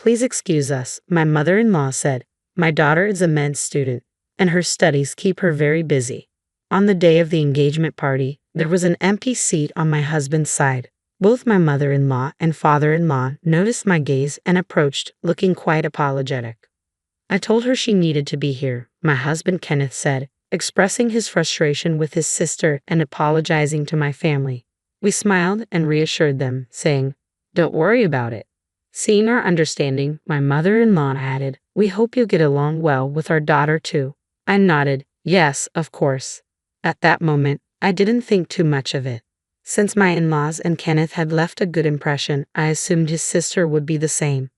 Please excuse us, my mother-in-law said. My daughter is a med student, and her studies keep her very busy. On the day of the engagement party, there was an empty seat on my husband's side. Both my mother-in-law and father-in-law noticed my gaze and approached, looking quite apologetic. I told her she needed to be here, my husband Kenneth said, expressing his frustration with his sister and apologizing to my family. We smiled and reassured them, saying, "Don't worry about it." Seeing our understanding, my mother-in-law added, "We hope you'll get along well with our daughter too." I nodded, "Yes, of course." At that moment, I didn't think too much of it. Since my in-laws and Kenneth had left a good impression, I assumed his sister would be the same.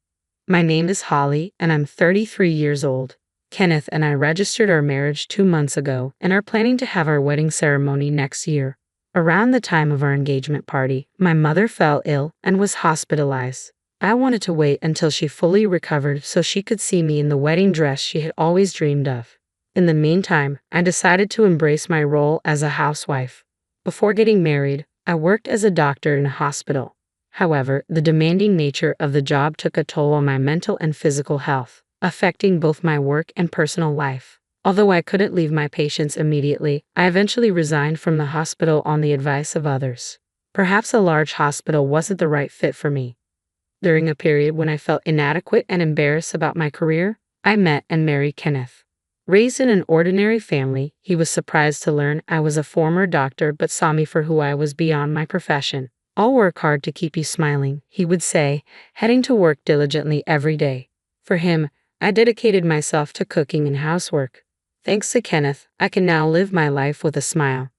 My name is Holly, and I'm 33 years old. Kenneth and I registered our marriage 2 months ago and are planning to have our wedding ceremony next year. Around the time of our engagement party, my mother fell ill and was hospitalized. I wanted to wait until she fully recovered so she could see me in the wedding dress she had always dreamed of. In the meantime, I decided to embrace my role as a housewife. Before getting married, I worked as a doctor in a hospital. However, the demanding nature of the job took a toll on my mental and physical health, affecting both my work and personal life. Although I couldn't leave my patients immediately, I eventually resigned from the hospital on the advice of others. Perhaps a large hospital wasn't the right fit for me. During a period when I felt inadequate and embarrassed about my career, I met and married Kenneth. Raised in an ordinary family, he was surprised to learn I was a former doctor but saw me for who I was beyond my profession. "I'll work hard to keep you smiling," he would say, heading to work diligently every day. For him, I dedicated myself to cooking and housework. Thanks to Kenneth, I can now live my life with a smile.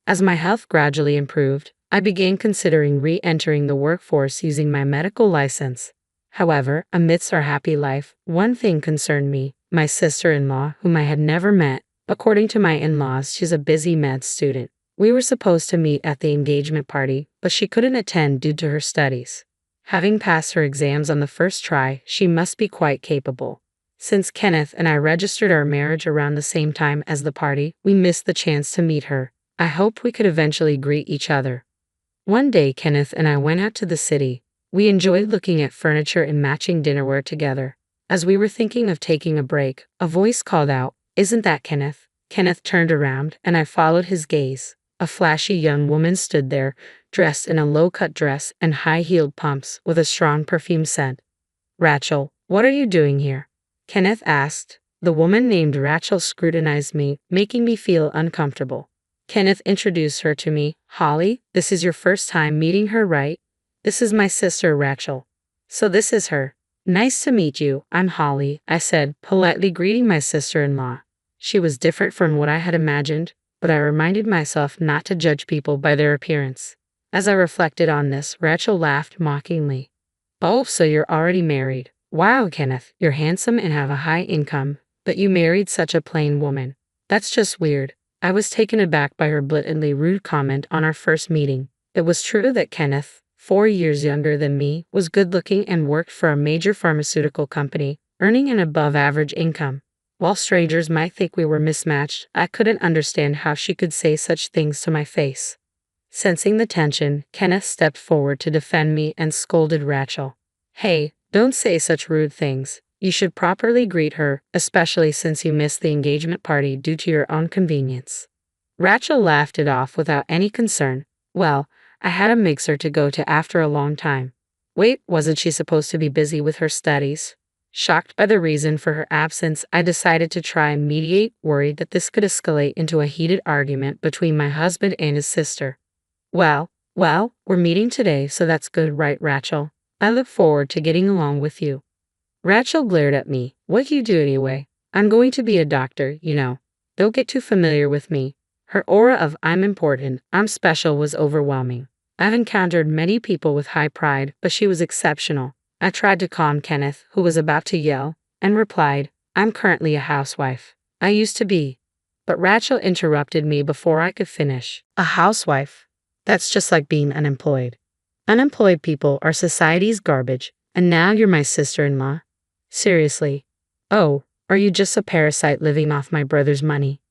As my health gradually improved, I began considering re-entering the workforce using my medical license. However, amidst our happy life, one thing concerned me: my sister-in-law, whom I had never met. According to my in-laws, she's a busy med student. We were supposed to meet at the engagement party, but she couldn't attend due to her studies. Having passed her exams on the first try, she must be quite capable. Since Kenneth and I registered our marriage around the same time as the party, we missed the chance to meet her. I hoped we could eventually greet each other. One day, Kenneth and I went out to the city. We enjoyed looking at furniture and matching dinnerware together. As we were thinking of taking a break, a voice called out, "Isn't that Kenneth?" Kenneth turned around, and I followed his gaze. A flashy young woman stood there, dressed in a low-cut dress and high-heeled pumps with a strong perfume scent. "Rachel, what are you doing here?" Kenneth asked. The woman named Rachel scrutinized me, making me feel uncomfortable. Kenneth introduced her to me. "Holly, this is your first time meeting her, right? This is my sister, Rachel. So this is her." "Nice to meet you, I'm Holly," I said, politely greeting my sister-in-law. She was different from what I had imagined, but I reminded myself not to judge people by their appearance. As I reflected on this, Rachel laughed mockingly. "Oh, so you're already married. Wow, Kenneth, you're handsome and have a high income, but you married such a plain woman. That's just weird." I was taken aback by her blatantly rude comment on our first meeting. It was true that Kenneth, 4 years younger than me, was good-looking and worked for a major pharmaceutical company, earning an above-average income. While strangers might think we were mismatched, I couldn't understand how she could say such things to my face. Sensing the tension, Kenneth stepped forward to defend me and scolded Rachel. "Hey, don't say such rude things. You should properly greet her, especially since you missed the engagement party due to your own convenience." Rachel laughed it off without any concern. "Well, I had a mixer to go to after a long time." Wait, wasn't she supposed to be busy with her studies? Shocked by the reason for her absence, I decided to try and mediate, worried that this could escalate into a heated argument between my husband and his sister. Well, we're meeting today, so that's good, right, Rachel? I look forward to getting along with you." Rachel glared at me. "What do you do anyway?" "I'm going to be a doctor, you know. Don't get too familiar with me." Her aura of "I'm important, I'm special" was overwhelming. I've encountered many people with high pride, but she was exceptional. I tried to calm Kenneth, who was about to yell, and replied, "I'm currently a housewife. I used to be." But Rachel interrupted me before I could finish. "A housewife? That's just like being unemployed. Unemployed people are society's garbage, and now you're my sister-in-law? Seriously? Oh, are you just a parasite living off my brother's money?"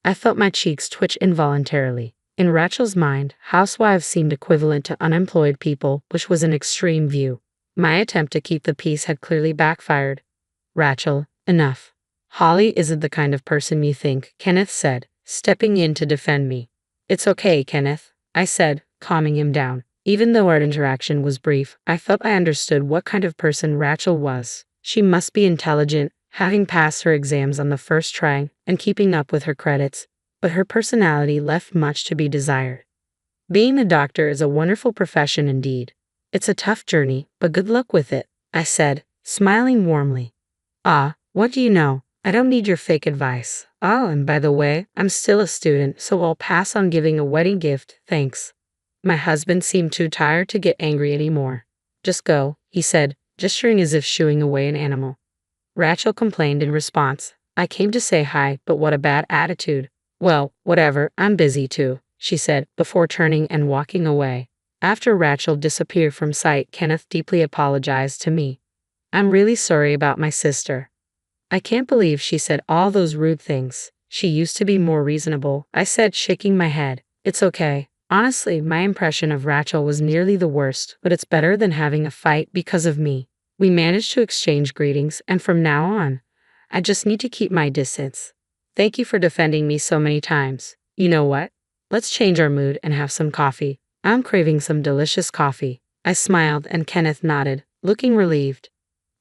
I felt my cheeks twitch involuntarily. In Rachel's mind, housewives seemed equivalent to unemployed people, which was an extreme view. My attempt to keep the peace had clearly backfired. Rachel, enough. Holly isn't the kind of person you think, Kenneth said, stepping in to defend me. It's okay, Kenneth, I said, calming him down. Even though our interaction was brief, I felt I understood what kind of person Rachel was. She must be intelligent, having passed her exams on the first try and keeping up with her credits, but her personality left much to be desired. Being a doctor is a wonderful profession indeed. It's a tough journey, but good luck with it, I said, smiling warmly. Ah, what do you know? I don't need your fake advice. Oh, and by the way, I'm still a student, so I'll pass on giving a wedding gift, thanks. My husband seemed too tired to get angry anymore. Just go, he said, gesturing as if shooing away an animal. Rachel complained in response. I came to say hi, but what a bad attitude. Well, whatever, I'm busy too, she said, before turning and walking away. After Rachel disappeared from sight, Kenneth deeply apologized to me. I'm really sorry about my sister. I can't believe she said all those rude things. She used to be more reasonable, I said, shaking my head. It's okay. Honestly, my impression of Rachel was nearly the worst, but it's better than having a fight because of me. We managed to exchange greetings, and from now on, I just need to keep my distance. Thank you for defending me so many times. You know what? Let's change our mood and have some coffee. I'm craving some delicious coffee. I smiled and Kenneth nodded, looking relieved.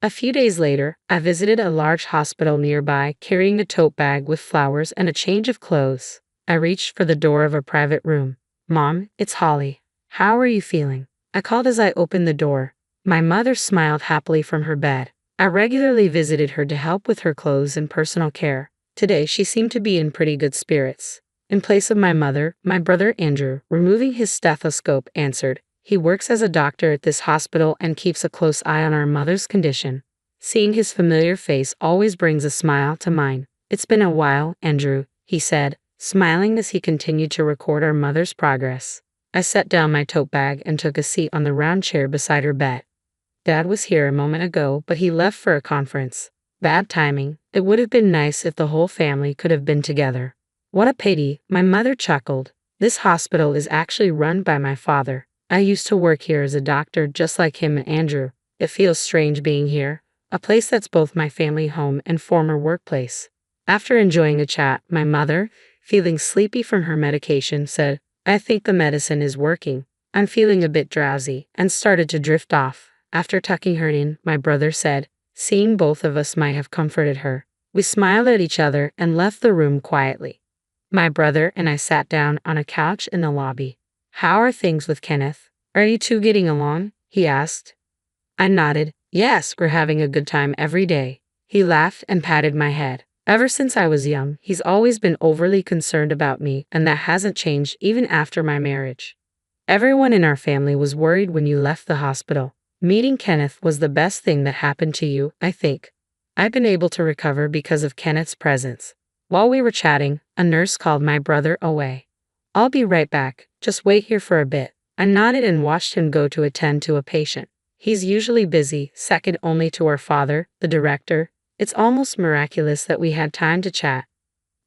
A few days later, I visited a large hospital nearby, carrying a tote bag with flowers and a change of clothes. I reached for the door of a private room. Mom, it's Holly. How are you feeling? I called as I opened the door. My mother smiled happily from her bed. I regularly visited her to help with her clothes and personal care. Today, she seemed to be in pretty good spirits. In place of my mother, my brother Andrew, removing his stethoscope, answered. He works as a doctor at this hospital and keeps a close eye on our mother's condition. Seeing his familiar face always brings a smile to mine. It's been a while, Andrew, he said, smiling as he continued to record our mother's progress. I set down my tote bag and took a seat on the round chair beside her bed. Dad was here a moment ago, but he left for a conference. Bad timing. It would have been nice if the whole family could have been together. What a pity, my mother chuckled. This hospital is actually run by my father. I used to work here as a doctor just like him and Andrew. It feels strange being here, a place that's both my family home and former workplace. After enjoying a chat, my mother, feeling sleepy from her medication, said, I think the medicine is working. I'm feeling a bit drowsy, and started to drift off. After tucking her in, my brother said, seeing both of us might have comforted her. We smiled at each other and left the room quietly. My brother and I sat down on a couch in the lobby. How are things with Kenneth? Are you two getting along? He asked. I nodded. Yes, we're having a good time every day. He laughed and patted my head. Ever since I was young, he's always been overly concerned about me, and that hasn't changed even after my marriage. Everyone in our family was worried when you left the hospital. Meeting Kenneth was the best thing that happened to you, I think. I've been able to recover because of Kenneth's presence. While we were chatting, a nurse called my brother away. I'll be right back, just wait here for a bit. I nodded and watched him go to attend to a patient. He's usually busy, second only to our father, the director. It's almost miraculous that we had time to chat.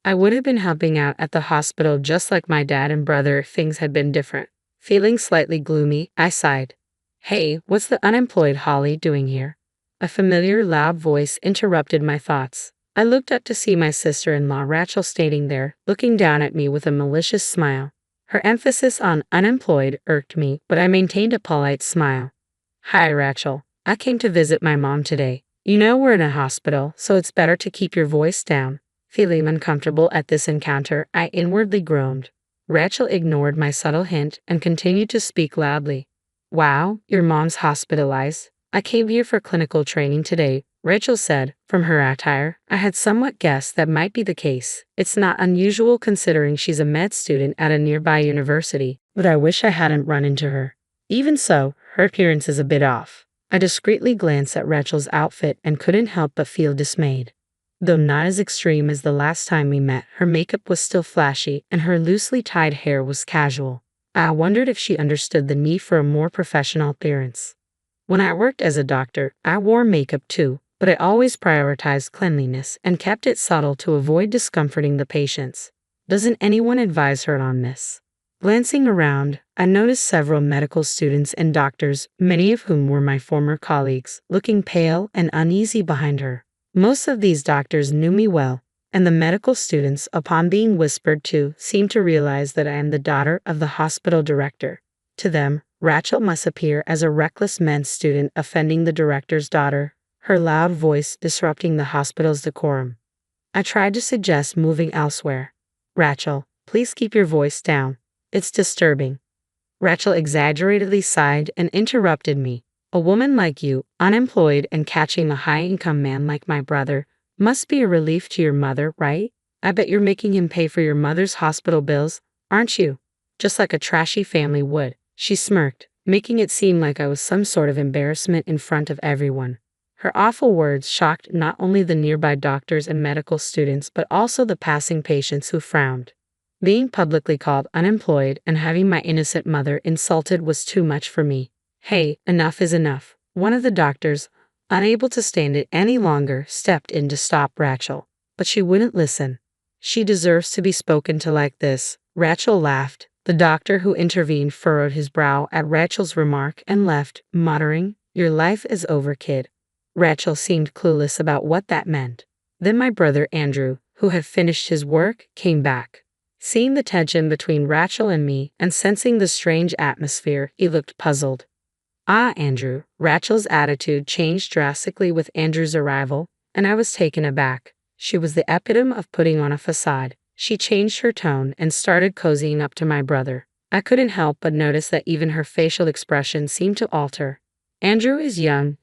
I would have been helping out at the hospital just like my dad and brother if things had been different. Feeling slightly gloomy, I sighed. Hey, what's the unemployed Holly doing here? A familiar loud voice interrupted my thoughts. I looked up to see my sister-in-law Rachel standing there, looking down at me with a malicious smile. Her emphasis on unemployed irked me, but I maintained a polite smile. Hi, Rachel. I came to visit my mom today. You know we're in a hospital, so it's better to keep your voice down. Feeling uncomfortable at this encounter, I inwardly groaned. Rachel ignored my subtle hint and continued to speak loudly. Wow, your mom's hospitalized. I came here for clinical training today, Rachel said. From her attire, I had somewhat guessed that might be the case. It's not unusual considering she's a med student at a nearby university, but I wish I hadn't run into her. Even so, her appearance is a bit off. I discreetly glanced at Rachel's outfit and couldn't help but feel dismayed. Though not as extreme as the last time we met, her makeup was still flashy and her loosely tied hair was casual. I wondered if she understood the need for a more professional appearance. When I worked as a doctor, I wore makeup too, but I always prioritized cleanliness and kept it subtle to avoid discomforting the patients. Doesn't anyone advise her on this? Glancing around, I noticed several medical students and doctors, many of whom were my former colleagues, looking pale and uneasy behind her. Most of these doctors knew me well, and the medical students, upon being whispered to, seemed to realize that I am the daughter of the hospital director. To them, Rachel must appear as a reckless med student offending the director's daughter, her loud voice disrupting the hospital's decorum. I tried to suggest moving elsewhere. Rachel, please keep your voice down. It's disturbing. Rachel exaggeratedly sighed and interrupted me. A woman like you, unemployed and catching a high-income man like my brother, must be a relief to your mother, right? I bet you're making him pay for your mother's hospital bills, aren't you? Just like a trashy family would. She smirked, making it seem like I was some sort of embarrassment in front of everyone. Her awful words shocked not only the nearby doctors and medical students but also the passing patients who frowned. Being publicly called unemployed and having my innocent mother insulted was too much for me. Hey, enough is enough. One of the doctors, unable to stand it any longer, stepped in to stop Rachel, but she wouldn't listen. She deserves to be spoken to like this. Rachel laughed. The doctor who intervened furrowed his brow at Rachel's remark and left, muttering, "Your life is over, kid." Rachel seemed clueless about what that meant. Then my brother Andrew, who had finished his work, came back. Seeing the tension between Rachel and me and sensing the strange atmosphere, he looked puzzled. "Ah, Andrew." Rachel's attitude changed drastically with Andrew's arrival, and I was taken aback. She was the epitome of putting on a facade. She changed her tone and started cozying up to my brother. I couldn't help but notice that even her facial expression seemed to alter. Andrew is young,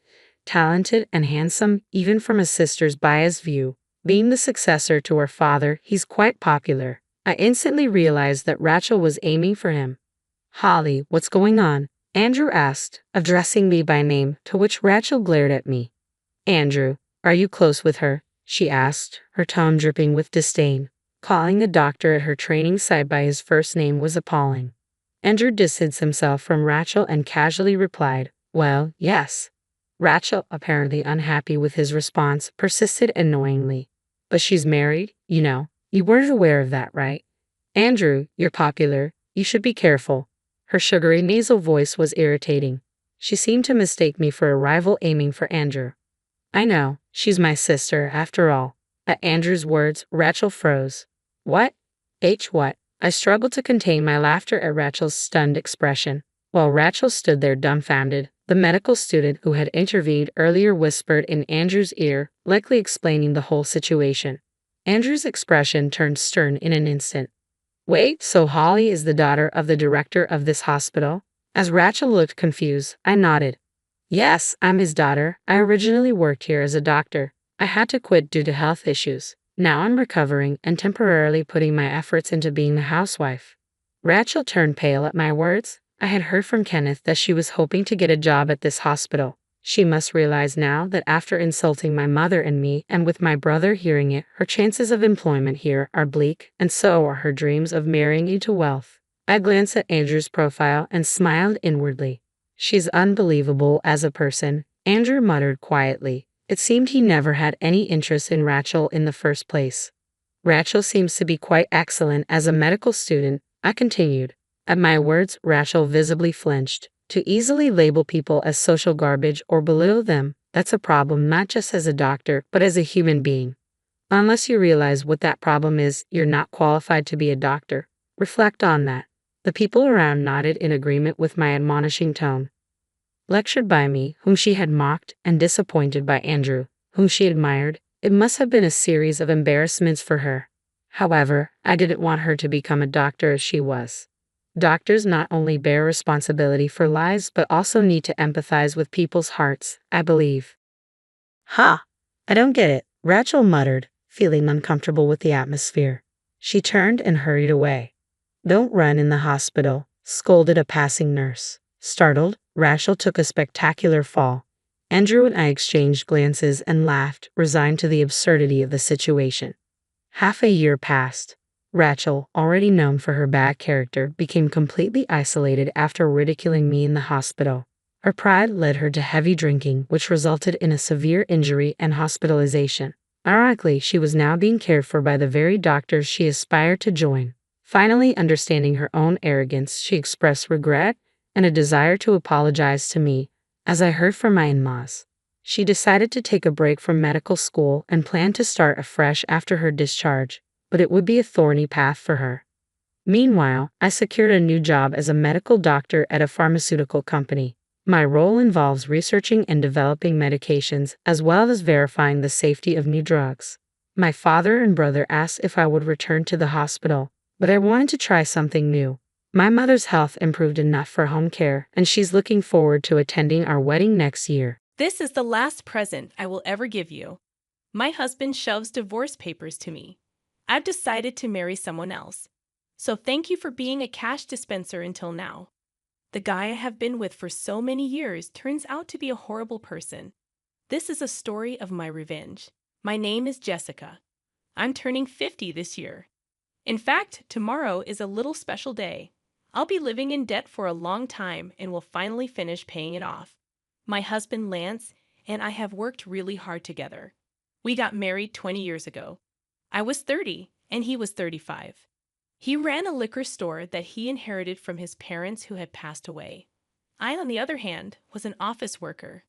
talented, and handsome, even from his sister's biased view. Being the successor to her father, he's quite popular. I instantly realized that Rachel was aiming for him. "Holly, what's going on?" Andrew asked, addressing me by name, to which Rachel glared at me. "Andrew, are you close with her?" she asked, her tone dripping with disdain. Calling the doctor at her training site by his first name was appalling. Andrew distanced himself from Rachel and casually replied, "Well, yes." Rachel, apparently unhappy with his response, persisted annoyingly. "But she's married, you know. You weren't aware of that, right? Andrew, you're popular. You should be careful." Her sugary nasal voice was irritating. She seemed to mistake me for a rival aiming for Andrew. "I know, she's my sister, after all." At Andrew's words, Rachel froze. "What? What?" I struggled to contain my laughter at Rachel's stunned expression. While Rachel stood there dumbfounded, the medical student who had intervened earlier whispered in Andrew's ear, likely explaining the whole situation. Andrew's expression turned stern in an instant. "Wait, so Holly is the daughter of the director of this hospital?" As Rachel looked confused, I nodded. "Yes, I'm his daughter. I originally worked here as a doctor. I had to quit due to health issues. Now I'm recovering and temporarily putting my efforts into being the housewife." Rachel turned pale at my words. I had heard from Kenneth that she was hoping to get a job at this hospital. She must realize now that after insulting my mother and me, and with my brother hearing it, her chances of employment here are bleak, and so are her dreams of marrying into wealth. I glanced at Andrew's profile and smiled inwardly. "She's unbelievable as a person," Andrew muttered quietly. It seemed he never had any interest in Rachel in the first place. "Rachel seems to be quite excellent as a medical student," I continued. At my words, Rachel visibly flinched. To easily label people as social garbage or belittle them, that's a problem not just as a doctor, but as a human being. Unless you realize what that problem is, you're not qualified to be a doctor. Reflect on that. The people around nodded in agreement with my admonishing tone. Lectured by me, whom she had mocked, and disappointed by Andrew, whom she admired, it must have been a series of embarrassments for her. However, I didn't want her to become a doctor as she was. Doctors not only bear responsibility for lives but also need to empathize with people's hearts, I believe. "Ha! I don't get it," Rachel muttered, feeling uncomfortable with the atmosphere. She turned and hurried away. "Don't run in the hospital," scolded a passing nurse. Startled, Rachel took a spectacular fall. Andrew and I exchanged glances and laughed, resigned to the absurdity of the situation. Half a year passed. Rachel, already known for her bad character, became completely isolated after ridiculing me in the hospital. Her pride led her to heavy drinking, which resulted in a severe injury and hospitalization. Ironically, she was now being cared for by the very doctors she aspired to join. Finally, understanding her own arrogance, she expressed regret and a desire to apologize to me, as I heard from my in-laws. She decided to take a break from medical school and planned to start afresh after her discharge, but it would be a thorny path for her. Meanwhile, I secured a new job as a medical doctor at a pharmaceutical company. My role involves researching and developing medications as well as verifying the safety of new drugs. My father and brother asked if I would return to the hospital, but I wanted to try something new. My mother's health improved enough for home care, and she's looking forward to attending our wedding next year. This is the last present I will ever give you. My husband shoves divorce papers to me. I've decided to marry someone else. So thank you for being a cash dispenser until now. The guy I have been with for so many years turns out to be a horrible person. This is a story of my revenge. My name is Jessica. I'm turning 50 this year. In fact, tomorrow is a little special day. I'll be living in debt for a long time and will finally finish paying it off. My husband Lance and I have worked really hard together. We got married 20 years ago. I was 30 and he was 35. He ran a liquor store that he inherited from his parents who had passed away. I, on the other hand, was an office worker.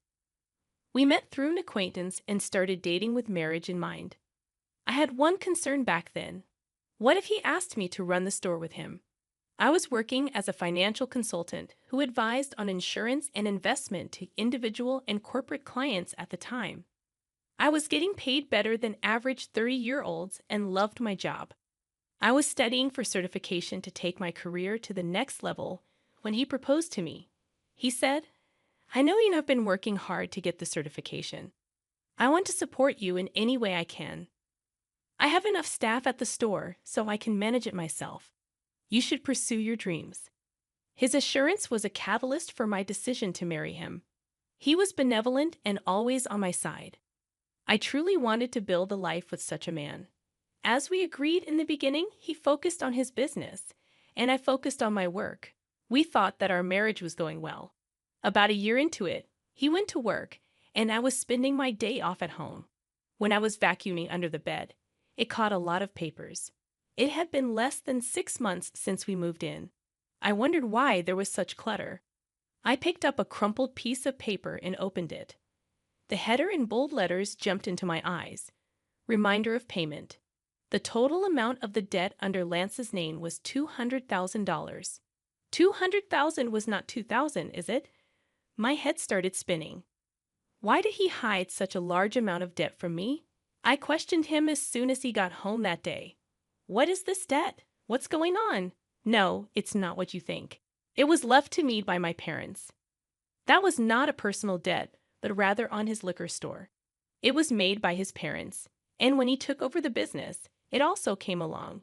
We met through an acquaintance and started dating with marriage in mind. I had one concern back then. What if he asked me to run the store with him? I was working as a financial consultant who advised on insurance and investment to individual and corporate clients at the time. I was getting paid better than average 30-year-olds and loved my job. I was studying for certification to take my career to the next level when he proposed to me. He said, "I know you have been working hard to get the certification. I want to support you in any way I can. I have enough staff at the store so I can manage it myself. You should pursue your dreams." His assurance was a catalyst for my decision to marry him. He was benevolent and always on my side. I truly wanted to build a life with such a man. As we agreed in the beginning, he focused on his business, and I focused on my work. We thought that our marriage was going well. About a year into it, he went to work, and I was spending my day off at home. When I was vacuuming under the bed, it caught a lot of papers. It had been less than 6 months since we moved in. I wondered why there was such clutter. I picked up a crumpled piece of paper and opened it. The header in bold letters jumped into my eyes. Reminder of payment. The total amount of the debt under Lance's name was $200,000. $200,000 was not $2,000, is it? My head started spinning. Why did he hide such a large amount of debt from me? I questioned him as soon as he got home that day. What is this debt? What's going on? No, it's not what you think. It was left to me by my parents. That was not a personal debt, but rather on his liquor store. It was made by his parents, and when he took over the business, it also came along.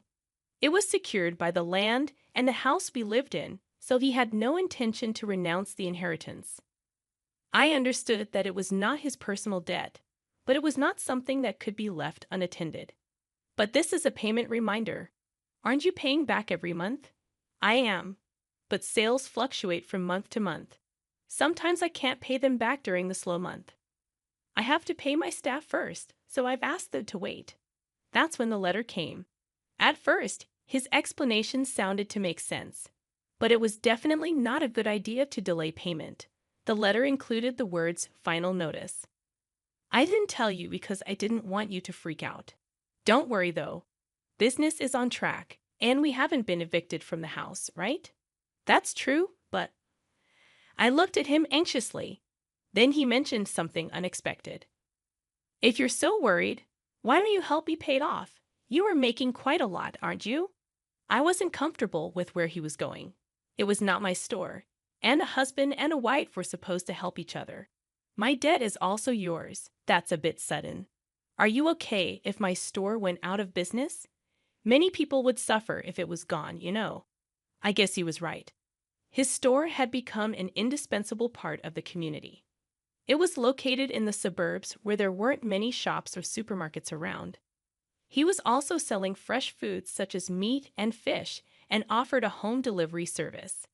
It was secured by the land and the house we lived in, so he had no intention to renounce the inheritance. I understood that it was not his personal debt, but it was not something that could be left unattended. But this is a payment reminder. Aren't you paying back every month? I am, but sales fluctuate from month to month. Sometimes I can't pay them back during the slow month. I have to pay my staff first, so I've asked them to wait. That's when the letter came. At first, his explanation sounded to make sense, but it was definitely not a good idea to delay payment. The letter included the words "final notice." I didn't tell you because I didn't want you to freak out. Don't worry though. Business is on track, and we haven't been evicted from the house, right? That's true, but... I looked at him anxiously. Then he mentioned something unexpected. If you're so worried, why don't you help me pay it off? You are making quite a lot, aren't you? I wasn't comfortable with where he was going. It was not my store, and a husband and a wife were supposed to help each other. My debt is also yours. That's a bit sudden. Are you okay if my store went out of business? Many people would suffer if it was gone, you know. I guess he was right. His store had become an indispensable part of the community. It was located in the suburbs where there weren't many shops or supermarkets around. He was also selling fresh foods such as meat and fish and offered a home delivery service.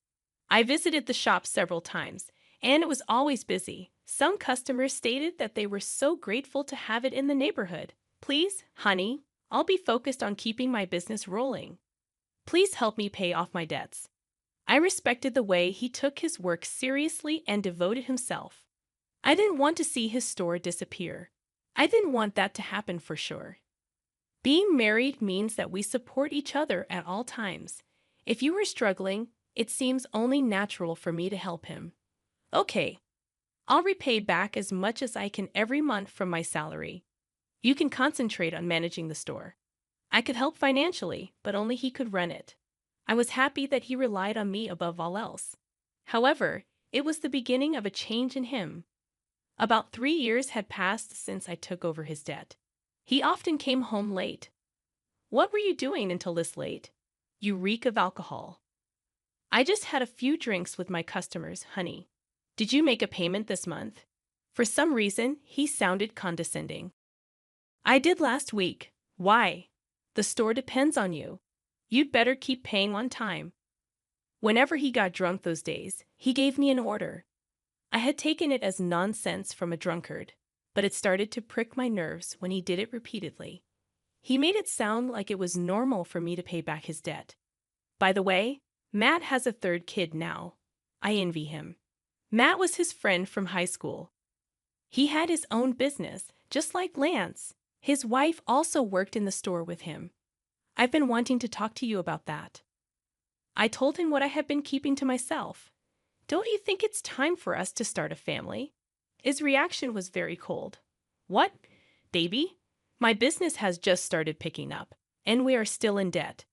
I visited the shop several times, and it was always busy. Some customers stated that they were so grateful to have it in the neighborhood. Please, honey, I'll be focused on keeping my business rolling. Please help me pay off my debts. I respected the way he took his work seriously and devoted himself. I didn't want to see his store disappear. I didn't want that to happen for sure. Being married means that we support each other at all times. If you were struggling, it seems only natural for me to help him. Okay, I'll repay back as much as I can every month from my salary. You can concentrate on managing the store. I could help financially, but only he could run it. I was happy that he relied on me above all else. However, it was the beginning of a change in him. About 3 years had passed since I took over his debt. He often came home late. What were you doing until this late? You reek of alcohol. I just had a few drinks with my customers, honey. Did you make a payment this month? For some reason, he sounded condescending. I did last week. Why? The store depends on you. You'd better keep paying on time. Whenever he got drunk those days, he gave me an order. I had taken it as nonsense from a drunkard, but it started to prick my nerves when he did it repeatedly. He made it sound like it was normal for me to pay back his debt. By the way, Matt has a third kid now. I envy him. Matt was his friend from high school. He had his own business, just like Lance. His wife also worked in the store with him. I've been wanting to talk to you about that. I told him what I had been keeping to myself. Don't you think it's time for us to start a family? His reaction was very cold. What, baby? My business has just started picking up, and we are still in debt.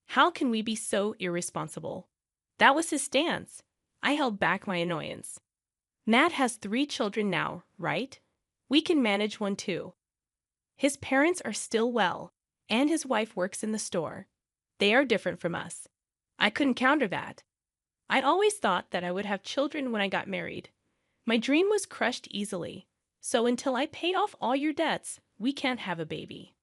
How can we be so irresponsible? That was his stance. I held back my annoyance. Matt has 3 children now, right? We can manage one too. His parents are still well, and his wife works in the store. They are different from us. I couldn't counter that. I'd always thought that I would have children when I got married. My dream was crushed easily, so until I pay off all your debts, we can't have a baby.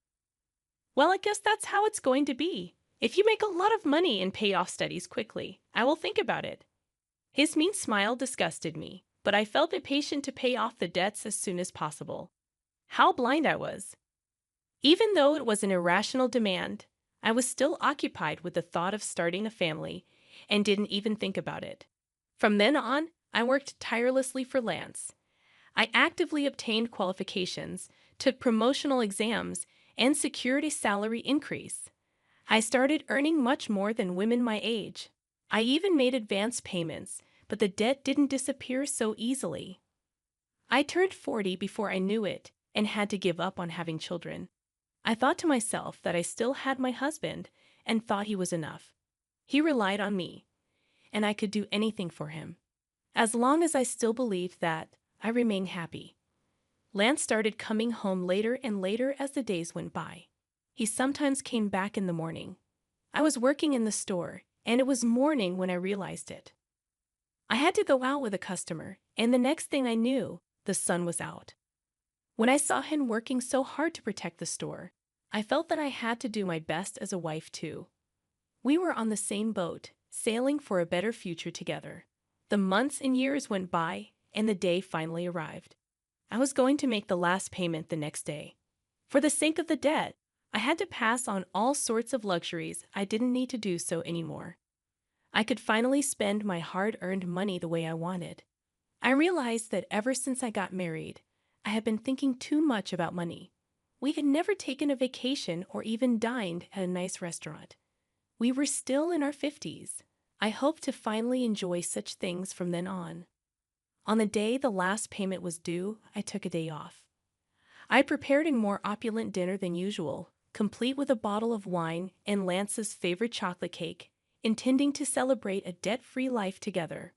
Well, I guess that's how it's going to be. If you make a lot of money and pay off studies quickly, I will think about it. His mean smile disgusted me, but I felt impatient to pay off the debts as soon as possible. How blind I was. Even though it was an irrational demand, I was still occupied with the thought of starting a family and didn't even think about it. From then on, I worked tirelessly for Lance. I actively obtained qualifications, took promotional exams, and secured a salary increase. I started earning much more than women my age. I even made advance payments, but the debt didn't disappear so easily. I turned 40 before I knew it and had to give up on having children. I thought to myself that I still had my husband and thought he was enough. He relied on me, and I could do anything for him. As long as I still believed that, I remained happy. Lance started coming home later and later as the days went by. He sometimes came back in the morning. I was working in the store, and it was morning when I realized it. I had to go out with a customer, and the next thing I knew, the sun was out. When I saw him working so hard to protect the store, I felt that I had to do my best as a wife too. We were on the same boat, sailing for a better future together. The months and years went by, and the day finally arrived. I was going to make the last payment the next day. For the sake of the debt, I had to pass on all sorts of luxuries I didn't need to do so anymore. I could finally spend my hard-earned money the way I wanted. I realized that ever since I got married, I had been thinking too much about money. We had never taken a vacation or even dined at a nice restaurant. We were still in our 50s. I hoped to finally enjoy such things from then on. On the day the last payment was due, I took a day off. I prepared a more opulent dinner than usual, complete with a bottle of wine and Lance's favorite chocolate cake, intending to celebrate a debt-free life together.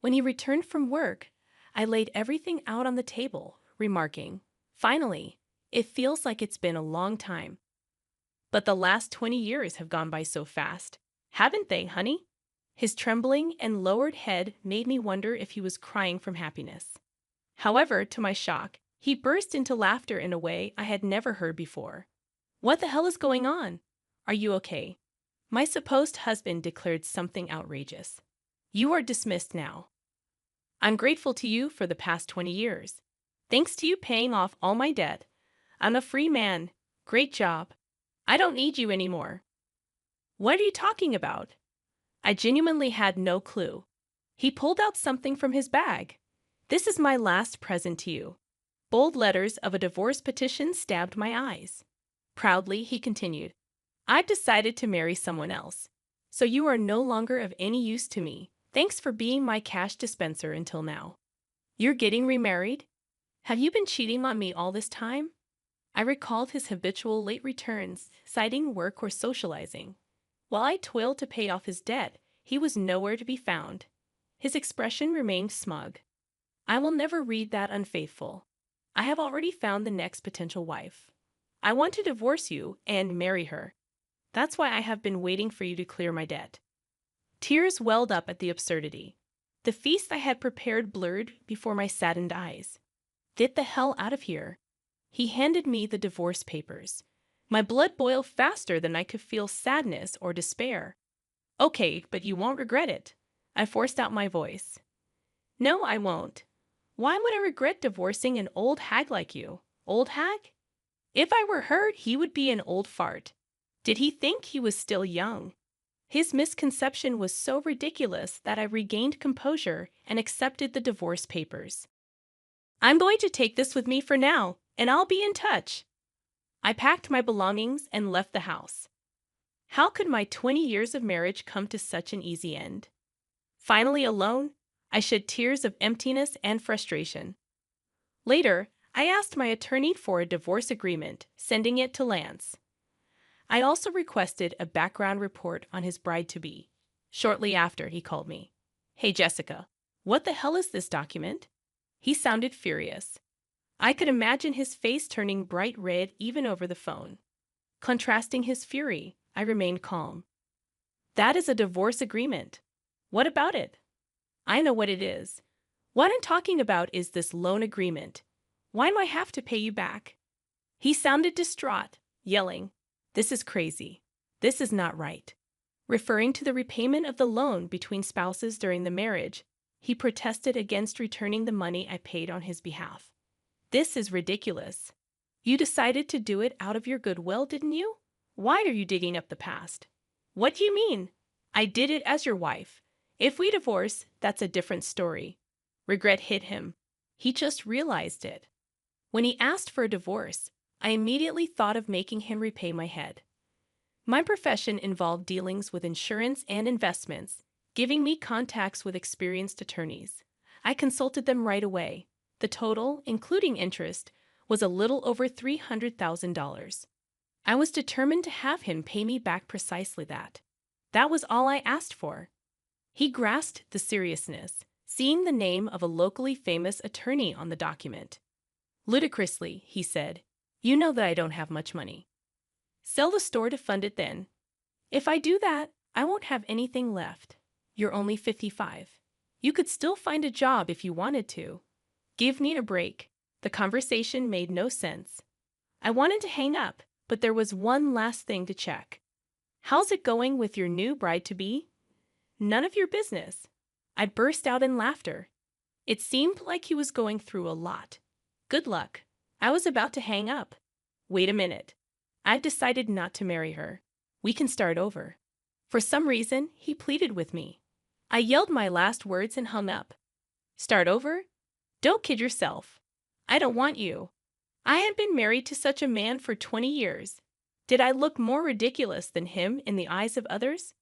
When he returned from work, I laid everything out on the table, remarking, "Finally, it feels like it's been a long time. But the last 20 years have gone by so fast, haven't they, honey?" His trembling and lowered head made me wonder if he was crying from happiness. However, to my shock, he burst into laughter in a way I had never heard before. "What the hell is going on? Are you okay?" My supposed husband declared something outrageous. "You are dismissed now. I'm grateful to you for the past 20 years. Thanks to you paying off all my debt, I'm a free man. Great job. I don't need you anymore." What are you talking about? I genuinely had no clue. He pulled out something from his bag. This is my last present to you. Bold letters of a divorce petition stabbed my eyes. Proudly, he continued, I've decided to marry someone else. So you are no longer of any use to me. Thanks for being my cash dispenser until now. You're getting remarried? Have you been cheating on me all this time? I recalled his habitual late returns, citing work or socializing. While I toiled to pay off his debt, he was nowhere to be found. His expression remained smug. I will never read that unfaithful. I have already found the next potential wife. I want to divorce you and marry her. That's why I have been waiting for you to clear my debt. Tears welled up at the absurdity. The feast I had prepared blurred before my saddened eyes. Get the hell out of here. He handed me the divorce papers. My blood boiled faster than I could feel sadness or despair. Okay, but you won't regret it. I forced out my voice. No, I won't. Why would I regret divorcing an old hag like you? Old hag? If I were her, he would be an old fart. Did he think he was still young? His misconception was so ridiculous that I regained composure and accepted the divorce papers. I'm going to take this with me for now, and I'll be in touch. I packed my belongings and left the house. How could my 20 years of marriage come to such an easy end? Finally alone, I shed tears of emptiness and frustration. Later, I asked my attorney for a divorce agreement, sending it to Lance. I also requested a background report on his bride-to-be. Shortly after, he called me. Hey, Jessica, what the hell is this document? He sounded furious. I could imagine his face turning bright red even over the phone. Contrasting his fury, I remained calm. That is a divorce agreement. What about it? I know what it is. What I'm talking about is this loan agreement. Why do I have to pay you back? He sounded distraught, yelling, This is crazy. This is not right. Referring to the repayment of the loan between spouses during the marriage, he protested against returning the money I paid on his behalf. This is ridiculous. You decided to do it out of your goodwill, didn't you? Why are you digging up the past? What do you mean? I did it as your wife. If we divorce, that's a different story. Regret hit him. He just realized it. When he asked for a divorce, I immediately thought of making him repay my head. My profession involved dealings with insurance and investments, giving me contacts with experienced attorneys. I consulted them right away. The total, including interest, was a little over $300,000. I was determined to have him pay me back precisely that. That was all I asked for. He grasped the seriousness, seeing the name of a locally famous attorney on the document. Ludicrously, he said, You know that I don't have much money. Sell the store to fund it then. If I do that, I won't have anything left. You're only 55. You could still find a job if you wanted to. Give me a break. The conversation made no sense. I wanted to hang up, but there was one last thing to check. How's it going with your new bride-to-be? None of your business. I burst out in laughter. It seemed like he was going through a lot. Good luck. I was about to hang up. Wait a minute. I've decided not to marry her. We can start over. For some reason, he pleaded with me. I yelled my last words and hung up. Start over? Don't kid yourself. I don't want you. I had been married to such a man for 20 years. Did I look more ridiculous than him in the eyes of others?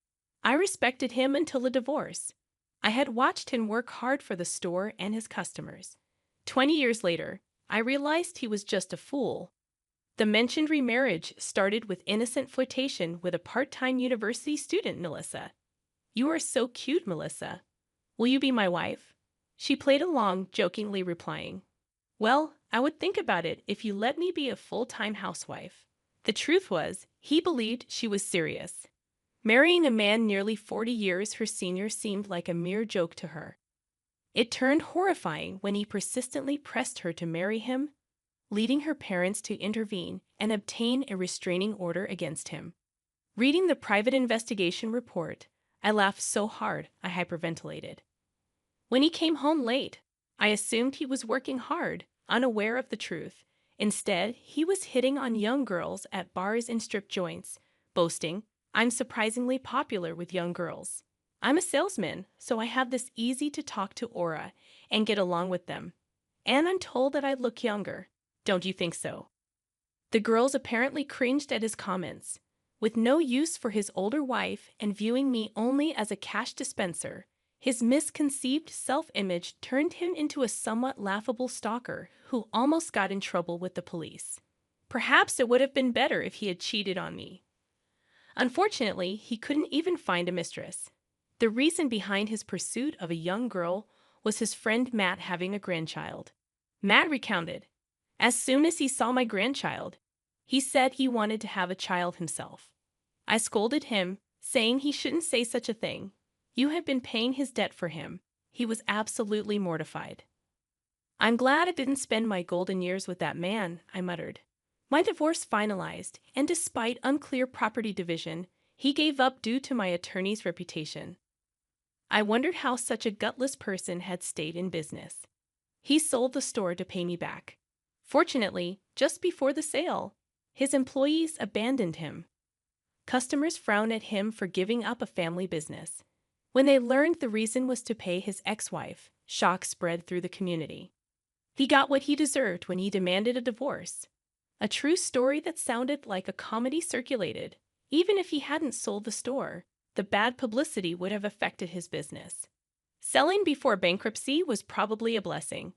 I respected him until the divorce. I had watched him work hard for the store and his customers. 20 years later, I realized he was just a fool. The mentioned remarriage started with innocent flirtation with a part-time university student, Melissa. You are so cute, Melissa. Will you be my wife? She played along, jokingly replying, Well, I would think about it if you let me be a full-time housewife. The truth was, he believed she was serious. Marrying a man nearly 40 years her senior seemed like a mere joke to her. It turned horrifying when he persistently pressed her to marry him, leading her parents to intervene and obtain a restraining order against him. Reading the private investigation report, I laughed so hard I hyperventilated. When he came home late, I assumed he was working hard, unaware of the truth. Instead, he was hitting on young girls at bars and strip joints, boasting, I'm surprisingly popular with young girls. I'm a salesman, so I have this easy-to-talk-to aura and get along with them. And I'm told that I look younger. Don't you think so? The girls apparently cringed at his comments. With no use for his older wife and viewing me only as a cash dispenser, his misconceived self-image turned him into a somewhat laughable stalker who almost got in trouble with the police. Perhaps it would have been better if he had cheated on me. Unfortunately, he couldn't even find a mistress. The reason behind his pursuit of a young girl was his friend Matt having a grandchild. Matt recounted, "As soon as he saw my grandchild, he said he wanted to have a child himself. I scolded him, saying he shouldn't say such a thing. You have been paying his debt for him." He was absolutely mortified. "I'm glad I didn't spend my golden years with that man," I muttered. My divorce finalized, and despite unclear property division, he gave up due to my attorney's reputation. I wondered how such a gutless person had stayed in business. He sold the store to pay me back. Fortunately, just before the sale, his employees abandoned him. Customers frowned at him for giving up a family business. When they learned the reason was to pay his ex-wife, shock spread through the community. He got what he deserved when he demanded a divorce. A true story that sounded like a comedy circulated. Even if he hadn't sold the store, the bad publicity would have affected his business. Selling before bankruptcy was probably a blessing.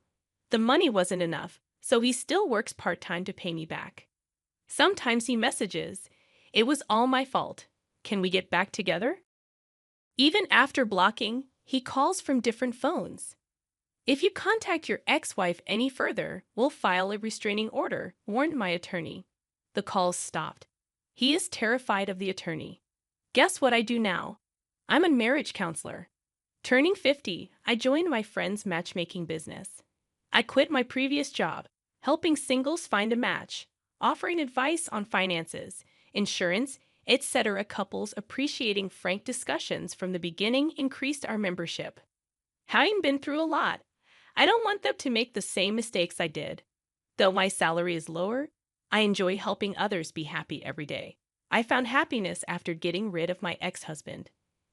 The money wasn't enough, so he still works part-time to pay me back. Sometimes he messages, "It was all my fault. Can we get back together?" Even after blocking, he calls from different phones. "If you contact your ex-wife any further, we'll file a restraining order," warned my attorney. The calls stopped. He is terrified of the attorney. Guess what I do now? I'm a marriage counselor. Turning 50, I joined my friend's matchmaking business. I quit my previous job, helping singles find a match, offering advice on finances, insurance, etc. Couples appreciating frank discussions from the beginning increased our membership. Having been through a lot, I don't want them to make the same mistakes I did. Though my salary is lower, I enjoy helping others be happy every day. I found happiness after getting rid of my ex-husband.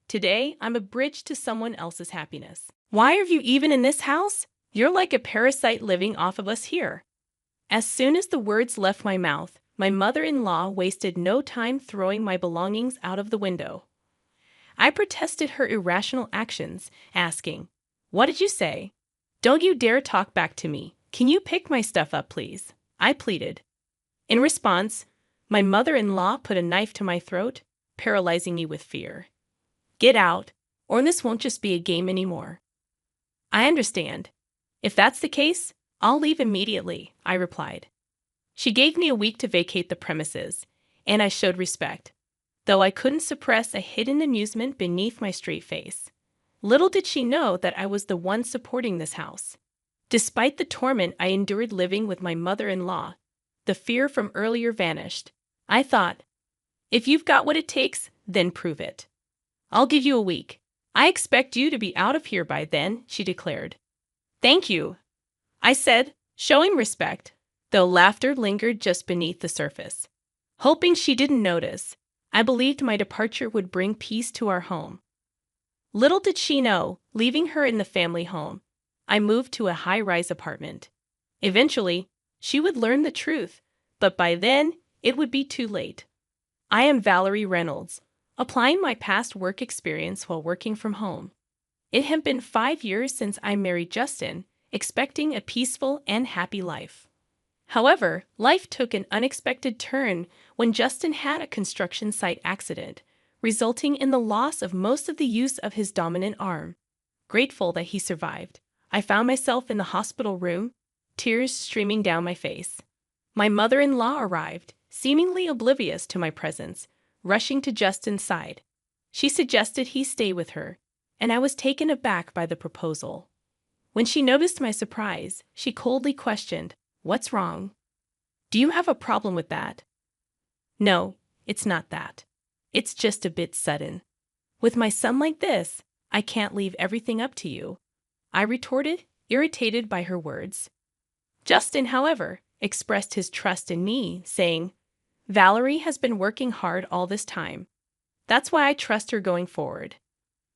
Today, I'm a bridge to someone else's happiness. Why are you even in this house? You're like a parasite living off of us here. As soon as the words left my mouth, my mother-in-law wasted no time throwing my belongings out of the window. I protested her irrational actions, asking, "What did you say? Don't you dare talk back to me. Can you pick my stuff up, please?" I pleaded. In response, my mother-in-law put a knife to my throat, paralyzing me with fear. "Get out, or this won't just be a game anymore." "I understand. If that's the case, I'll leave immediately," I replied. She gave me a week to vacate the premises, and I showed respect, though I couldn't suppress a hidden amusement beneath my straight face. Little did she know that I was the one supporting this house. Despite the torment I endured living with my mother-in-law, the fear from earlier vanished. I thought, if you've got what it takes, then prove it. "I'll give you a week. I expect you to be out of here by then," she declared. "Thank you," I said, showing respect, though laughter lingered just beneath the surface. Hoping she didn't notice, I believed my departure would bring peace to our home. Little did she know, leaving her in the family home, I moved to a high-rise apartment. Eventually, she would learn the truth, but by then, it would be too late. I am Valerie Reynolds, applying my past work experience while working from home. It had been 5 years since I married Justin, expecting a peaceful and happy life. However, life took an unexpected turn when Justin had a construction site accident, resulting in the loss of most of the use of his dominant arm. Grateful that he survived, I found myself in the hospital room, tears streaming down my face. My mother-in-law arrived, seemingly oblivious to my presence, rushing to Justin's side. She suggested he stay with her, and I was taken aback by the proposal. When she noticed my surprise, she coldly questioned, "What's wrong? Do you have a problem with that?" "No, it's not that. It's just a bit sudden. With my son like this, I can't leave everything up to you," I retorted, irritated by her words. Justin, however, expressed his trust in me, saying, "Valerie has been working hard all this time. That's why I trust her going forward.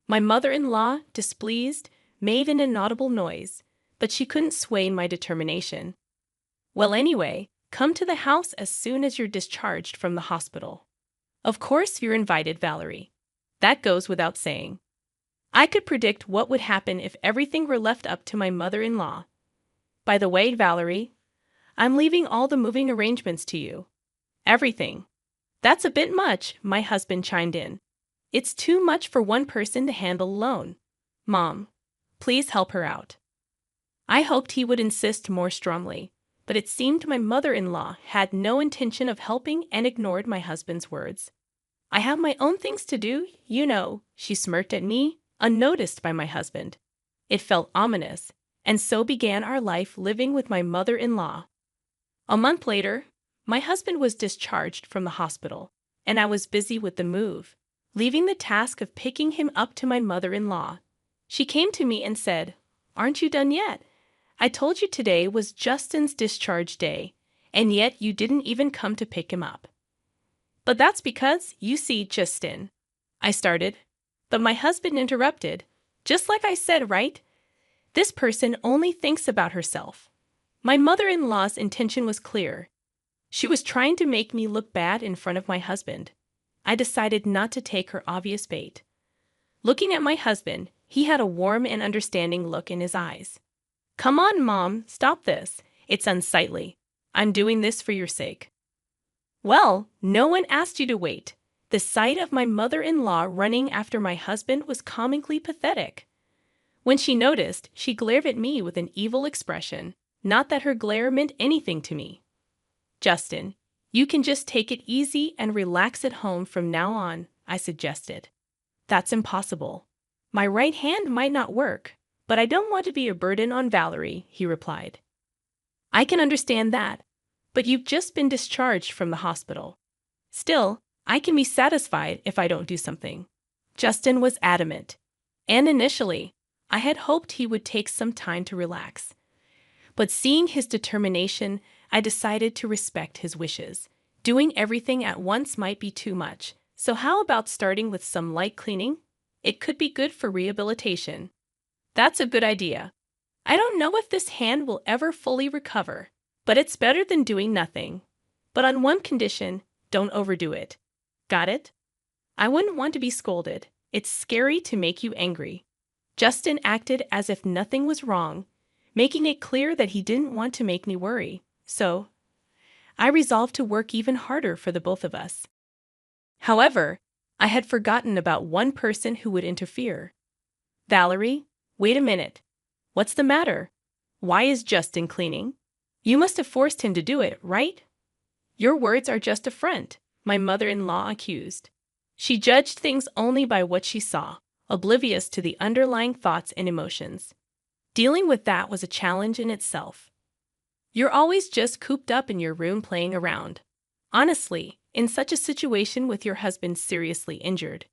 My mother-in-law, displeased, made an inaudible noise, but she couldn't sway my determination. Well, anyway, come to the house as soon as you're discharged from the hospital. Of course you're invited, Valerie. That goes without saying. I could predict what would happen if everything were left up to my mother-in-law. By the way, Valerie, I'm leaving all the moving arrangements to you. Everything. That's a bit much, my husband chimed in. It's too much for one person to handle alone. Mom, please help her out. I hoped he would insist more strongly, but it seemed my mother-in-law had no intention of helping and ignored my husband's words. I have my own things to do, you know, she smirked at me, unnoticed by my husband. It felt ominous, and so began our life living with my mother-in-law. A month later, my husband was discharged from the hospital, and I was busy with the move, leaving the task of picking him up to my mother-in-law. She came to me and said, "Aren't you done yet? I told you today was Justin's discharge day, and yet you didn't even come to pick him up." "But that's because, you see, Justin," I started, but my husband interrupted. "Just like I said, right? This person only thinks about herself." My mother-in-law's intention was clear. She was trying to make me look bad in front of my husband. I decided not to take her obvious bait. Looking at my husband, he had a warm and understanding look in his eyes. "Come on, Mom, stop this. It's unsightly. I'm doing this for your sake." Well, no one asked you to wait. The sight of my mother-in-law running after my husband was comically pathetic. When she noticed, she glared at me with an evil expression. Not that her glare meant anything to me. "Justin, you can just take it easy and relax at home from now on," I suggested. "That's impossible. My right hand might not work, but I don't want to be a burden on Valerie," he replied. "I can understand that, but you've just been discharged from the hospital. Still, I can be satisfied if I don't do something." Justin was adamant, and initially, I had hoped he would take some time to relax. But seeing his determination, I decided to respect his wishes. Doing everything at once might be too much, so how about starting with some light cleaning? It could be good for rehabilitation. "That's a good idea. I don't know if this hand will ever fully recover, but it's better than doing nothing. But on one condition, don't overdo it. Got it?" I wouldn't want to be scolded. It's scary to make you angry. Justin acted as if nothing was wrong, making it clear that he didn't want to make me worry. So, I resolved to work even harder for the both of us. However, I had forgotten about one person who would interfere. "Valerie, wait a minute. What's the matter? Why is Justin cleaning? You must have forced him to do it, right?" "Your words are just a front," my mother-in-law accused. She judged things only by what she saw, oblivious to the underlying thoughts and emotions. Dealing with that was a challenge in itself. "You're always just cooped up in your room playing around. Honestly, in such a situation with your husband seriously injured."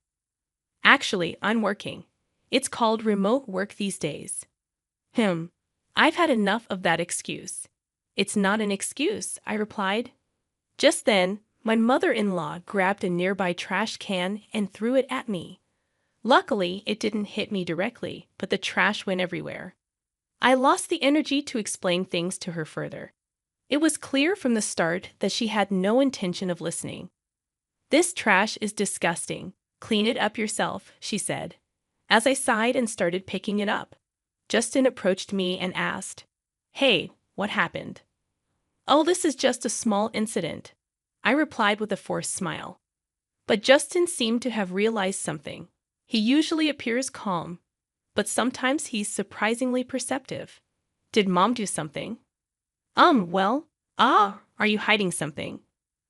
"Actually, I'm working. It's called remote work these days." I've had enough of that excuse." "It's not an excuse," I replied. Just then, my mother-in-law grabbed a nearby trash can and threw it at me. Luckily, it didn't hit me directly, but the trash went everywhere. I lost the energy to explain things to her further. It was clear from the start that she had no intention of listening. "This trash is disgusting. Clean it up yourself," she said. As I sighed and started picking it up, Justin approached me and asked, "Hey, what happened?" "Oh, this is just a small incident," I replied with a forced smile. But Justin seemed to have realized something. He usually appears calm, but sometimes he's surprisingly perceptive. "Did Mom do something?" Are you hiding something?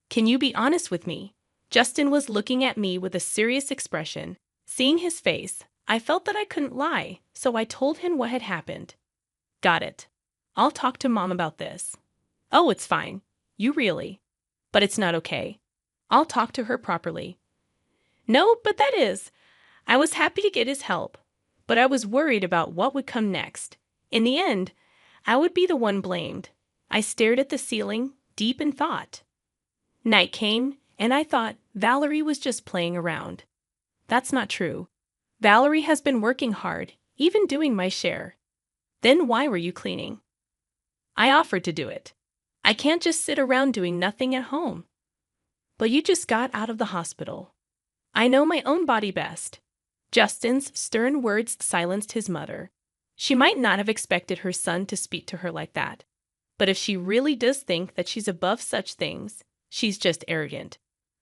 Can you be honest with me?" Justin was looking at me with a serious expression. Seeing his face, I felt that I couldn't lie, so I told him what had happened. "Got it. I'll talk to Mom about this." "Oh, it's fine. You really. But it's not okay. I'll talk to her properly." "No, but that is. I was happy to get his help, but I was worried about what would come next. In the end, I would be the one blamed." I stared at the ceiling, deep in thought. Night came, and I thought Valerie was just playing around. That's not true. Valerie has been working hard, even doing my share. Then why were you cleaning? I offered to do it. I can't just sit around doing nothing at home. But you just got out of the hospital. I know my own body best. Justin's stern words silenced his mother. She might not have expected her son to speak to her like that. But if she really does think that she's above such things, she's just arrogant.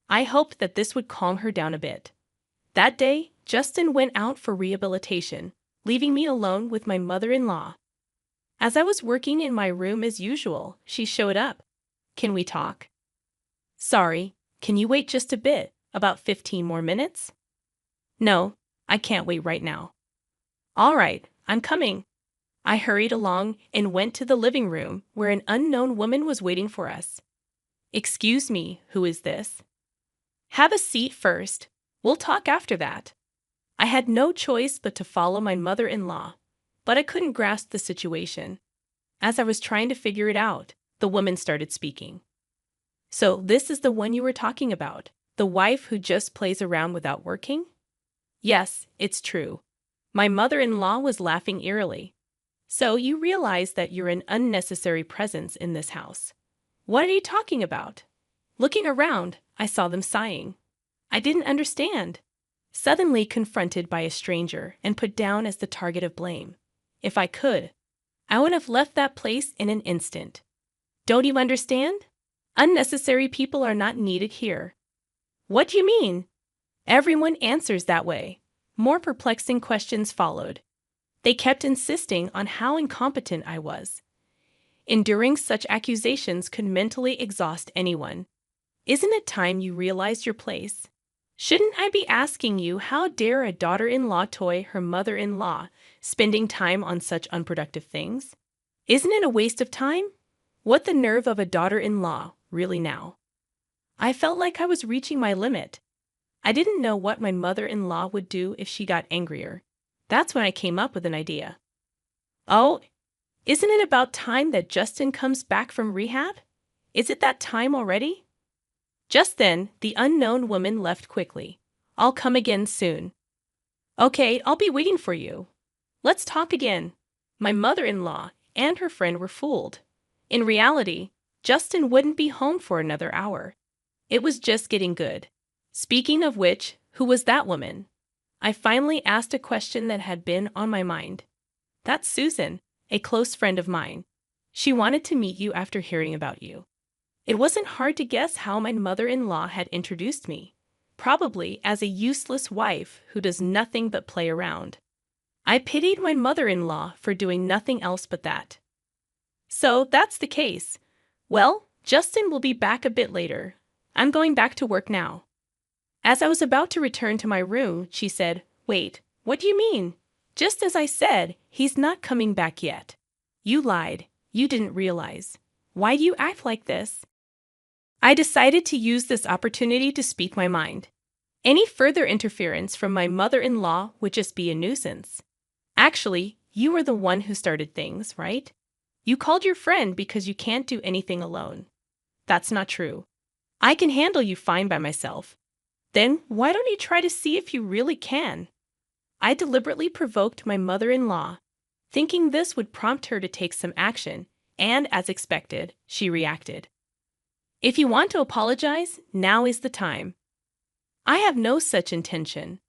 I hoped that this would calm her down a bit. That day, Justin went out for rehabilitation, leaving me alone with my mother-in-law. As I was working in my room as usual, she showed up. Can we talk? Sorry, can you wait just a bit, about 15 more minutes? No, I can't wait right now. All right, I'm coming. I hurried along and went to the living room where an unknown woman was waiting for us. Excuse me, who is this? Have a seat first. We'll talk after that. I had no choice but to follow my mother-in-law, but I couldn't grasp the situation. As I was trying to figure it out, the woman started speaking. So this is the one you were talking about, the wife who just plays around without working? Yes, it's true. My mother-in-law was laughing eerily. So you realize that you're an unnecessary presence in this house. What are you talking about? Looking around, I saw them sighing. I didn't understand. Suddenly confronted by a stranger and put down as the target of blame. If I could, I would have left that place in an instant. Don't you understand? Unnecessary people are not needed here. What do you mean? Everyone answers that way. More perplexing questions followed. They kept insisting on how incompetent I was. Enduring such accusations could mentally exhaust anyone. Isn't it time you realized your place? Shouldn't I be asking you how dare a daughter-in-law toy her mother-in-law, spending time on such unproductive things? Isn't it a waste of time? What the nerve of a daughter-in-law, really now? I felt like I was reaching my limit. I didn't know what my mother-in-law would do if she got angrier. That's when I came up with an idea. Oh, isn't it about time that Justin comes back from rehab? Is it that time already? Just then, the unknown woman left quickly. I'll come again soon. Okay, I'll be waiting for you. Let's talk again. My mother-in-law and her friend were fooled. In reality, Justin wouldn't be home for another hour. It was just getting good. Speaking of which, who was that woman? I finally asked a question that had been on my mind. That's Susan, a close friend of mine. She wanted to meet you after hearing about you. It wasn't hard to guess how my mother-in-law had introduced me, probably as a useless wife who does nothing but play around. I pitied my mother-in-law for doing nothing else but that. So that's the case. Well, Justin will be back a bit later. I'm going back to work now. As I was about to return to my room, she said, Wait, what do you mean? Just as I said, he's not coming back yet. You lied. You didn't realize. Why do you act like this? I decided to use this opportunity to speak my mind. Any further interference from my mother-in-law would just be a nuisance. Actually, you were the one who started things, right? You called your friend because you can't do anything alone. That's not true. I can handle you fine by myself. Then why don't you try to see if you really can? I deliberately provoked my mother-in-law, thinking this would prompt her to take some action, and as expected, she reacted. If you want to apologize, now is the time. I have no such intention.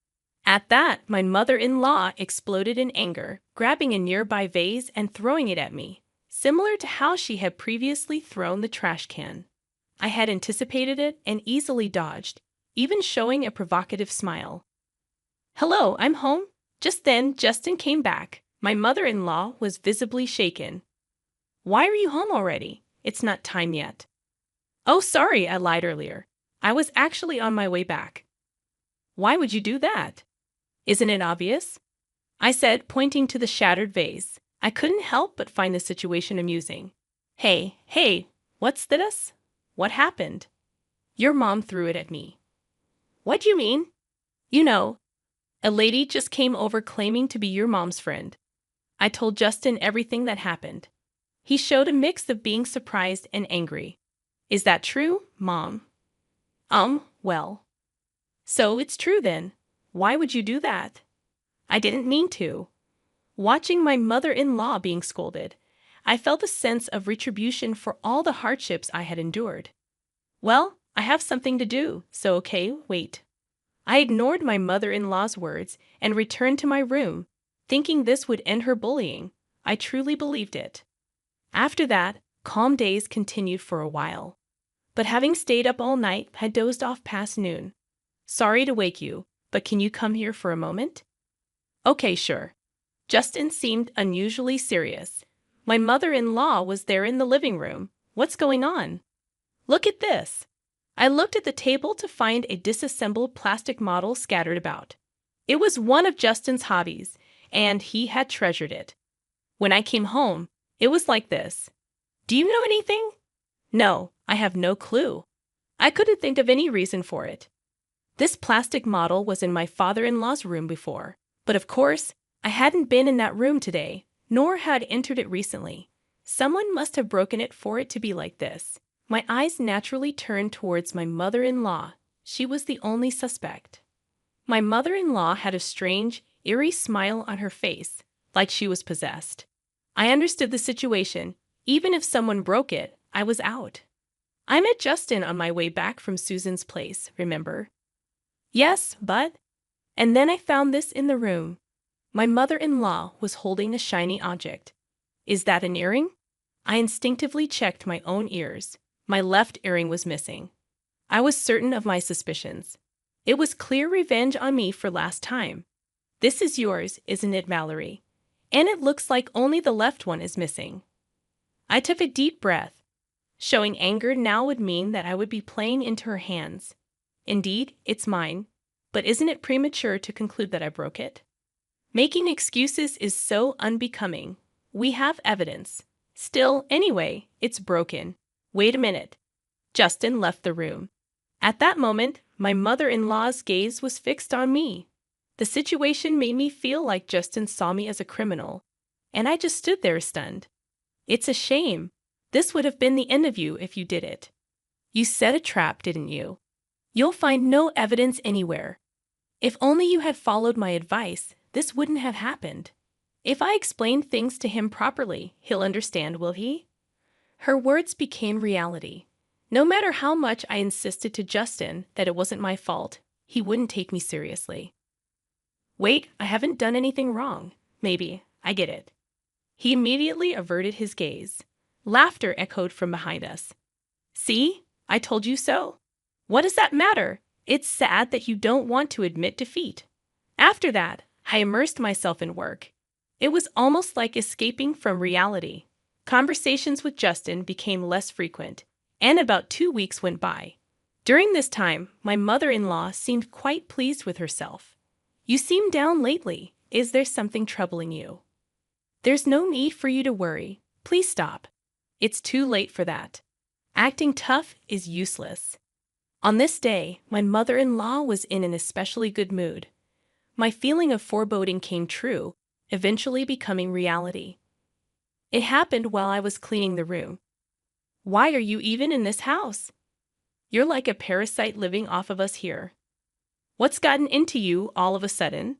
At that, my mother-in-law exploded in anger, grabbing a nearby vase and throwing it at me, similar to how she had previously thrown the trash can. I had anticipated it and easily dodged, even showing a provocative smile. Hello, I'm home. Just then, Justin came back. My mother-in-law was visibly shaken. Why are you home already? It's not time yet. Oh, sorry, I lied earlier. I was actually on my way back. Why would you do that? Isn't it obvious? I said, pointing to the shattered vase. I couldn't help but find the situation amusing. Hey, what's this? What happened? Your mom threw it at me. What do you mean? You know, a lady just came over claiming to be your mom's friend. I told Justin everything that happened. He showed a mix of being surprised and angry. Is that true, Mom? Well. So it's true then. Why would you do that? I didn't mean to. Watching my mother-in-law being scolded, I felt a sense of retribution for all the hardships I had endured. Well, I have something to do, so okay, wait. I ignored my mother-in-law's words and returned to my room, thinking this would end her bullying. I truly believed it. After that, calm days continued for a while. But having stayed up all night, I dozed off past noon. Sorry to wake you, but can you come here for a moment? Okay, sure. Justin seemed unusually serious. My mother-in-law was there in the living room. What's going on? Look at this. I looked at the table to find a disassembled plastic model scattered about. It was one of Justin's hobbies, and he had treasured it. When I came home, it was like this. Do you know anything? No, I have no clue. I couldn't think of any reason for it. This plastic model was in my father-in-law's room before, but of course, I hadn't been in that room today, nor had entered it recently. Someone must have broken it for it to be like this. My eyes naturally turned towards my mother-in-law. She was the only suspect. My mother-in-law had a strange, eerie smile on her face, like she was possessed. I understood the situation. Even if someone broke it, I was out. I met Justin on my way back from Susan's place, remember? Yes, but... And then I found this in the room. My mother-in-law was holding a shiny object. Is that an earring? I instinctively checked my own ears. My left earring was missing. I was certain of my suspicions. It was clear revenge on me for last time. This is yours, isn't it, Mallory? And it looks like only the left one is missing. I took a deep breath. Showing anger now would mean that I would be playing into her hands. Indeed, it's mine. But isn't it premature to conclude that I broke it? Making excuses is so unbecoming. We have evidence. Still, anyway, it's broken. Wait a minute. Justin left the room. At that moment, my mother-in-law's gaze was fixed on me. The situation made me feel like Justin saw me as a criminal, and I just stood there stunned. It's a shame. This would have been the end of you if you did it. You set a trap, didn't you? You'll find no evidence anywhere. If only you had followed my advice, this wouldn't have happened. If I explain things to him properly, he'll understand, will he? Her words became reality. No matter how much I insisted to Justin that it wasn't my fault, he wouldn't take me seriously. Wait, I haven't done anything wrong. Maybe, I get it. He immediately averted his gaze. Laughter echoed from behind us. See? I told you so. What does that matter? It's sad that you don't want to admit defeat. After that, I immersed myself in work. It was almost like escaping from reality. Conversations with Justin became less frequent, and about 2 weeks went by. During this time, my mother-in-law seemed quite pleased with herself. You seem down lately. Is there something troubling you? There's no need for you to worry. Please stop. It's too late for that. Acting tough is useless. On this day, my mother-in-law was in an especially good mood. My feeling of foreboding came true, eventually becoming reality. It happened while I was cleaning the room. Why are you even in this house? You're like a parasite living off of us here. What's gotten into you all of a sudden?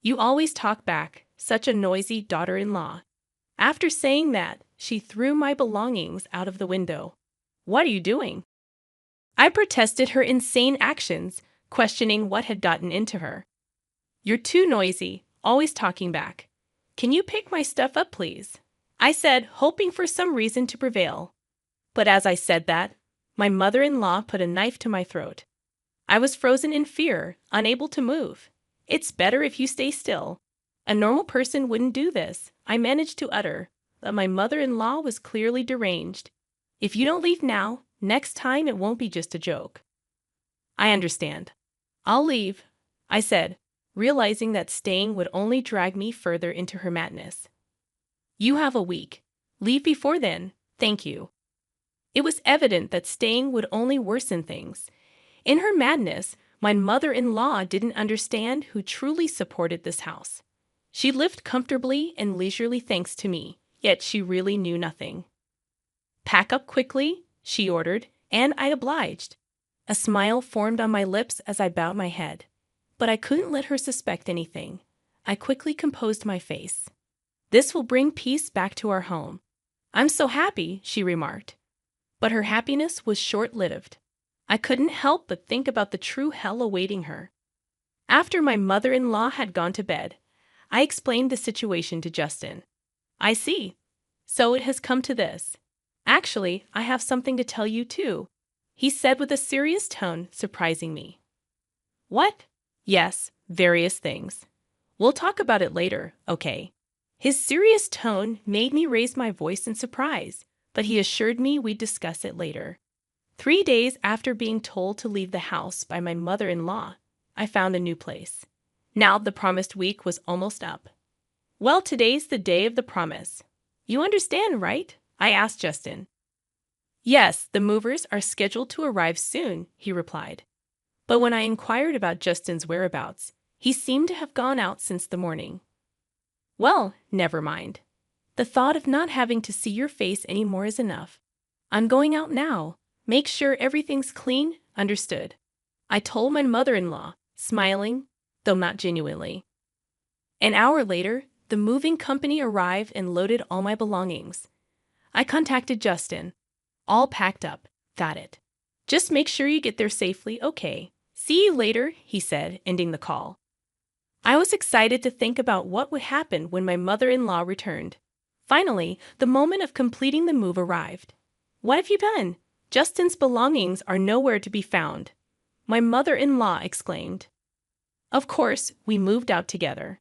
You always talk back, such a noisy daughter-in-law. After saying that, she threw my belongings out of the window. What are you doing? I protested her insane actions, questioning what had gotten into her. You're too noisy, always talking back. Can you pick my stuff up, please? I said, hoping for some reason to prevail. But as I said that, my mother-in-law put a knife to my throat. I was frozen in fear, unable to move. It's better if you stay still. A normal person wouldn't do this, I managed to utter, but my mother-in-law was clearly deranged. If you don't leave now, next time it won't be just a joke. I understand. I'll leave, I said, realizing that staying would only drag me further into her madness. You have a week. Leave before then, thank you. It was evident that staying would only worsen things. In her madness, my mother-in-law didn't understand who truly supported this house. She lived comfortably and leisurely thanks to me, yet she really knew nothing. Pack up quickly, she ordered, and I obliged. A smile formed on my lips as I bowed my head. But I couldn't let her suspect anything. I quickly composed my face. This will bring peace back to our home. I'm so happy, she remarked. But her happiness was short-lived. I couldn't help but think about the true hell awaiting her. After my mother-in-law had gone to bed, I explained the situation to Justin. I see. So it has come to this. Actually, I have something to tell you too, he said with a serious tone, surprising me. What? Yes, various things. We'll talk about it later, okay? His serious tone made me raise my voice in surprise, but he assured me we'd discuss it later. 3 days after being told to leave the house by my mother-in-law, I found a new place. Now the promised week was almost up. Well, today's the day of the promise. You understand, right? I asked Justin. Yes, the movers are scheduled to arrive soon, he replied. But when I inquired about Justin's whereabouts, he seemed to have gone out since the morning. Well, never mind. The thought of not having to see your face anymore is enough. I'm going out now. Make sure everything's clean, understood? I told my mother-in-law, smiling, though not genuinely. An hour later, the moving company arrived and loaded all my belongings. I contacted Justin. All packed up, got it. Just make sure you get there safely, okay? See you later, he said, ending the call. I was excited to think about what would happen when my mother-in-law returned. Finally, the moment of completing the move arrived. What have you done? Justin's belongings are nowhere to be found. My mother-in-law exclaimed. Of course, we moved out together.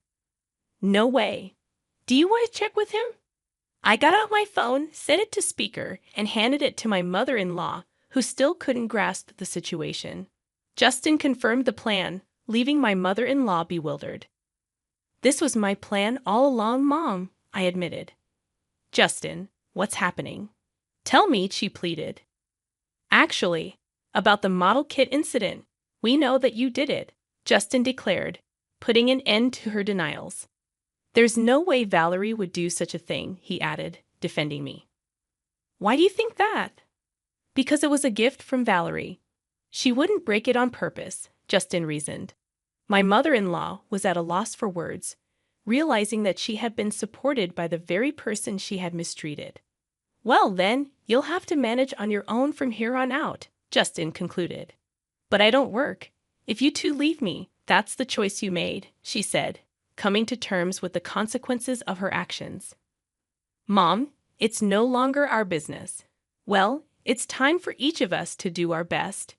No way. Do you want to check with him? I got out my phone, set it to speaker, and handed it to my mother-in-law, who still couldn't grasp the situation. Justin confirmed the plan, leaving my mother-in-law bewildered. This was my plan all along, Mom, I admitted. Justin, what's happening? Tell me, she pleaded. Actually, about the model kit incident, we know that you did it, Justin declared, putting an end to her denials. There's no way Valerie would do such a thing, he added, defending me. Why do you think that? Because it was a gift from Valerie. She wouldn't break it on purpose, Justin reasoned. My mother-in-law was at a loss for words, realizing that she had been supported by the very person she had mistreated. Well, then, you'll have to manage on your own from here on out, Justin concluded. But I don't work. If you two leave me, that's the choice you made, she said, coming to terms with the consequences of her actions. Mom, it's no longer our business. Well, it's time for each of us to do our best,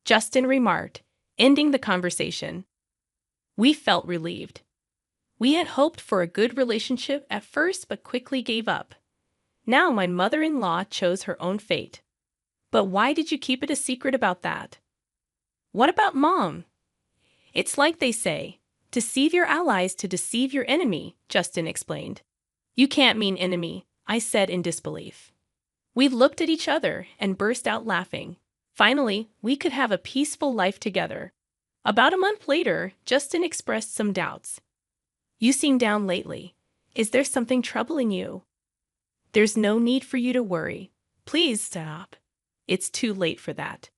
Justin remarked, ending the conversation. We felt relieved. We had hoped for a good relationship at first but quickly gave up. Now my mother-in-law chose her own fate. But why did you keep it a secret about that? What about Mom? It's like they say, deceive your allies to deceive your enemy, Justin explained. You can't mean enemy, I said in disbelief. We looked at each other and burst out laughing. Finally, we could have a peaceful life together. About a month later, Justin expressed some doubts. You seem down lately. Is there something troubling you? There's no need for you to worry. Please stop. It's too late for that.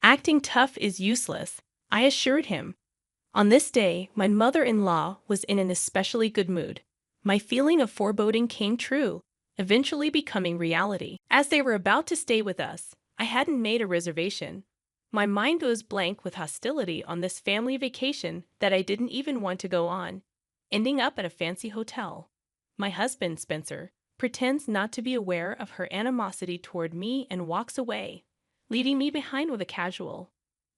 Acting tough is useless, I assured him. On this day, my mother-in-law was in an especially good mood. My feeling of foreboding came true, eventually becoming reality. As they were about to stay with us, I hadn't made a reservation. My mind was blank with hostility on this family vacation that I didn't even want to go on, ending up at a fancy hotel. My husband, Spencer, pretends not to be aware of her animosity toward me and walks away, leaving me behind with a casual,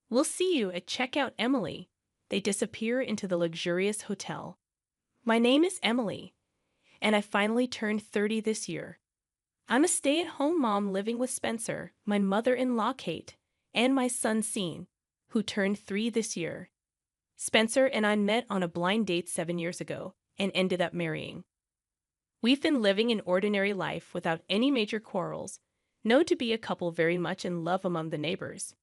"We'll see you at checkout, Emily." They disappear into the luxurious hotel. My name is Emily, and I finally turned 30 this year. I'm a stay-at-home mom living with Spencer, my mother-in-law Kate, and my son Sean, who turned 3 this year. Spencer and I met on a blind date 7 years ago and ended up marrying. We've been living an ordinary life without any major quarrels, known to be a couple very much in love among the neighbors.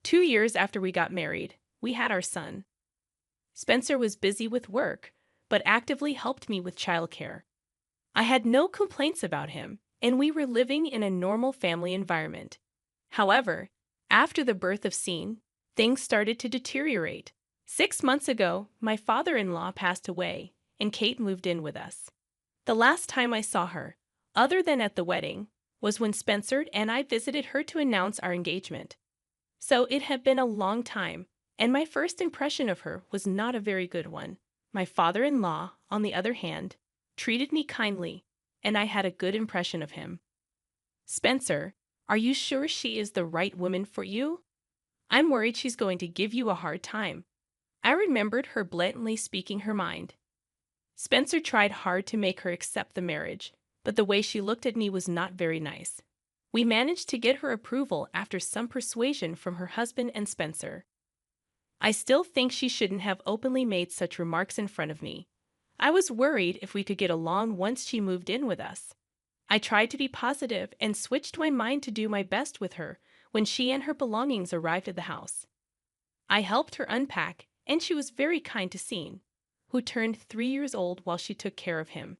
2 years after we got married, we had our son. Spencer was busy with work, but actively helped me with childcare. I had no complaints about him, and we were living in a normal family environment. However, after the birth of Sean, things started to deteriorate. 6 months ago, my father-in-law passed away, and Kate moved in with us. The last time I saw her, other than at the wedding, was when Spencer and I visited her to announce our engagement. So it had been a long time, and my first impression of her was not a very good one. My father-in-law, on the other hand, treated me kindly, and I had a good impression of him. Spencer, are you sure she is the right woman for you? I'm worried she's going to give you a hard time. I remembered her blatantly speaking her mind. Spencer tried hard to make her accept the marriage, but the way she looked at me was not very nice. We managed to get her approval after some persuasion from her husband and Spencer. I still think she shouldn't have openly made such remarks in front of me. I was worried if we could get along once she moved in with us. I tried to be positive and switched my mind to do my best with her when she and her belongings arrived at the house. I helped her unpack, and she was very kind to Sean, who turned 3 years old while she took care of him.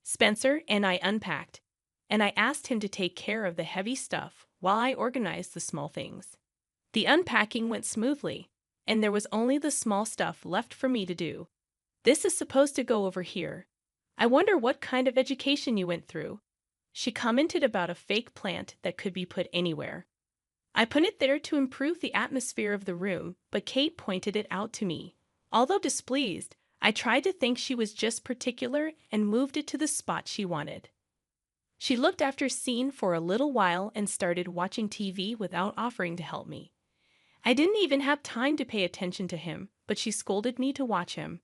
Spencer and I unpacked, and I asked him to take care of the heavy stuff while I organized the small things. The unpacking went smoothly, and there was only the small stuff left for me to do. This is supposed to go over here. I wonder what kind of education you went through. She commented about a fake plant that could be put anywhere. I put it there to improve the atmosphere of the room, but Kate pointed it out to me. Although displeased, I tried to think she was just particular and moved it to the spot she wanted. She looked after Sean for a little while and started watching TV without offering to help me. I didn't even have time to pay attention to him, but she scolded me to watch him.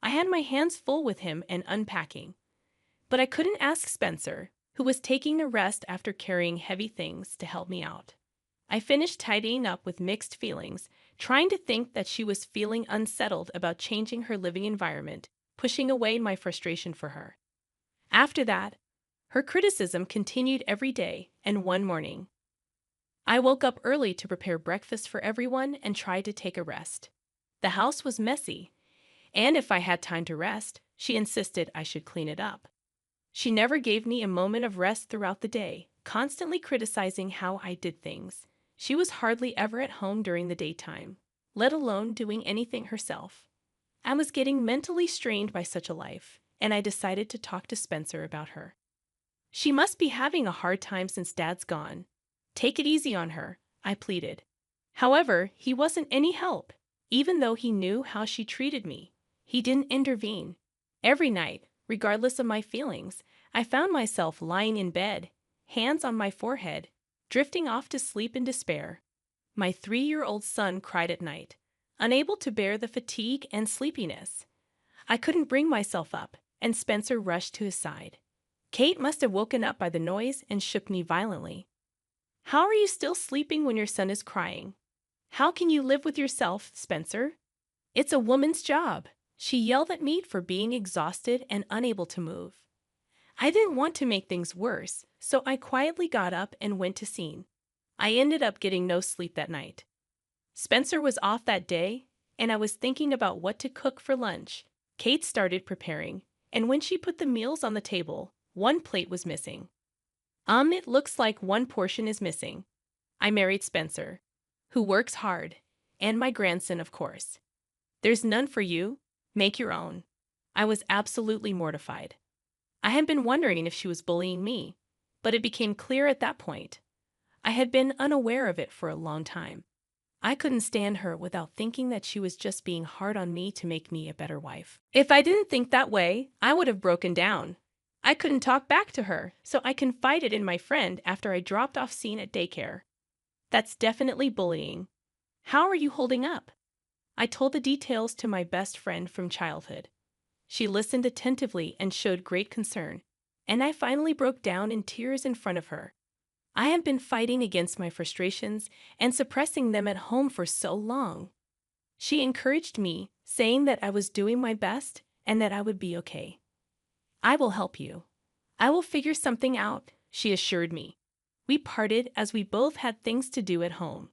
I had my hands full with him and unpacking. But I couldn't ask Spencer, who was taking a rest after carrying heavy things, to help me out. I finished tidying up with mixed feelings, trying to think that she was feeling unsettled about changing her living environment, pushing away my frustration for her. After that, her criticism continued every day, and one morning, I woke up early to prepare breakfast for everyone and tried to take a rest. The house was messy, and if I had time to rest, she insisted I should clean it up. She never gave me a moment of rest throughout the day, constantly criticizing how I did things. She was hardly ever at home during the daytime, let alone doing anything herself. I was getting mentally strained by such a life, and I decided to talk to Spencer about her. She must be having a hard time since Dad's gone. Take it easy on her, I pleaded. However, he wasn't any help. Even though he knew how she treated me, he didn't intervene. Every night, regardless of my feelings, I found myself lying in bed, hands on my forehead, drifting off to sleep in despair. My 3-year-old son cried at night, unable to bear the fatigue and sleepiness. I couldn't bring myself up, and Spencer rushed to his side. Kate must have woken up by the noise and shook me violently. How are you still sleeping when your son is crying? How can you live with yourself, Spencer? It's a woman's job. She yelled at me for being exhausted and unable to move. I didn't want to make things worse, so I quietly got up and went to Sean. I ended up getting no sleep that night. Spencer was off that day, and I was thinking about what to cook for lunch. Kate started preparing, and when she put the meals on the table, one plate was missing. It looks like one portion is missing. I married Spencer, who works hard, and my grandson, of course. There's none for you. Make your own. I was absolutely mortified. I had been wondering if she was bullying me, but it became clear at that point. I had been unaware of it for a long time. I couldn't stand her without thinking that she was just being hard on me to make me a better wife. If I didn't think that way, I would have broken down. I couldn't talk back to her, so I confided in my friend after I dropped off Sean at daycare. That's definitely bullying. How are you holding up? I told the details to my best friend from childhood. She listened attentively and showed great concern, and I finally broke down in tears in front of her. I had been fighting against my frustrations and suppressing them at home for so long. She encouraged me, saying that I was doing my best and that I would be okay. I will help you. I will figure something out, she assured me. We parted as we both had things to do at home.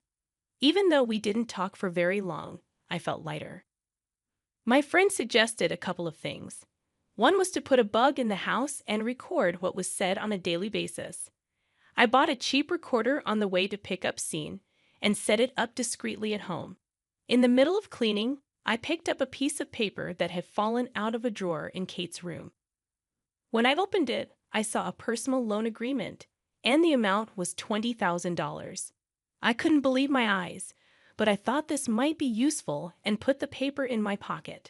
Even though we didn't talk for very long, I felt lighter. My friend suggested a couple of things. One was to put a bug in the house and record what was said on a daily basis. I bought a cheap recorder on the way to pick up Sean and set it up discreetly at home. In the middle of cleaning, I picked up a piece of paper that had fallen out of a drawer in Kate's room. When I opened it, I saw a personal loan agreement, and the amount was $20,000. I couldn't believe my eyes, but I thought this might be useful and put the paper in my pocket.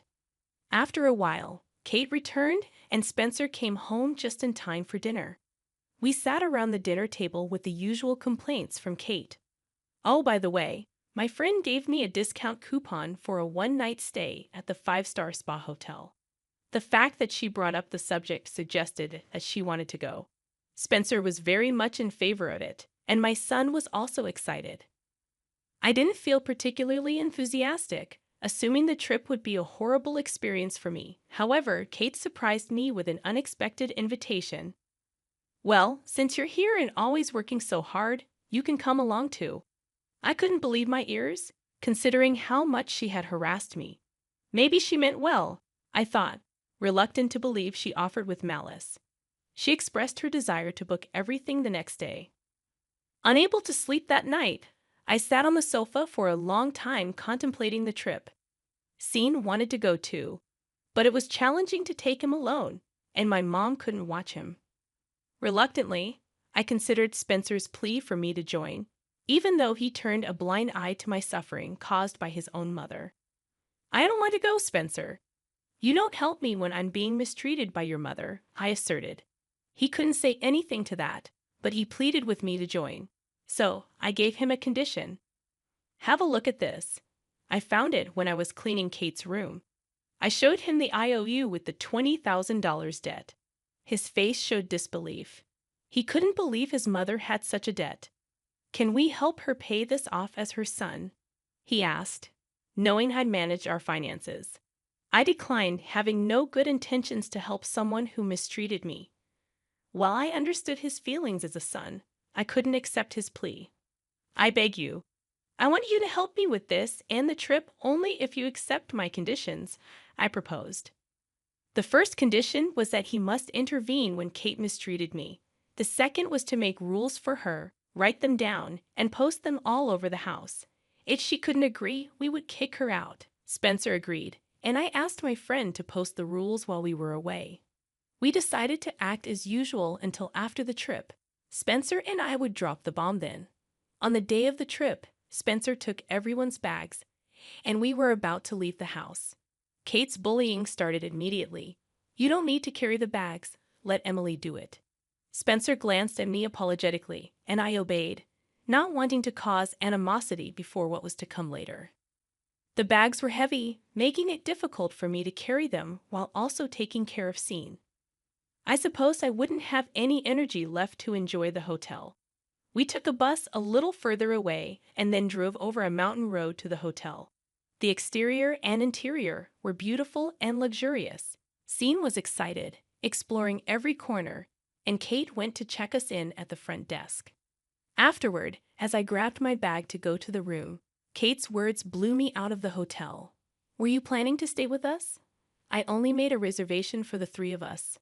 After a while, Kate returned and Spencer came home just in time for dinner. We sat around the dinner table with the usual complaints from Kate. Oh, by the way, my friend gave me a discount coupon for a one-night stay at the 5-star spa hotel. The fact that she brought up the subject suggested that she wanted to go. Spencer was very much in favor of it, and my son was also excited. I didn't feel particularly enthusiastic, assuming the trip would be a horrible experience for me. However, Kate surprised me with an unexpected invitation. Well, since you're here and always working so hard, you can come along too. I couldn't believe my ears, considering how much she had harassed me. Maybe she meant well, I thought, reluctant to believe she offered with malice. She expressed her desire to book everything the next day. Unable to sleep that night, I sat on the sofa for a long time contemplating the trip. Sean wanted to go too, but it was challenging to take him alone, and my mom couldn't watch him. Reluctantly, I considered Spencer's plea for me to join, even though he turned a blind eye to my suffering caused by his own mother. I don't want to go, Spencer. You don't help me when I'm being mistreated by your mother, I asserted. He couldn't say anything to that, but he pleaded with me to join. So, I gave him a condition. Have a look at this. I found it when I was cleaning Kate's room. I showed him the IOU with the $20,000 debt. His face showed disbelief. He couldn't believe his mother had such a debt. Can we help her pay this off as her son? He asked, knowing I'd managed our finances. I declined, having no good intentions to help someone who mistreated me. While I understood his feelings as a son, I couldn't accept his plea. I beg you. I want you to help me with this and the trip only if you accept my conditions, I proposed. The first condition was that he must intervene when Kate mistreated me. The second was to make rules for her, write them down, and post them all over the house. If she couldn't agree, we would kick her out. Spencer agreed, and I asked my friend to post the rules while we were away. We decided to act as usual until after the trip. Spencer and I would drop the bomb then. On the day of the trip, Spencer took everyone's bags, and we were about to leave the house. Kate's bullying started immediately. You don't need to carry the bags. Let Emily do it. Spencer glanced at me apologetically, and I obeyed, not wanting to cause animosity before what was to come later. The bags were heavy, making it difficult for me to carry them while also taking care of Sean. I supposed I wouldn't have any energy left to enjoy the hotel. We took a bus a little further away and then drove over a mountain road to the hotel. The exterior and interior were beautiful and luxurious. Sean was excited, exploring every corner, and Kate went to check us in at the front desk. Afterward, as I grabbed my bag to go to the room, Kate's words blew me out of the hotel. Were you planning to stay with us? I only made a reservation for the 3 of us.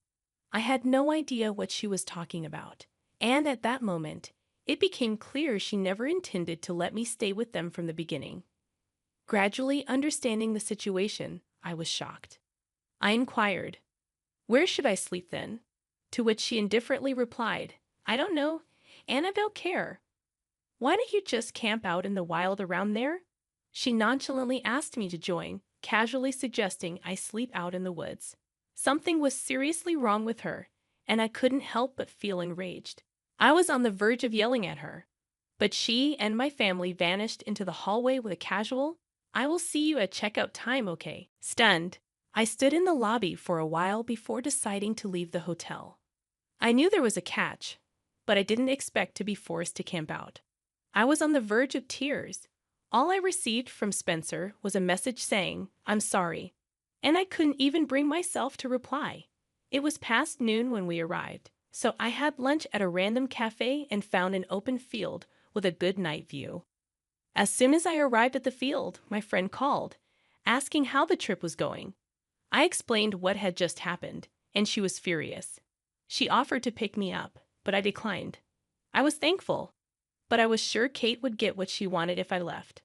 I had no idea what she was talking about, and at that moment, it became clear she never intended to let me stay with them from the beginning. Gradually understanding the situation, I was shocked. I inquired, "Where should I sleep then?" To which she indifferently replied, "I don't know, and I don't care." "Why don't you just camp out in the wild around there?" She nonchalantly asked me to join, casually suggesting I sleep out in the woods. Something was seriously wrong with her, and I couldn't help but feel enraged. I was on the verge of yelling at her, but she and my family vanished into the hallway with a casual, "I will see you at checkout time, okay?" Stunned, I stood in the lobby for a while before deciding to leave the hotel. I knew there was a catch, but I didn't expect to be forced to camp out. I was on the verge of tears. All I received from Spencer was a message saying, "I'm sorry," and I couldn't even bring myself to reply. It was past noon when we arrived, so I had lunch at a random cafe and found an open field with a good night view. As soon as I arrived at the field, my friend called, asking how the trip was going. I explained what had just happened, and she was furious. She offered to pick me up, but I declined. I was thankful, but I was sure Kate would get what she wanted if I left.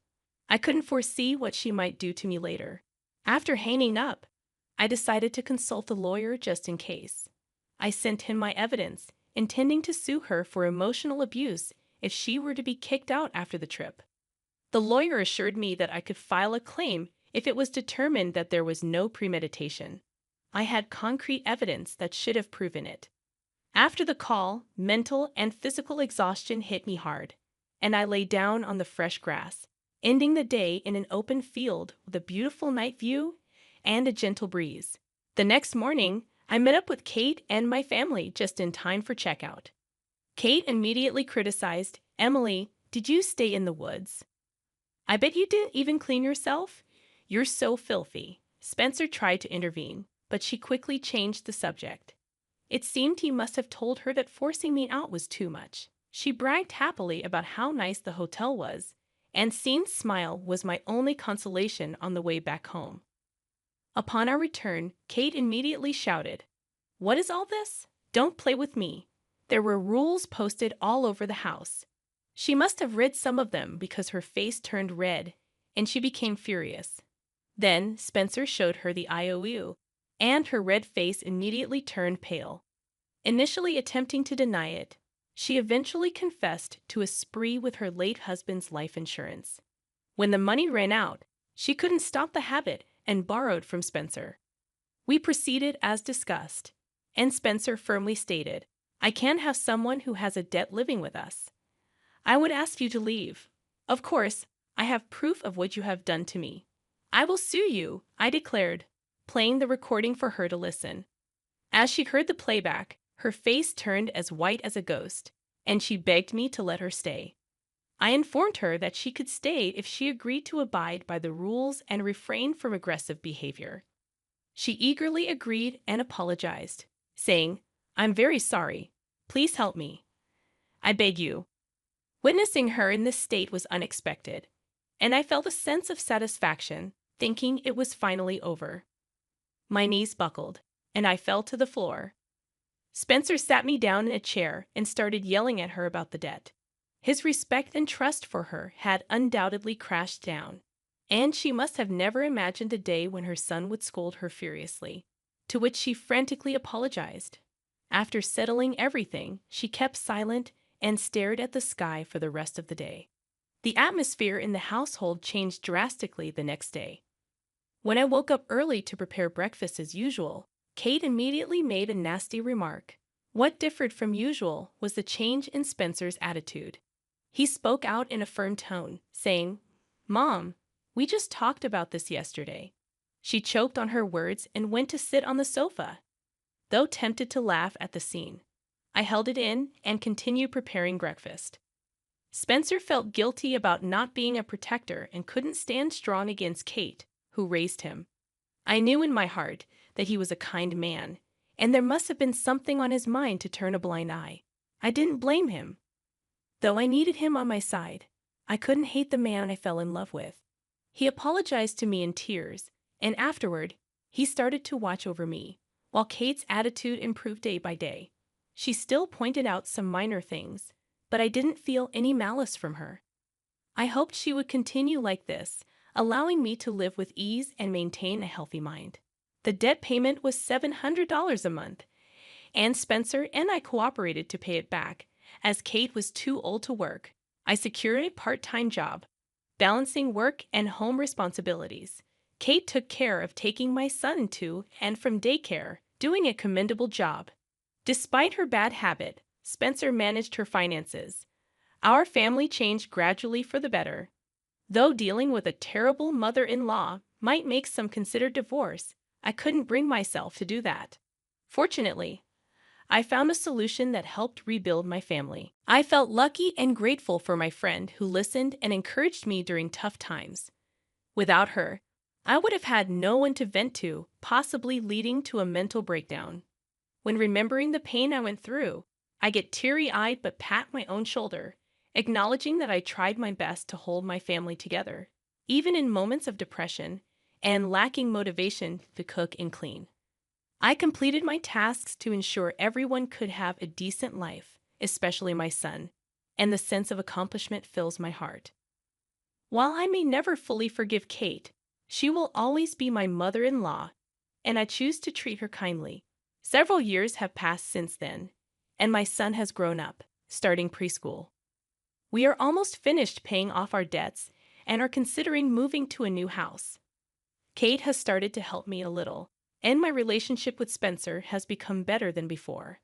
I couldn't foresee what she might do to me later. After hanging up, I decided to consult a lawyer just in case. I sent him my evidence, intending to sue her for emotional abuse if she were to be kicked out after the trip. The lawyer assured me that I could file a claim if it was determined that there was no premeditation. I had concrete evidence that should have proven it. After the call, mental and physical exhaustion hit me hard, and I lay down on the fresh grass, ending the day in an open field with a beautiful night view and a gentle breeze. The next morning, I met up with Kate and my family just in time for checkout. Kate immediately criticized, "Emily, did you stay in the woods? I bet you didn't even clean yourself. You're so filthy." Spencer tried to intervene, but she quickly changed the subject. It seemed he must have told her that forcing me out was too much. She bragged happily about how nice the hotel was, and Scene's smile was my only consolation on the way back home. Upon our return, Kate immediately shouted, "What is all this? Don't play with me." There were rules posted all over the house. She must have read some of them because her face turned red, and she became furious. Then Spencer showed her the IOU, and her red face immediately turned pale. Initially attempting to deny it, she eventually confessed to a spree with her late husband's life insurance. When the money ran out, she couldn't stop the habit and borrowed from Spencer. We proceeded as discussed, and Spencer firmly stated, "I can't have someone who has a debt living with us. I would ask you to leave. Of course, I have proof of what you have done to me. I will sue you," I declared, playing the recording for her to listen. As she heard the playback, her face turned as white as a ghost, and she begged me to let her stay. I informed her that she could stay if she agreed to abide by the rules and refrain from aggressive behavior. She eagerly agreed and apologized, saying, "I'm very sorry. Please help me. I beg you." Witnessing her in this state was unexpected, and I felt a sense of satisfaction, thinking it was finally over. My knees buckled, and I fell to the floor. Spencer sat me down in a chair and started yelling at her about the debt. His respect and trust for her had undoubtedly crashed down, and she must have never imagined a day when her son would scold her furiously, to which she frantically apologized. After settling everything, she kept silent and stared at the sky for the rest of the day. The atmosphere in the household changed drastically the next day. When I woke up early to prepare breakfast as usual, Kate immediately made a nasty remark. What differed from usual was the change in Spencer's attitude. He spoke out in a firm tone, saying, "Mom, we just talked about this yesterday." She choked on her words and went to sit on the sofa. Though tempted to laugh at the scene, I held it in and continued preparing breakfast. Spencer felt guilty about not being a protector and couldn't stand strong against Kate, who raised him. I knew in my heart that he was a kind man, and there must have been something on his mind to turn a blind eye. I didn't blame him. Though I needed him on my side, I couldn't hate the man I fell in love with. He apologized to me in tears, and afterward, he started to watch over me, while Kate's attitude improved day by day. She still pointed out some minor things, but I didn't feel any malice from her. I hoped she would continue like this, allowing me to live with ease and maintain a healthy mind. The debt payment was $700 a month, and Spencer and I cooperated to pay it back, as Kate was too old to work. I secured a part-time job, balancing work and home responsibilities. Kate took care of taking my son to and from daycare, doing a commendable job. Despite her bad habit, Spencer managed her finances. Our family changed gradually for the better. Though dealing with a terrible mother-in-law might make some consider divorce, I couldn't bring myself to do that. Fortunately, I found a solution that helped rebuild my family. I felt lucky and grateful for my friend who listened and encouraged me during tough times. Without her, I would have had no one to vent to, possibly leading to a mental breakdown. When remembering the pain I went through, I get teary-eyed but pat my own shoulder, acknowledging that I tried my best to hold my family together, even in moments of depression and lacking motivation to cook and clean. I completed my tasks to ensure everyone could have a decent life, especially my son, and the sense of accomplishment fills my heart. While I may never fully forgive Kate, She will always be my mother-in-law, and I choose to treat her kindly. Several years have passed since then, and my son has grown up, starting preschool. We are almost finished paying off our debts and are considering moving to a new house. Kate has started to help me a little, and my relationship with Spencer has become better than before.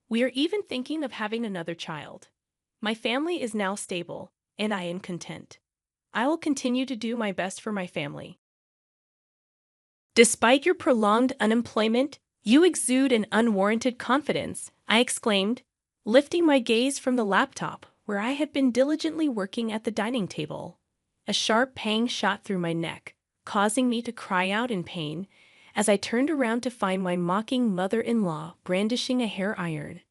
We are even thinking of having another child. My family is now stable, and I am content. I will continue to do my best for my family. Despite your prolonged unemployment, you exude an unwarranted confidence, I exclaimed, lifting my gaze from the laptop where I had been diligently working at the dining table. A sharp pang shot through my neck, causing me to cry out in pain as I turned around to find my mocking mother-in-law brandishing a hair iron.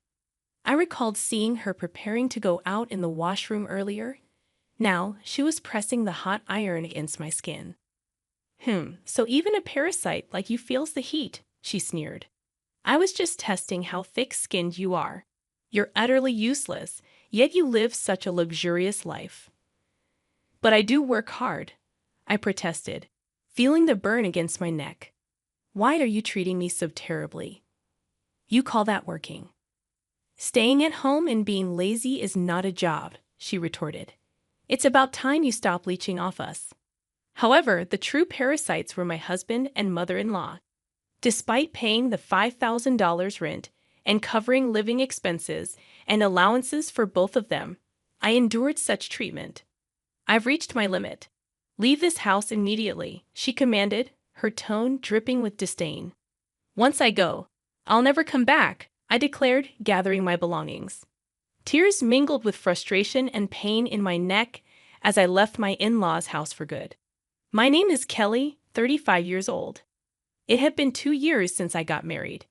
I recalled seeing her preparing to go out in the washroom earlier. Now, she was pressing the hot iron against my skin. So even a parasite like you feels the heat, she sneered. I was just testing how thick-skinned you are. You're utterly useless, yet you live such a luxurious life. But I do work hard, I protested, feeling the burn against my neck. Why are you treating me so terribly? You call that working? Staying at home and being lazy is not a job, she retorted. It's about time you stop leeching off us. However, the true parasites were my husband and mother-in-law. Despite paying the $5,000 rent and covering living expenses and allowances for both of them, I endured such treatment. I've reached my limit. Leave this house immediately, she commanded, her tone dripping with disdain. Once I go, I'll never come back, I declared, gathering my belongings. Tears mingled with frustration and pain in my neck as I left my in-laws' house for good. My name is Kelly, 35 years old. It had been 2 years since I got married.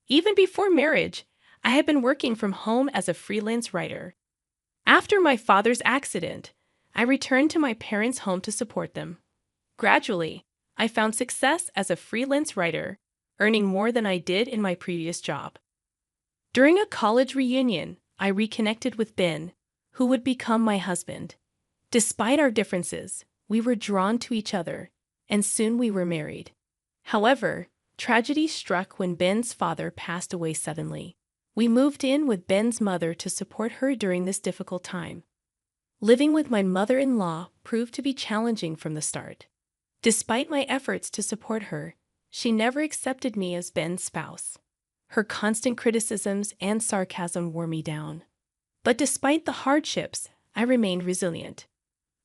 Even before marriage, I had been working from home as a freelance writer. After my father's accident, I returned to my parents' home to support them. Gradually, I found success as a freelance writer, earning more than I did in my previous job. During a college reunion, I reconnected with Ben, who would become my husband. Despite our differences, we were drawn to each other, and soon we were married. However, tragedy struck when Ben's father passed away suddenly. We moved in with Ben's mother to support her during this difficult time. Living with my mother-in-law proved to be challenging from the start. Despite my efforts to support her, she never accepted me as Ben's spouse. Her constant criticisms and sarcasm wore me down. But despite the hardships, I remained resilient.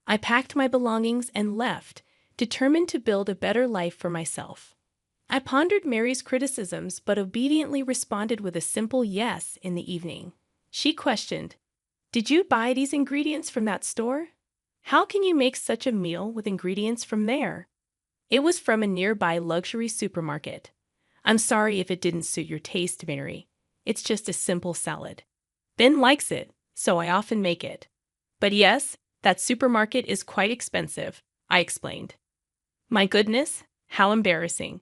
I packed my belongings and left, determined to build a better life for myself. I pondered Mary's criticisms but obediently responded with a simple yes in the evening. She questioned, "Did you buy these ingredients from that store? How can you make such a meal with ingredients from there?" It was from a nearby luxury supermarket. "I'm sorry if it didn't suit your taste, Mary. It's just a simple salad. Ben likes it, so I often make it. But yes, that supermarket is quite expensive," I explained. My goodness, how embarrassing.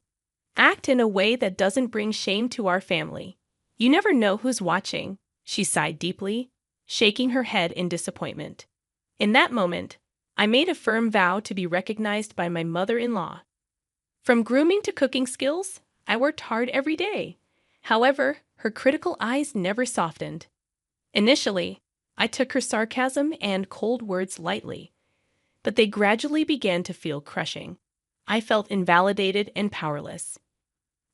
Act in a way that doesn't bring shame to our family. You never know who's watching, she sighed deeply, shaking her head in disappointment. In that moment, I made a firm vow to be recognized by my mother-in-law. From grooming to cooking skills, I worked hard every day. However, her critical eyes never softened. Initially, I took her sarcasm and cold words lightly, but they gradually began to feel crushing. I felt invalidated and powerless.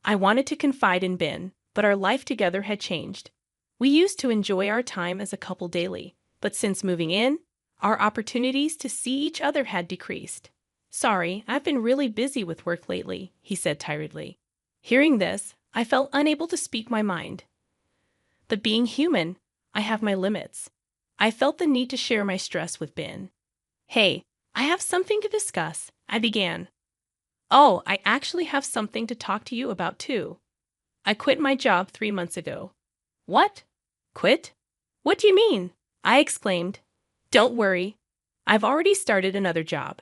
I wanted to confide in Ben, but our life together had changed. We used to enjoy our time as a couple daily, but since moving in, our opportunities to see each other had decreased. "Sorry, I've been really busy with work lately," he said tiredly. Hearing this, I felt unable to speak my mind. But being human, I have my limits. I felt the need to share my stress with Ben. "Hey, I have something to discuss," I began. "Oh, I actually have something to talk to you about too. I quit my job 3 months ago." "What? Quit? What do you mean?" I exclaimed. "Don't worry. I've already started another job.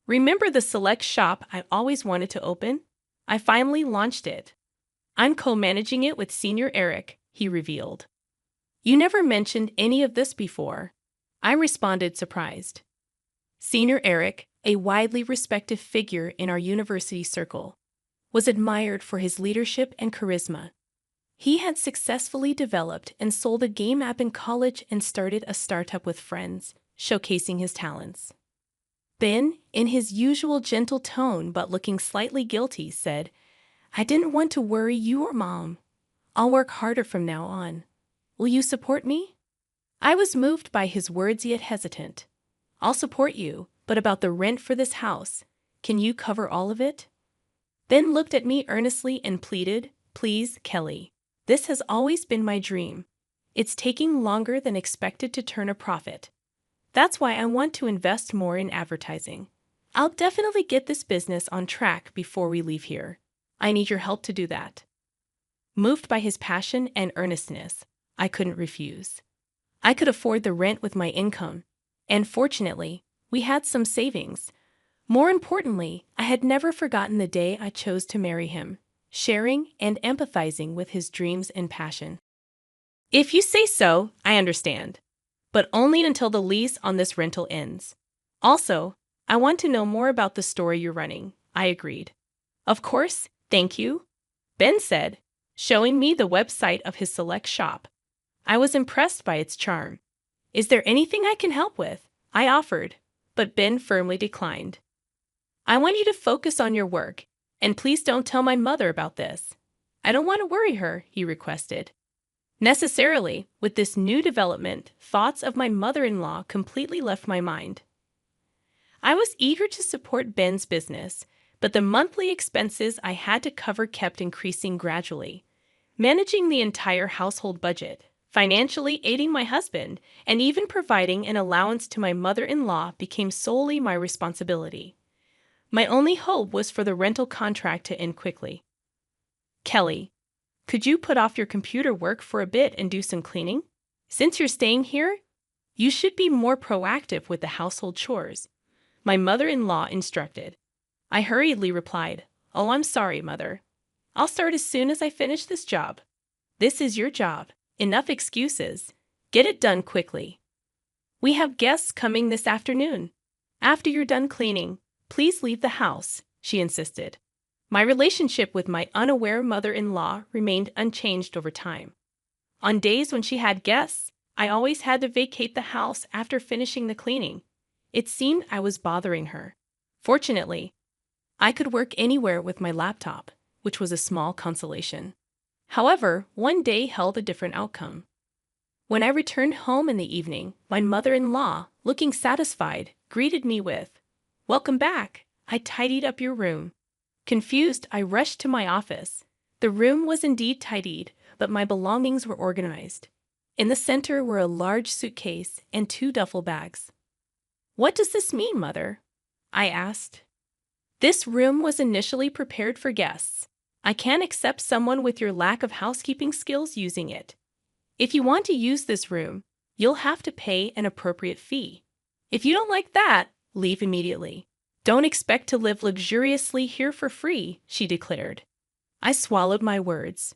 Remember the select shop I always wanted to open? I finally launched it. I'm co-managing it with Senior Eric," he revealed. "You never mentioned any of this before," I responded, surprised. Senior Eric, a widely respected figure in our university circle, was admired for his leadership and charisma. He had successfully developed and sold a game app in college and started a startup with friends, showcasing his talents. Ben, in his usual gentle tone but looking slightly guilty, said, "I didn't want to worry you or Mom. I'll work harder from now on. Will you support me?" I was moved by his words yet hesitant. "I'll support you, but about the rent for this house, can you cover all of it?" Ben looked at me earnestly and pleaded, "Please, Kelly. This has always been my dream. It's taking longer than expected to turn a profit. That's why I want to invest more in advertising. I'll definitely get this business on track before we leave here. I need your help to do that." Moved by his passion and earnestness, I couldn't refuse. I could afford the rent with my income, and fortunately, we had some savings. More importantly, I had never forgotten the day I chose to marry him, sharing and empathizing with his dreams and passion. "If you say so, I understand, but only until the lease on this rental ends. Also, I want to know more about the store you're running," I agreed. "Of course, thank you," Ben said, showing me the website of his select shop. I was impressed by its charm. "Is there anything I can help with?" I offered, but Ben firmly declined. "I want you to focus on your work, and please don't tell my mother about this. I don't want to worry her," he requested. Necessarily, with this new development, thoughts of my mother-in-law completely left my mind. I was eager to support Ben's business, but the monthly expenses I had to cover kept increasing gradually. Managing the entire household budget, financially aiding my husband, and even providing an allowance to my mother-in-law became solely my responsibility. My only hope was for the rental contract to end quickly. "Kelly, could you put off your computer work for a bit and do some cleaning? Since you're staying here, you should be more proactive with the household chores," my mother-in-law instructed. I hurriedly replied, "Oh, I'm sorry, Mother. I'll start as soon as I finish this job." "This is your job. Enough excuses. Get it done quickly." "We have guests coming this afternoon. After you're done cleaning, please leave the house," she insisted. My relationship with my unaware mother-in-law remained unchanged over time. On days when she had guests, I always had to vacate the house after finishing the cleaning. It seemed I was bothering her. Fortunately, I could work anywhere with my laptop, which was a small consolation. However, one day held a different outcome. When I returned home in the evening, my mother-in-law, looking satisfied, greeted me with, "Welcome back. I tidied up your room." Confused, I rushed to my office. The room was indeed tidied, but my belongings were organized. In the center were a large suitcase and 2 duffel bags. "What does this mean, Mother?" I asked. "This room was initially prepared for guests. I can't accept someone with your lack of housekeeping skills using it. If you want to use this room, you'll have to pay an appropriate fee. If you don't like that, leave immediately. Don't expect to live luxuriously here for free," she declared. I swallowed my words.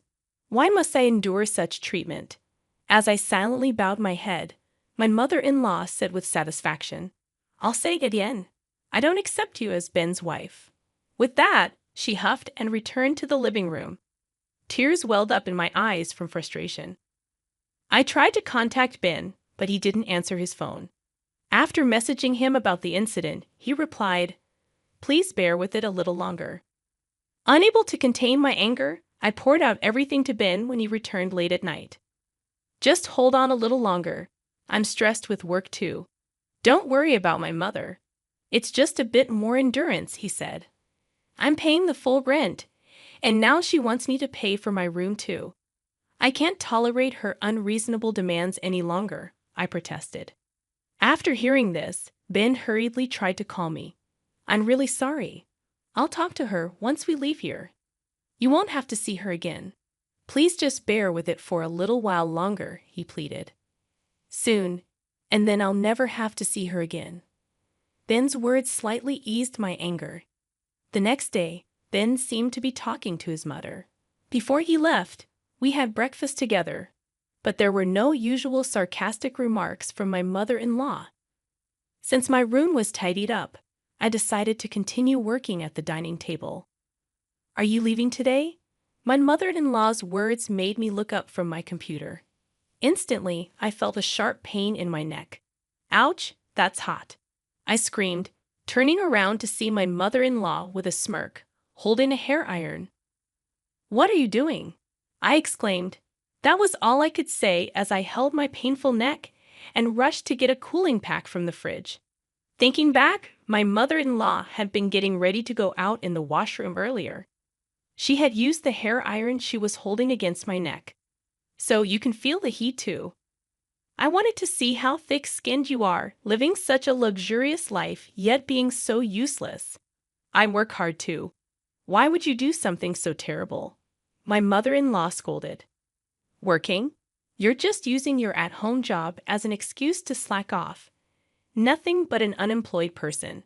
Why must I endure such treatment? As I silently bowed my head, my mother-in-law said with satisfaction, "I'll say it again. I don't accept you as Ben's wife." With that, she huffed and returned to the living room. Tears welled up in my eyes from frustration. I tried to contact Ben, but he didn't answer his phone. After messaging him about the incident, he replied, "Please bear with it a little longer." Unable to contain my anger, I poured out everything to Ben when he returned late at night. "Just hold on a little longer. I'm stressed with work too. Don't worry about my mother. It's just a bit more endurance," he said. "I'm paying the full rent, and now she wants me to pay for my room too. I can't tolerate her unreasonable demands any longer," I protested. After hearing this, Ben hurriedly tried to call me. "I'm really sorry. I'll talk to her once we leave here. You won't have to see her again. Please just bear with it for a little while longer," he pleaded. "Soon, and then I'll never have to see her again." Ben's words slightly eased my anger. The next day, Ben seemed to be talking to his mother. Before he left, we had breakfast together, but there were no usual sarcastic remarks from my mother-in-law. Since my room was tidied up, I decided to continue working at the dining table. "Are you leaving today?" My mother-in-law's words made me look up from my computer. Instantly, I felt a sharp pain in my neck. "Ouch, that's hot," I screamed, turning around to see my mother-in-law with a smirk, holding a hair iron. "What are you doing?" I exclaimed. That was all I could say as I held my painful neck and rushed to get a cooling pack from the fridge. Thinking back, my mother-in-law had been getting ready to go out in the washroom earlier. She had used the hair iron she was holding against my neck. "So you can feel the heat too. I wanted to see how thick-skinned you are, living such a luxurious life yet being so useless. I work hard too. Why would you do something so terrible?" My mother-in-law scolded. "Working? You're just using your at-home job as an excuse to slack off. Nothing but an unemployed person.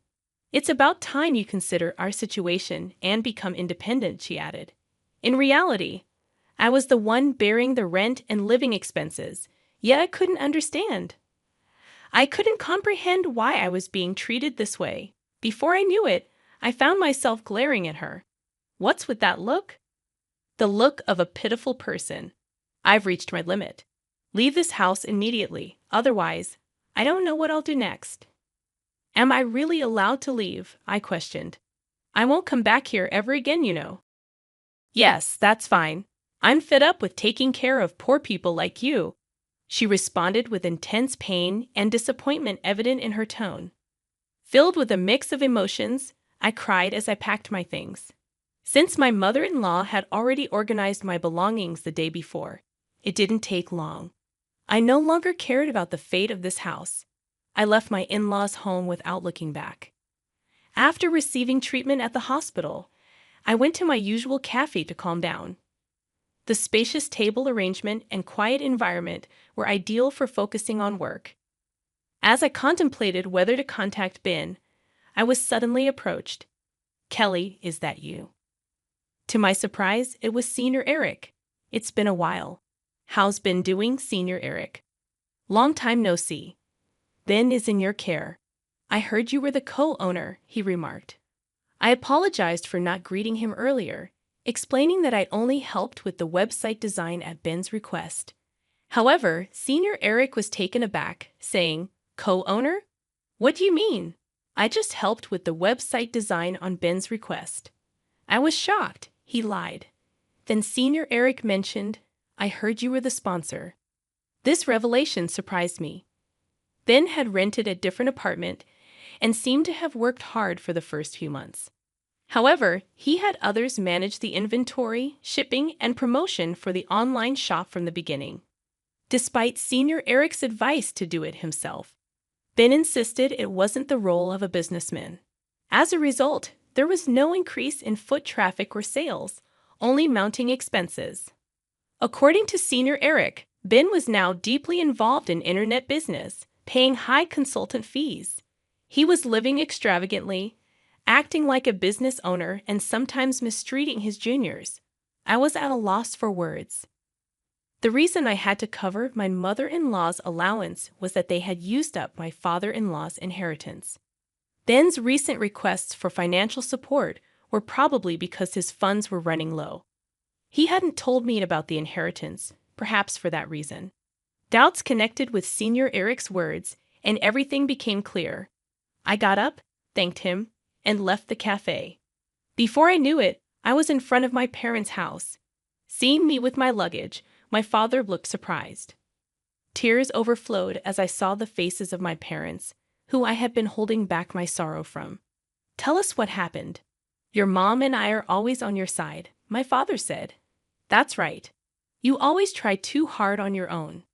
It's about time you consider our situation and become independent," she added. In reality, I was the one bearing the rent and living expenses, yet I couldn't understand. I couldn't comprehend why I was being treated this way. Before I knew it, I found myself glaring at her. What's with that look? The look of a pitiful person. "I've reached my limit. Leave this house immediately, otherwise, I don't know what I'll do next." "Am I really allowed to leave?" I questioned. "I won't come back here ever again, you know." "Yes, that's fine. I'm fed up with taking care of poor people like you," she responded with intense pain and disappointment evident in her tone. Filled with a mix of emotions, I cried as I packed my things. Since my mother-in-law had already organized my belongings the day before, it didn't take long. I no longer cared about the fate of this house. I left my in-laws' home without looking back. After receiving treatment at the hospital, I went to my usual cafe to calm down. The spacious table arrangement and quiet environment were ideal for focusing on work. As I contemplated whether to contact Ben, I was suddenly approached. "Kelly, is that you?" To my surprise, it was Senior Eric. "It's been a while. How's Ben doing, Senior Eric?" "Long time no see. Ben is in your care. I heard you were the co-owner," he remarked. I apologized for not greeting him earlier, explaining that I'd only helped with the website design at Ben's request. However, Senior Eric was taken aback, saying, "Co-owner? What do you mean? I just helped with the website design on Ben's request." I was shocked. He lied. Then Senior Eric mentioned, "I heard you were the sponsor." This revelation surprised me. Ben had rented a different apartment and seemed to have worked hard for the first few months. However, he had others manage the inventory, shipping, and promotion for the online shop from the beginning. Despite Senior Eric's advice to do it himself, Ben insisted it wasn't the role of a businessman. As a result, there was no increase in foot traffic or sales, only mounting expenses. According to Senior Eric, Ben was now deeply involved in internet business, paying high consultant fees. He was living extravagantly, acting like a business owner and sometimes mistreating his juniors. I was at a loss for words. The reason I had to cover my mother-in-law's allowance was that they had used up my father-in-law's inheritance. Ben's recent requests for financial support were probably because his funds were running low. He hadn't told me about the inheritance, perhaps for that reason. Doubts connected with Senior Eric's words, and everything became clear. I got up, thanked him, and left the cafe. Before I knew it, I was in front of my parents' house. Seeing me with my luggage, my father looked surprised. Tears overflowed as I saw the faces of my parents, who I had been holding back my sorrow from. "Tell us what happened." "Your mom and I are always on your side," my father said. "That's right. You always try too hard on your own."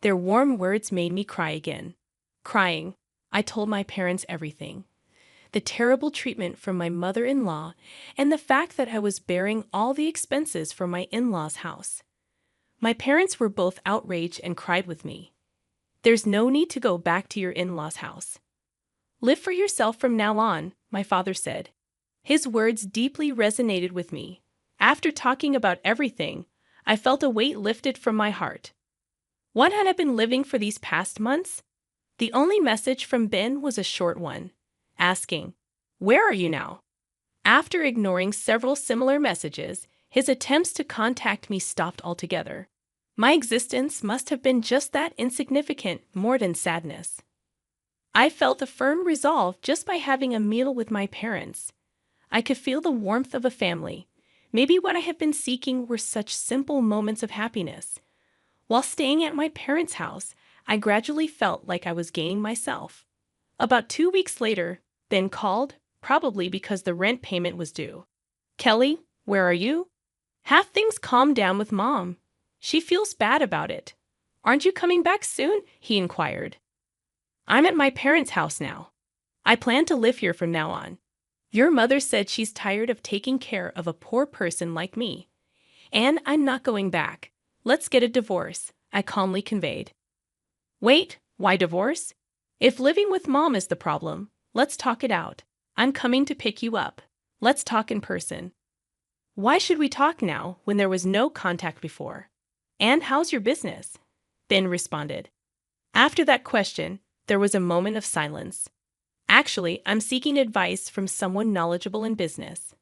Their warm words made me cry again. Crying, I told my parents everything. The terrible treatment from my mother-in-law and the fact that I was bearing all the expenses for my in-laws' house. My parents were both outraged and cried with me. "There's no need to go back to your in-laws' house. Live for yourself from now on," my father said. His words deeply resonated with me. After talking about everything, I felt a weight lifted from my heart. What had I been living for these past months? The only message from Ben was a short one, asking, "Where are you now?" After ignoring several similar messages, his attempts to contact me stopped altogether. My existence must have been just that insignificant, more than sadness. I felt a firm resolve just by having a meal with my parents. I could feel the warmth of a family. Maybe what I had been seeking were such simple moments of happiness. While staying at my parents' house, I gradually felt like I was gaining myself. About 2 weeks later, Ben called, probably because the rent payment was due. "Kelly, where are you?" "Have things calmed down with Mom? She feels bad about it." "Aren't you coming back soon?" he inquired. "I'm at my parents' house now. I plan to live here from now on. Your mother said she's tired of taking care of a poor person like me. And I'm not going back. Let's get a divorce," I calmly conveyed. "Wait, why divorce? If living with Mom is the problem, let's talk it out. I'm coming to pick you up. Let's talk in person." "Why should we talk now when there was no contact before? And how's your business?" Ben responded. After that question, there was a moment of silence. "Actually, I'm seeking advice from someone knowledgeable in business.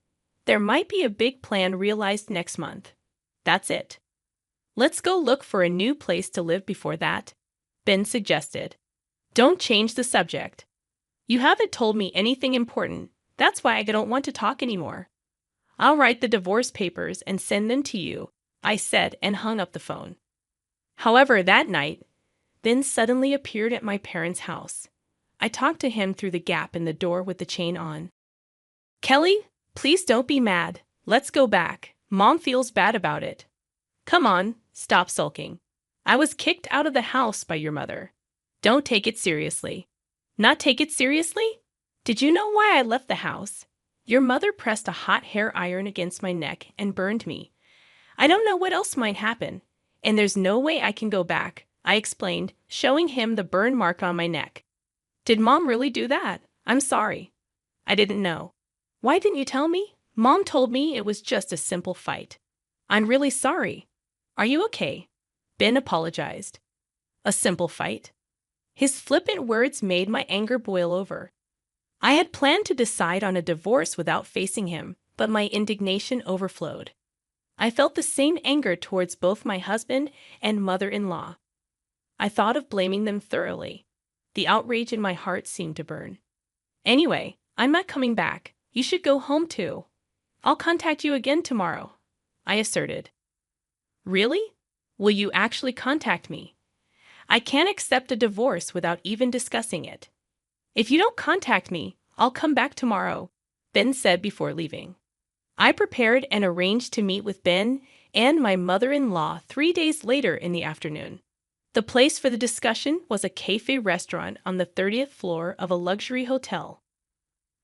There might be a big plan realized next month. That's it." "Let's go look for a new place to live before that," Ben suggested. "Don't change the subject. You haven't told me anything important. That's why I don't want to talk anymore." "I'll write the divorce papers and send them to you," I said and hung up the phone. However, that night, Ben suddenly appeared at my parents' house. I talked to him through the gap in the door with the chain on. "Kelly, please don't be mad. Let's go back. Mom feels bad about it." "Come on, stop sulking. I was kicked out of the house by your mother. Don't take it seriously." "Not take it seriously? Did you know why I left the house? Your mother pressed a hot hair iron against my neck and burned me. I don't know what else might happen, and there's no way I can go back," I explained, showing him the burn mark on my neck. "Did Mom really do that? I'm sorry. I didn't know." "Why didn't you tell me? Mom told me it was just a simple fight." "I'm really sorry. Are you okay?" Ben apologized. "A simple fight?" His flippant words made my anger boil over. I had planned to decide on a divorce without facing him, but my indignation overflowed. I felt the same anger towards both my husband and mother-in-law. I thought of blaming them thoroughly. The outrage in my heart seemed to burn. "Anyway, I'm not coming back. You should go home too. I'll contact you again tomorrow," I asserted. "Really? Will you actually contact me? I can't accept a divorce without even discussing it." "If you don't contact me, I'll come back tomorrow," Ben said before leaving. I prepared and arranged to meet with Ben and my mother-in-law 3 days later in the afternoon. The place for the discussion was a cafe restaurant on the 30th floor of a luxury hotel.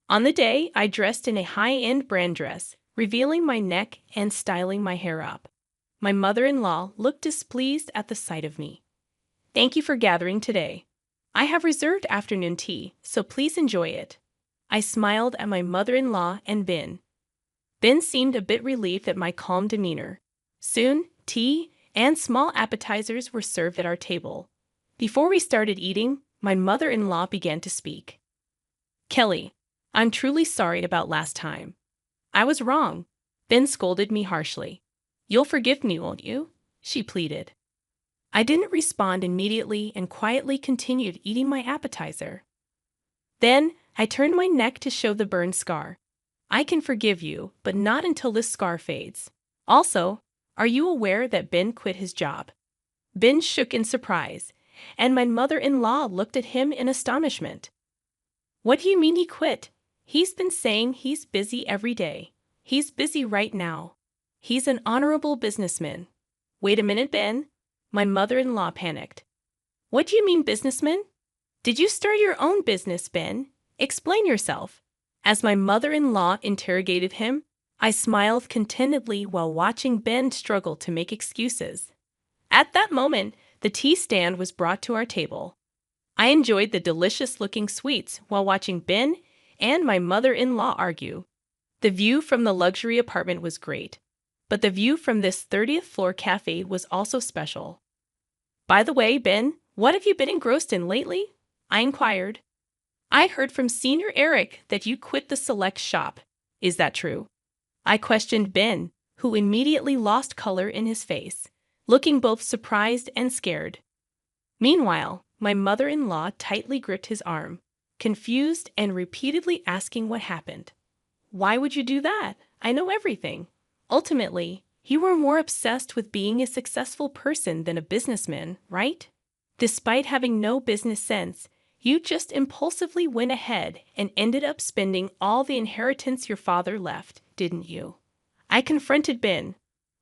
On the day, I dressed in a high-end brand dress, revealing my neck and styling my hair up. My mother-in-law looked displeased at the sight of me. "Thank you for gathering today. I have reserved afternoon tea, so please enjoy it." I smiled at my mother-in-law and Ben. Ben seemed a bit relieved at my calm demeanor. Soon, tea and small appetizers were served at our table. Before we started eating, my mother-in-law began to speak. "Kelly, I'm truly sorry about last time. I was wrong." Ben scolded me harshly. "You'll forgive me, won't you?" she pleaded. I didn't respond immediately and quietly continued eating my appetizer. Then I turned my neck to show the burn scar. "I can forgive you, but not until this scar fades. Also, are you aware that Ben quit his job?" Ben shook in surprise, and my mother-in-law looked at him in astonishment. "What do you mean he quit? He's been saying he's busy every day. He's busy right now. He's an honorable businessman." "Wait a minute, Ben." My mother-in-law panicked. "What do you mean, businessman? Did you start your own business, Ben? Explain yourself." As my mother-in-law interrogated him, I smiled contentedly while watching Ben struggle to make excuses. At that moment, the tea stand was brought to our table. I enjoyed the delicious-looking sweets while watching Ben and my mother-in-law argue. The view from the luxury apartment was great, but the view from this 30th floor cafe was also special. "By the way, Ben, what have you been engrossed in lately?" I inquired. I heard from Senior Eric that you quit the select shop. Is that true? I questioned Ben, who immediately lost color in his face, looking both surprised and scared. Meanwhile, my mother-in-law tightly gripped his arm, confused and repeatedly asking what happened. Why would you do that? I know everything. Ultimately, you were more obsessed with being a successful person than a businessman, right? Despite having no business sense, you just impulsively went ahead and ended up spending all the inheritance your father left, didn't you? I confronted Ben,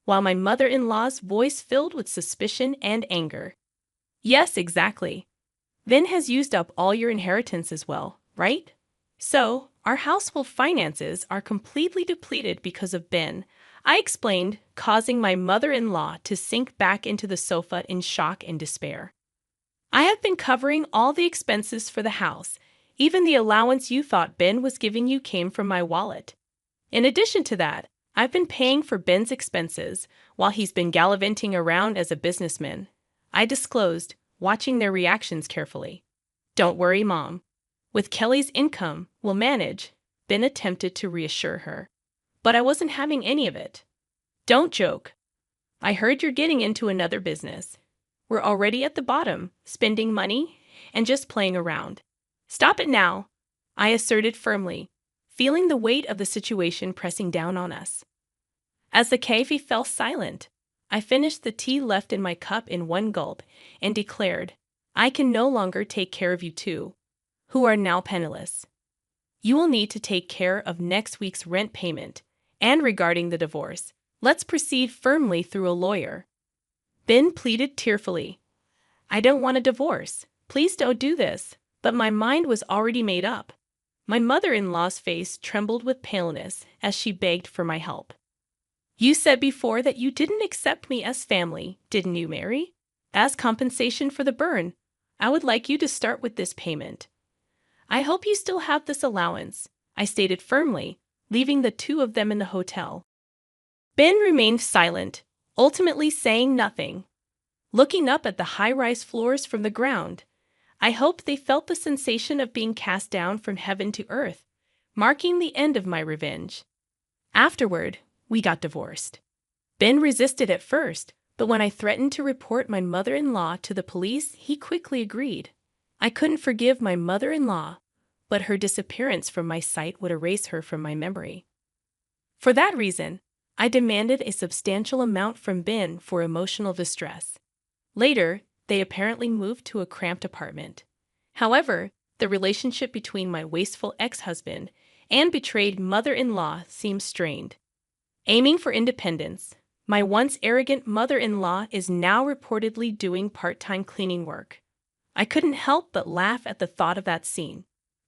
while my mother-in-law's voice filled with suspicion and anger. Yes, exactly. Ben has used up all your inheritance as well, right? So, our household finances are completely depleted because of Ben, I explained, causing my mother-in-law to sink back into the sofa in shock and despair. I have been covering all the expenses for the house. Even the allowance you thought Ben was giving you came from my wallet. In addition to that, I've been paying for Ben's expenses while he's been gallivanting around as a businessman, I disclosed, watching their reactions carefully. Don't worry, Mom. With Kelly's income, we'll manage, Ben attempted to reassure her. But I wasn't having any of it. Don't joke. I heard you're getting into another business. We're already at the bottom, spending money and just playing around. Stop it now, I asserted firmly, feeling the weight of the situation pressing down on us. As the cafe fell silent, I finished the tea left in my cup in one gulp and declared, I can no longer take care of you two, who are now penniless. You will need to take care of next week's rent payment, and regarding the divorce, let's proceed firmly through a lawyer. Ben pleaded tearfully. I don't want a divorce. Please don't do this. But my mind was already made up. My mother-in-law's face trembled with paleness as she begged for my help. You said before that you didn't accept me as family, didn't you, Mary? As compensation for the burn, I would like you to start with this payment. I hope you still have this allowance, I stated firmly, leaving the two of them in the hotel. Ben remained silent, ultimately saying nothing. Looking up at the high-rise floors from the ground, I hoped they felt the sensation of being cast down from heaven to earth, marking the end of my revenge. Afterward, we got divorced. Ben resisted at first, but when I threatened to report my mother-in-law to the police, he quickly agreed. I couldn't forgive my mother-in-law, but her disappearance from my sight would erase her from my memory. For that reason, I demanded a substantial amount from Ben for emotional distress. Later, they apparently moved to a cramped apartment. However, the relationship between my wasteful ex-husband and betrayed mother-in-law seemed strained. Aiming for independence, my once arrogant mother-in-law is now reportedly doing part-time cleaning work. I couldn't help but laugh at the thought of that scene.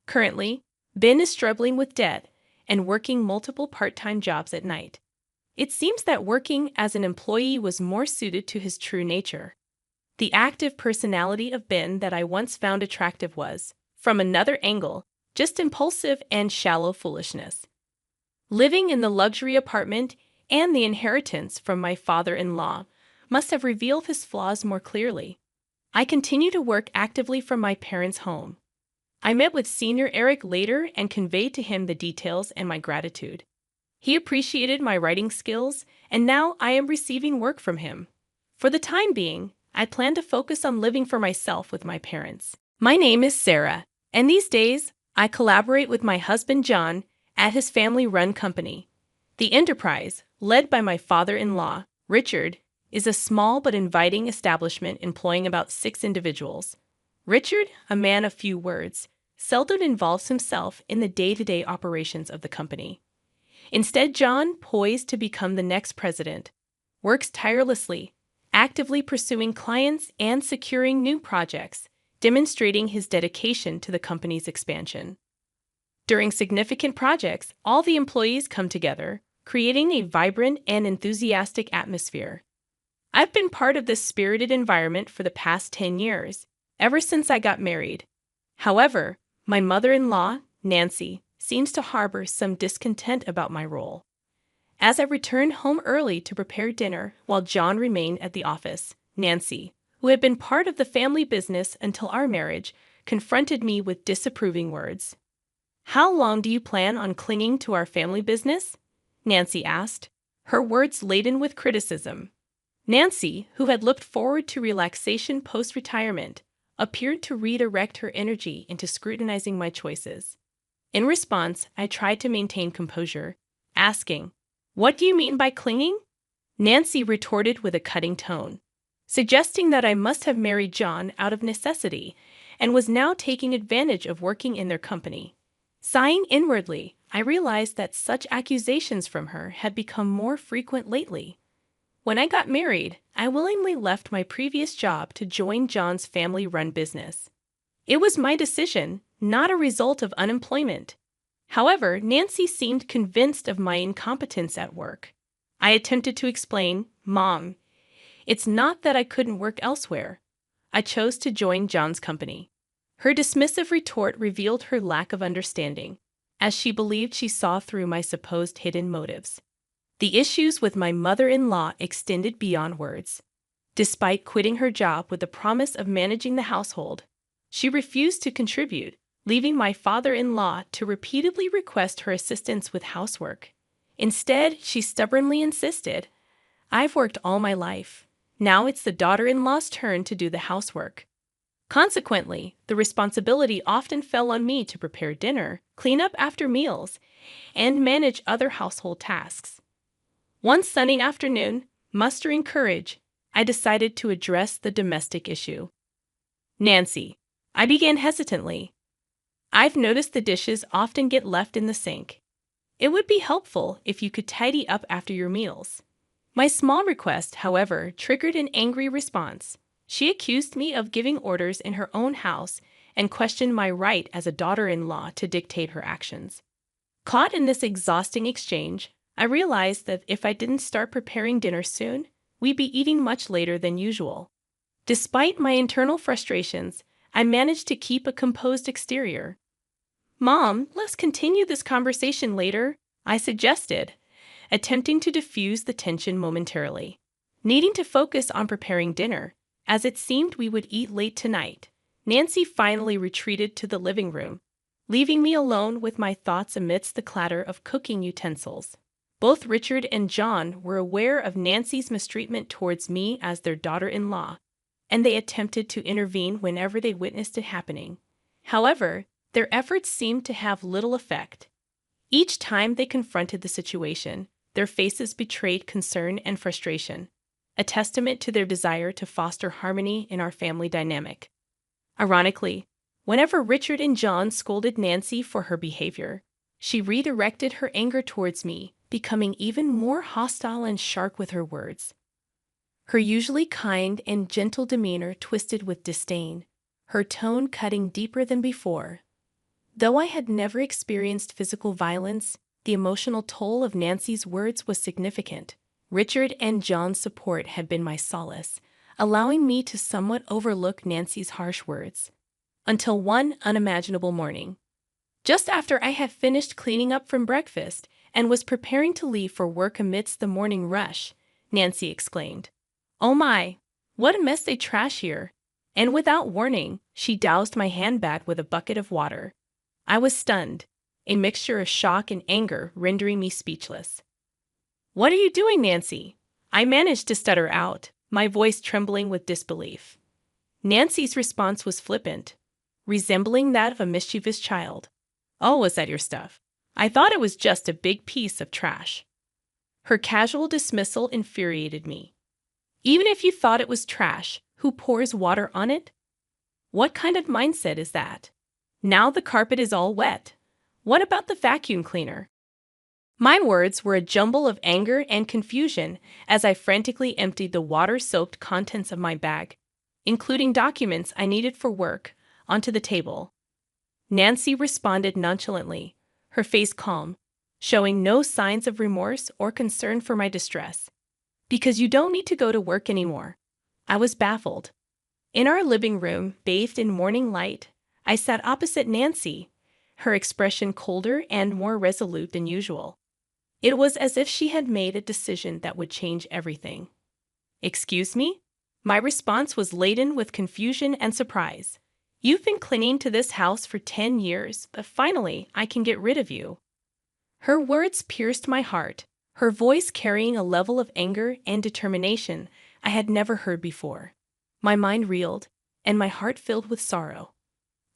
Currently, Ben is struggling with debt and working multiple part-time jobs at night. It seems that working as an employee was more suited to his true nature. The active personality of Ben that I once found attractive was, from another angle, just impulsive and shallow foolishness. Living in the luxury apartment and the inheritance from my father-in-law must have revealed his flaws more clearly. I continue to work actively from my parents' home. I met with Senior Eric later and conveyed to him the details and my gratitude. He appreciated my writing skills, and now I am receiving work from him. For the time being, I plan to focus on living for myself with my parents. My name is Sarah, and these days, I collaborate with my husband John at his family-run company. The enterprise, led by my father-in-law, Richard, is a small but inviting establishment employing about 6 individuals. Richard, a man of few words, seldom involves himself in the day-to-day operations of the company. Instead, John, poised to become the next president, works tirelessly, actively pursuing clients and securing new projects, demonstrating his dedication to the company's expansion. During significant projects, all the employees come together, creating a vibrant and enthusiastic atmosphere. I've been part of this spirited environment for the past 10 years, ever since I got married. However, my mother-in-law, Nancy, seems to harbor some discontent about my role. As I returned home early to prepare dinner while John remained at the office, Nancy, who had been part of the family business until our marriage, confronted me with disapproving words. "How long do you plan on clinging to our family business?" Nancy asked, her words laden with criticism. Nancy, who had looked forward to relaxation post-retirement, appeared to redirect her energy into scrutinizing my choices. In response, I tried to maintain composure, asking, "What do you mean by clinging?" Nancy retorted with a cutting tone, suggesting that I must have married John out of necessity and was now taking advantage of working in their company. Sighing inwardly, I realized that such accusations from her had become more frequent lately. When I got married, I willingly left my previous job to join John's family-run business. It was my decision, not a result of unemployment. However, Nancy seemed convinced of my incompetence at work. I attempted to explain, "Mom, it's not that I couldn't work elsewhere. I chose to join John's company." Her dismissive retort revealed her lack of understanding, as she believed she saw through my supposed hidden motives. The issues with my mother-in-law extended beyond words. Despite quitting her job with the promise of managing the household, she refused to contribute, leaving my father-in-law to repeatedly request her assistance with housework. Instead, she stubbornly insisted, "I've worked all my life. Now it's the daughter-in-law's turn to do the housework." Consequently, the responsibility often fell on me to prepare dinner, clean up after meals, and manage other household tasks. One sunny afternoon, mustering courage, I decided to address the domestic issue. "Nancy," I began hesitantly, "I've noticed the dishes often get left in the sink. It would be helpful if you could tidy up after your meals." My small request, however, triggered an angry response. She accused me of giving orders in her own house and questioned my right as a daughter-in-law to dictate her actions. Caught in this exhausting exchange, I realized that if I didn't start preparing dinner soon, we'd be eating much later than usual. Despite my internal frustrations, I managed to keep a composed exterior. "Mom, let's continue this conversation later," I suggested, attempting to diffuse the tension momentarily. Needing to focus on preparing dinner, as it seemed we would eat late tonight, Nancy finally retreated to the living room, leaving me alone with my thoughts amidst the clatter of cooking utensils. Both Richard and John were aware of Nancy's mistreatment towards me as their daughter-in-law, and they attempted to intervene whenever they witnessed it happening. However, their efforts seemed to have little effect. Each time they confronted the situation, their faces betrayed concern and frustration, a testament to their desire to foster harmony in our family dynamic. Ironically, whenever Richard and John scolded Nancy for her behavior, she redirected her anger towards me, becoming even more hostile and sharp with her words. Her usually kind and gentle demeanor twisted with disdain, her tone cutting deeper than before. Though I had never experienced physical violence, the emotional toll of Nancy's words was significant. Richard and John's support had been my solace, allowing me to somewhat overlook Nancy's harsh words. Until one unimaginable morning. Just after I had finished cleaning up from breakfast and was preparing to leave for work amidst the morning rush, Nancy exclaimed, "Oh my, what a mess they trash here!" And without warning, she doused my handbag with a bucket of water. I was stunned, a mixture of shock and anger rendering me speechless. "What are you doing, Nancy?" I managed to stutter out, my voice trembling with disbelief. Nancy's response was flippant, resembling that of a mischievous child. "Oh, was that your stuff? I thought it was just a big piece of trash." Her casual dismissal infuriated me. Even if you thought it was trash, who pours water on it? What kind of mindset is that? Now the carpet is all wet. What about the vacuum cleaner? My words were a jumble of anger and confusion as I frantically emptied the water-soaked contents of my bag, including documents I needed for work, onto the table. Nancy responded nonchalantly, her face calm, showing no signs of remorse or concern for my distress. "Because you don't need to go to work anymore." I was baffled. In our living room, bathed in morning light, I sat opposite Nancy, her expression colder and more resolute than usual. It was as if she had made a decision that would change everything. "Excuse me?" My response was laden with confusion and surprise. You've been clinging to this house for 10 years, but finally I can get rid of you." Her words pierced my heart, her voice carrying a level of anger and determination I had never heard before. My mind reeled, and my heart filled with sorrow.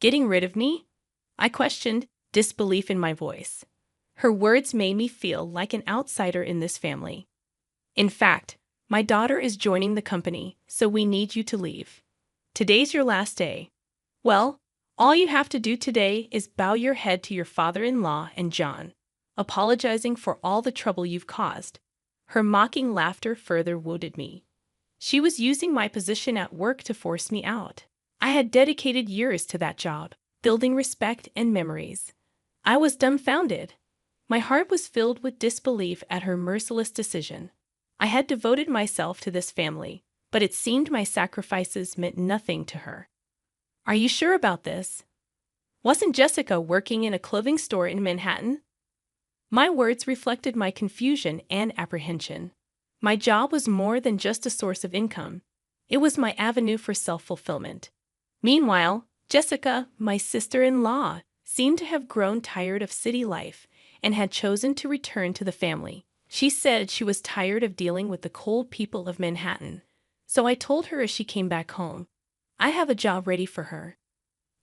"Getting rid of me?" I questioned, disbelief in my voice. Her words made me feel like an outsider in this family. "In fact, my daughter is joining the company, so we need you to leave. Today's your last day. Well, all you have to do today is bow your head to your father-in-law and John, apologizing for all the trouble you've caused." Her mocking laughter further wounded me. She was using my position at work to force me out. I had dedicated years to that job, building respect and memories. I was dumbfounded. My heart was filled with disbelief at her merciless decision. I had devoted myself to this family, but it seemed my sacrifices meant nothing to her. "Are you sure about this? Wasn't Jessica working in a clothing store in Manhattan?" My words reflected my confusion and apprehension. My job was more than just a source of income. It was my avenue for self-fulfillment. Meanwhile, Jessica, my sister-in-law, seemed to have grown tired of city life and had chosen to return to the family. She said she was tired of dealing with the cold people of Manhattan. So I told her as she came back home, I have a job ready for her.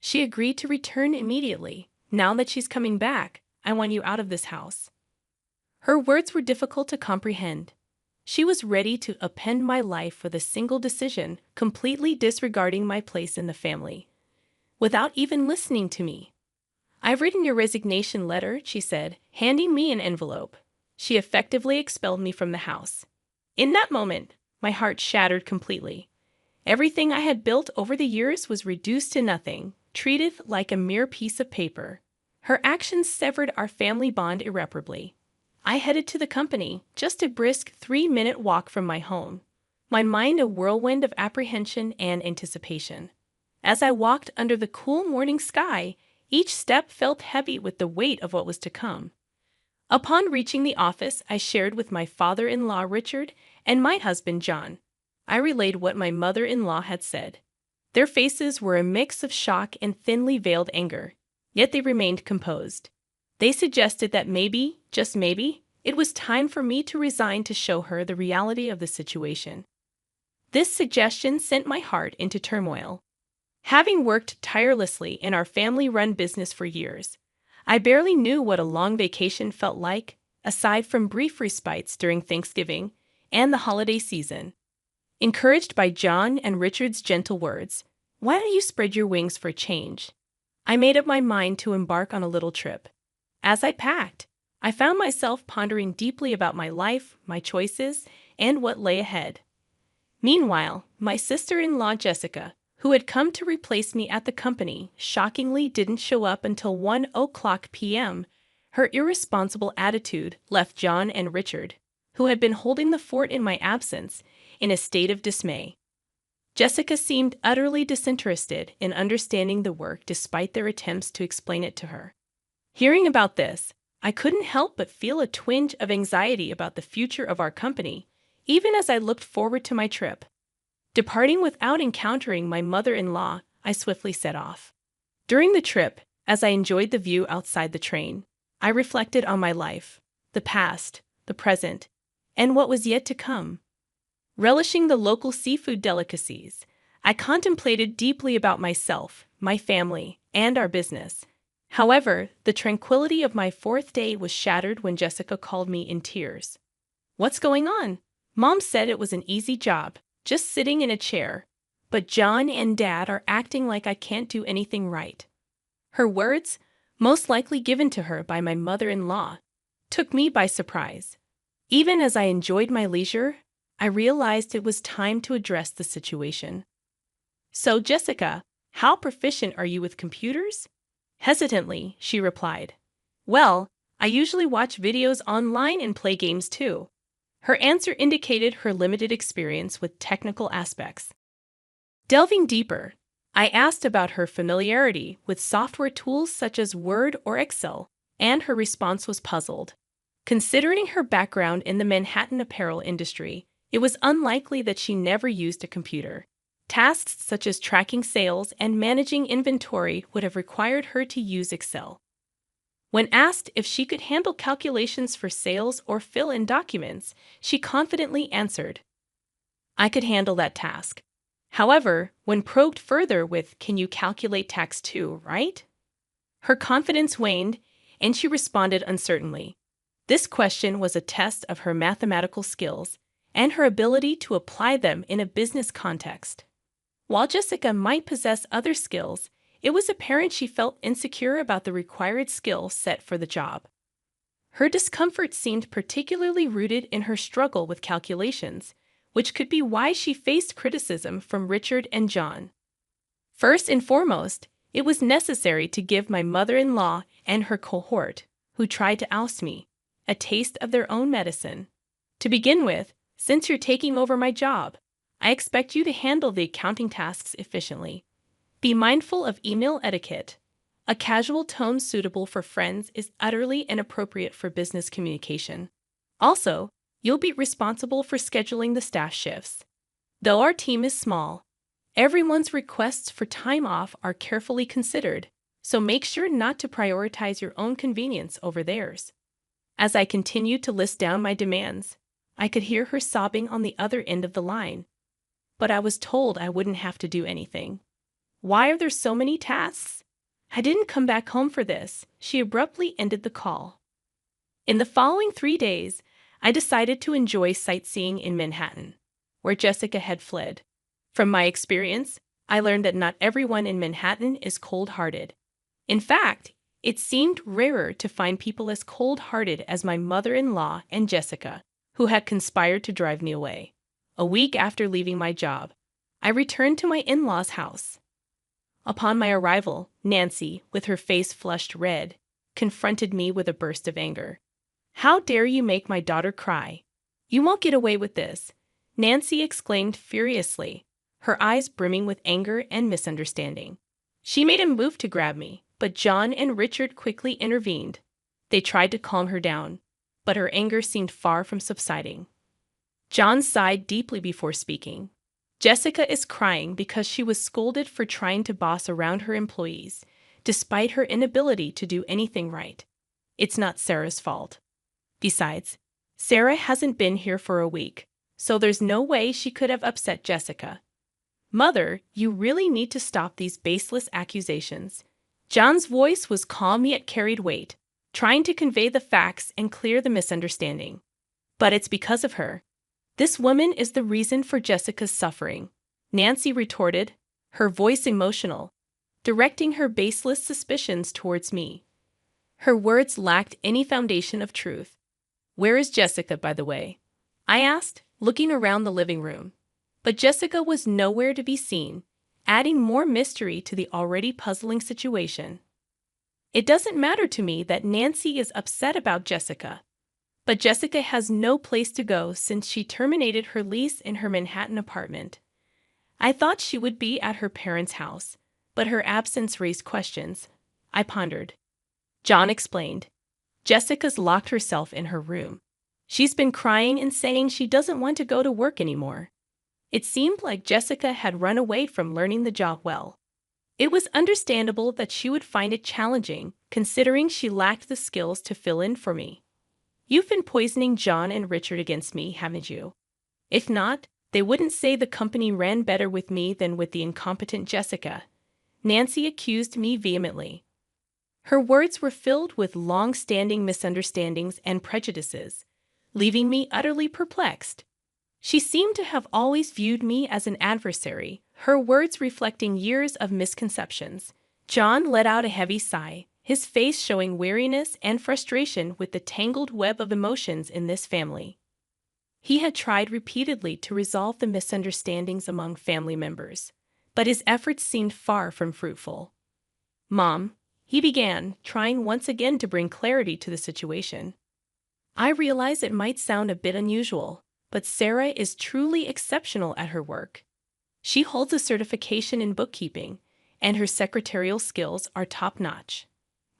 She agreed to return immediately. "Now that she's coming back, I want you out of this house." Her words were difficult to comprehend. She was ready to upend my life with a single decision, completely disregarding my place in the family, without even listening to me. "I've written your resignation letter," she said, handing me an envelope. She effectively expelled me from the house. In that moment, my heart shattered completely. Everything I had built over the years was reduced to nothing, treated like a mere piece of paper. Her actions severed our family bond irreparably. I headed to the company, just a brisk 3-minute walk from my home, my mind a whirlwind of apprehension and anticipation. As I walked under the cool morning sky, each step felt heavy with the weight of what was to come. Upon reaching the office, I shared with my father-in-law Richard and my husband John. I relayed what my mother-in-law had said. Their faces were a mix of shock and thinly veiled anger, yet they remained composed. They suggested that maybe, just maybe, it was time for me to resign to show her the reality of the situation. This suggestion sent my heart into turmoil. Having worked tirelessly in our family-run business for years, I barely knew what a long vacation felt like, aside from brief respites during Thanksgiving and the holiday season. Encouraged by John and Richard's gentle words, "Why don't you spread your wings for a change?" I made up my mind to embark on a little trip. As I packed, I found myself pondering deeply about my life, my choices, and what lay ahead. Meanwhile, my sister-in-law Jessica, who had come to replace me at the company, shockingly didn't show up until 1:00 p.m. Her irresponsible attitude left John and Richard, who had been holding the fort in my absence, in a state of dismay. Jessica seemed utterly disinterested in understanding the work despite their attempts to explain it to her. Hearing about this, I couldn't help but feel a twinge of anxiety about the future of our company, even as I looked forward to my trip. Departing without encountering my mother-in-law, I swiftly set off. During the trip, as I enjoyed the view outside the train, I reflected on my life, the past, the present, and what was yet to come. Relishing the local seafood delicacies, I contemplated deeply about myself, my family, and our business. However, the tranquility of my 4th day was shattered when Jessica called me in tears. "What's going on? Mom said it was an easy job, just sitting in a chair, but John and Dad are acting like I can't do anything right." Her words, most likely given to her by my mother-in-law, took me by surprise. Even as I enjoyed my leisure, I realized it was time to address the situation. "So, Jessica, how proficient are you with computers?" Hesitantly, she replied, "Well, I usually watch videos online and play games too." Her answer indicated her limited experience with technical aspects. Delving deeper, I asked about her familiarity with software tools such as Word or Excel, and her response was puzzled. Considering her background in the Manhattan apparel industry, it was unlikely that she never used a computer. Tasks such as tracking sales and managing inventory would have required her to use Excel. When asked if she could handle calculations for sales or fill in documents, she confidently answered, "I could handle that task." However, when probed further with, "Can you calculate tax too, right?" her confidence waned, and she responded uncertainly. This question was a test of her mathematical skills and her ability to apply them in a business context. While Jessica might possess other skills, it was apparent she felt insecure about the required skill set for the job. Her discomfort seemed particularly rooted in her struggle with calculations, which could be why she faced criticism from Richard and John. First and foremost, it was necessary to give my mother-in-law and her cohort, who tried to oust me, a taste of their own medicine. To begin with, since you're taking over my job, I expect you to handle the accounting tasks efficiently. Be mindful of email etiquette. A casual tone suitable for friends is utterly inappropriate for business communication. Also, you'll be responsible for scheduling the staff shifts. Though our team is small, everyone's requests for time off are carefully considered, so make sure not to prioritize your own convenience over theirs. As I continued to list down my demands, I could hear her sobbing on the other end of the line. But I was told I wouldn't have to do anything. Why are there so many tasks? I didn't come back home for this. She abruptly ended the call. In the following 3 days, I decided to enjoy sightseeing in Manhattan, where Jessica had fled. From my experience, I learned that not everyone in Manhattan is cold-hearted. In fact, it seemed rarer to find people as cold-hearted as my mother-in-law and Jessica, who had conspired to drive me away. A week after leaving my job, I returned to my in-laws' house. Upon my arrival, Nancy, with her face flushed red, confronted me with a burst of anger. "How dare you make my daughter cry? You won't get away with this," Nancy exclaimed furiously, her eyes brimming with anger and misunderstanding. She made a move to grab me, but John and Richard quickly intervened. They tried to calm her down, but her anger seemed far from subsiding. John sighed deeply before speaking. "Jessica is crying because she was scolded for trying to boss around her employees, despite her inability to do anything right. It's not Sarah's fault. Besides, Sarah hasn't been here for a week, so there's no way she could have upset Jessica. Mother, you really need to stop these baseless accusations." John's voice was calm yet carried weight, trying to convey the facts and clear the misunderstanding. "But it's because of her. This woman is the reason for Jessica's suffering," Nancy retorted, her voice emotional, directing her baseless suspicions towards me. Her words lacked any foundation of truth. "Where is Jessica, by the way?" I asked, looking around the living room. But Jessica was nowhere to be seen, adding more mystery to the already puzzling situation. It doesn't matter to me that Nancy is upset about Jessica. But Jessica has no place to go since she terminated her lease in her Manhattan apartment. I thought she would be at her parents' house, but her absence raised questions. I pondered. John explained. "Jessica's locked herself in her room. She's been crying and saying she doesn't want to go to work anymore." It seemed like Jessica had run away from learning the job well. It was understandable that she would find it challenging, considering she lacked the skills to fill in for me. "You've been poisoning John and Richard against me, haven't you? If not, they wouldn't say the company ran better with me than with the incompetent Jessica," Nancy accused me vehemently. Her words were filled with long-standing misunderstandings and prejudices, leaving me utterly perplexed. She seemed to have always viewed me as an adversary, her words reflecting years of misconceptions. John let out a heavy sigh, his face showing weariness and frustration with the tangled web of emotions in this family. He had tried repeatedly to resolve the misunderstandings among family members, but his efforts seemed far from fruitful. "Mom," he began, trying once again to bring clarity to the situation. "I realize it might sound a bit unusual, but Sarah is truly exceptional at her work. She holds a certification in bookkeeping, and her secretarial skills are top-notch.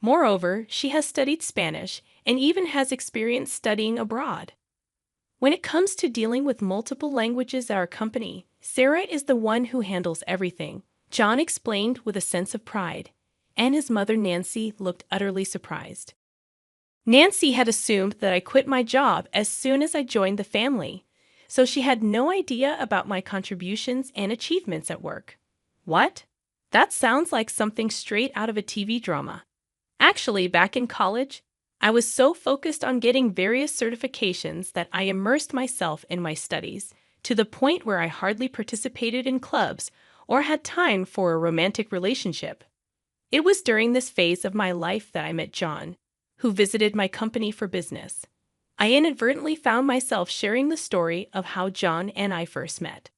Moreover, she has studied Spanish and even has experience studying abroad. When it comes to dealing with multiple languages at our company, Sarah is the one who handles everything, John explained with a sense of pride, and his mother Nancy looked utterly surprised. Nancy had assumed that I quit my job as soon as I joined the family, so she had no idea about my contributions and achievements at work. What? That sounds like something straight out of a TV drama. Actually, back in college, I was so focused on getting various certifications that I immersed myself in my studies to the point where I hardly participated in clubs or had time for a romantic relationship. It was during this phase of my life that I met John, who visited my company for business. I inadvertently found myself sharing the story of how John and I first met.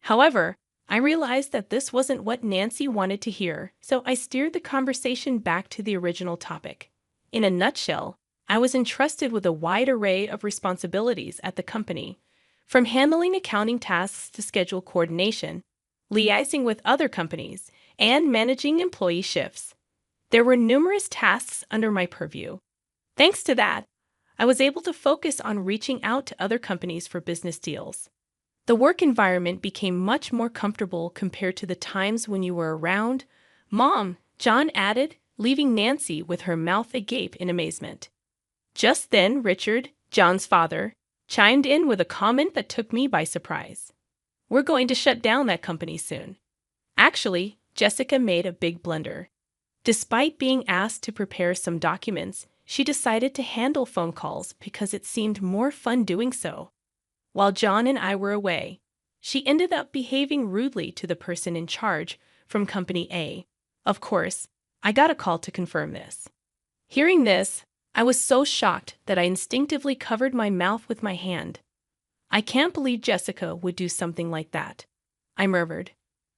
However, I realized that this wasn't what Nancy wanted to hear, so I steered the conversation back to the original topic. In a nutshell, I was entrusted with a wide array of responsibilities at the company, from handling accounting tasks to schedule coordination, liaising with other companies, and managing employee shifts. There were numerous tasks under my purview. Thanks to that, I was able to focus on reaching out to other companies for business deals. The work environment became much more comfortable compared to the times when you were around. Mom, John added, leaving Nancy with her mouth agape in amazement. Just then, Richard, John's father, chimed in with a comment that took me by surprise. We're going to shut down that company soon. Actually, Jessica made a big blunder. Despite being asked to prepare some documents, she decided to handle phone calls because it seemed more fun doing so. While John and I were away, she ended up behaving rudely to the person in charge from Company A. Of course, I got a call to confirm this. Hearing this, I was so shocked that I instinctively covered my mouth with my hand. I can't believe Jessica would do something like that, I murmured.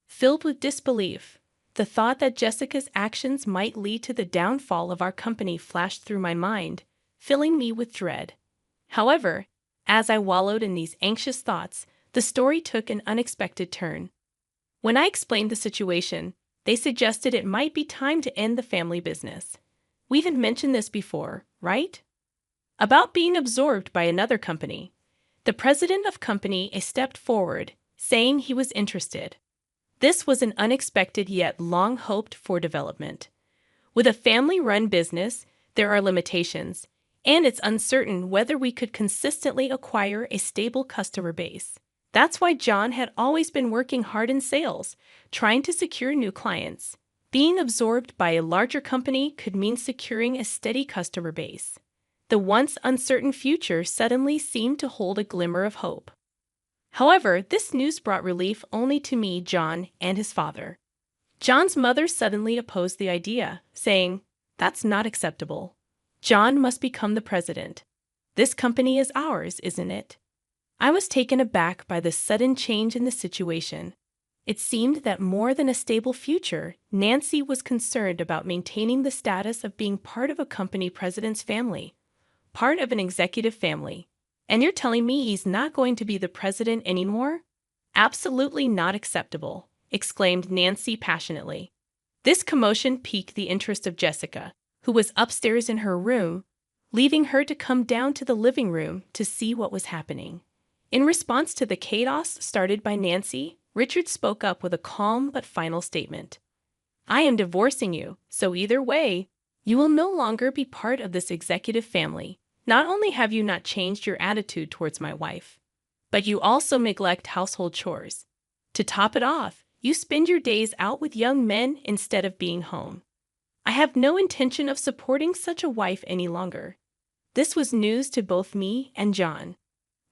Filled with disbelief, the thought that Jessica's actions might lead to the downfall of our company flashed through my mind, filling me with dread. However, as I wallowed in these anxious thoughts, the story took an unexpected turn. When I explained the situation, they suggested it might be time to end the family business. We haven't mentioned this before, right? About being absorbed by another company. The president of Company A stepped forward, saying he was interested. This was an unexpected yet long-hoped-for development. With a family-run business, there are limitations, and it's uncertain whether we could consistently acquire a stable customer base. That's why John had always been working hard in sales, trying to secure new clients. Being absorbed by a larger company could mean securing a steady customer base. The once uncertain future suddenly seemed to hold a glimmer of hope. However, this news brought relief only to me, John, and his father. John's mother suddenly opposed the idea, saying, "That's not acceptable. John must become the president. This company is ours, isn't it?" I was taken aback by the sudden change in the situation. It seemed that more than a stable future, Nancy was concerned about maintaining the status of being part of a company president's family, part of an executive family. And you're telling me he's not going to be the president anymore? Absolutely not acceptable, exclaimed Nancy passionately. This commotion piqued the interest of Jessica, who was upstairs in her room, leaving her to come down to the living room to see what was happening. In response to the chaos started by Nancy, Richard spoke up with a calm but final statement. "I am divorcing you, so either way, you will no longer be part of this executive family. Not only have you not changed your attitude towards my wife, but you also neglect household chores. To top it off, you spend your days out with young men instead of being home. I have no intention of supporting such a wife any longer." This was news to both me and John.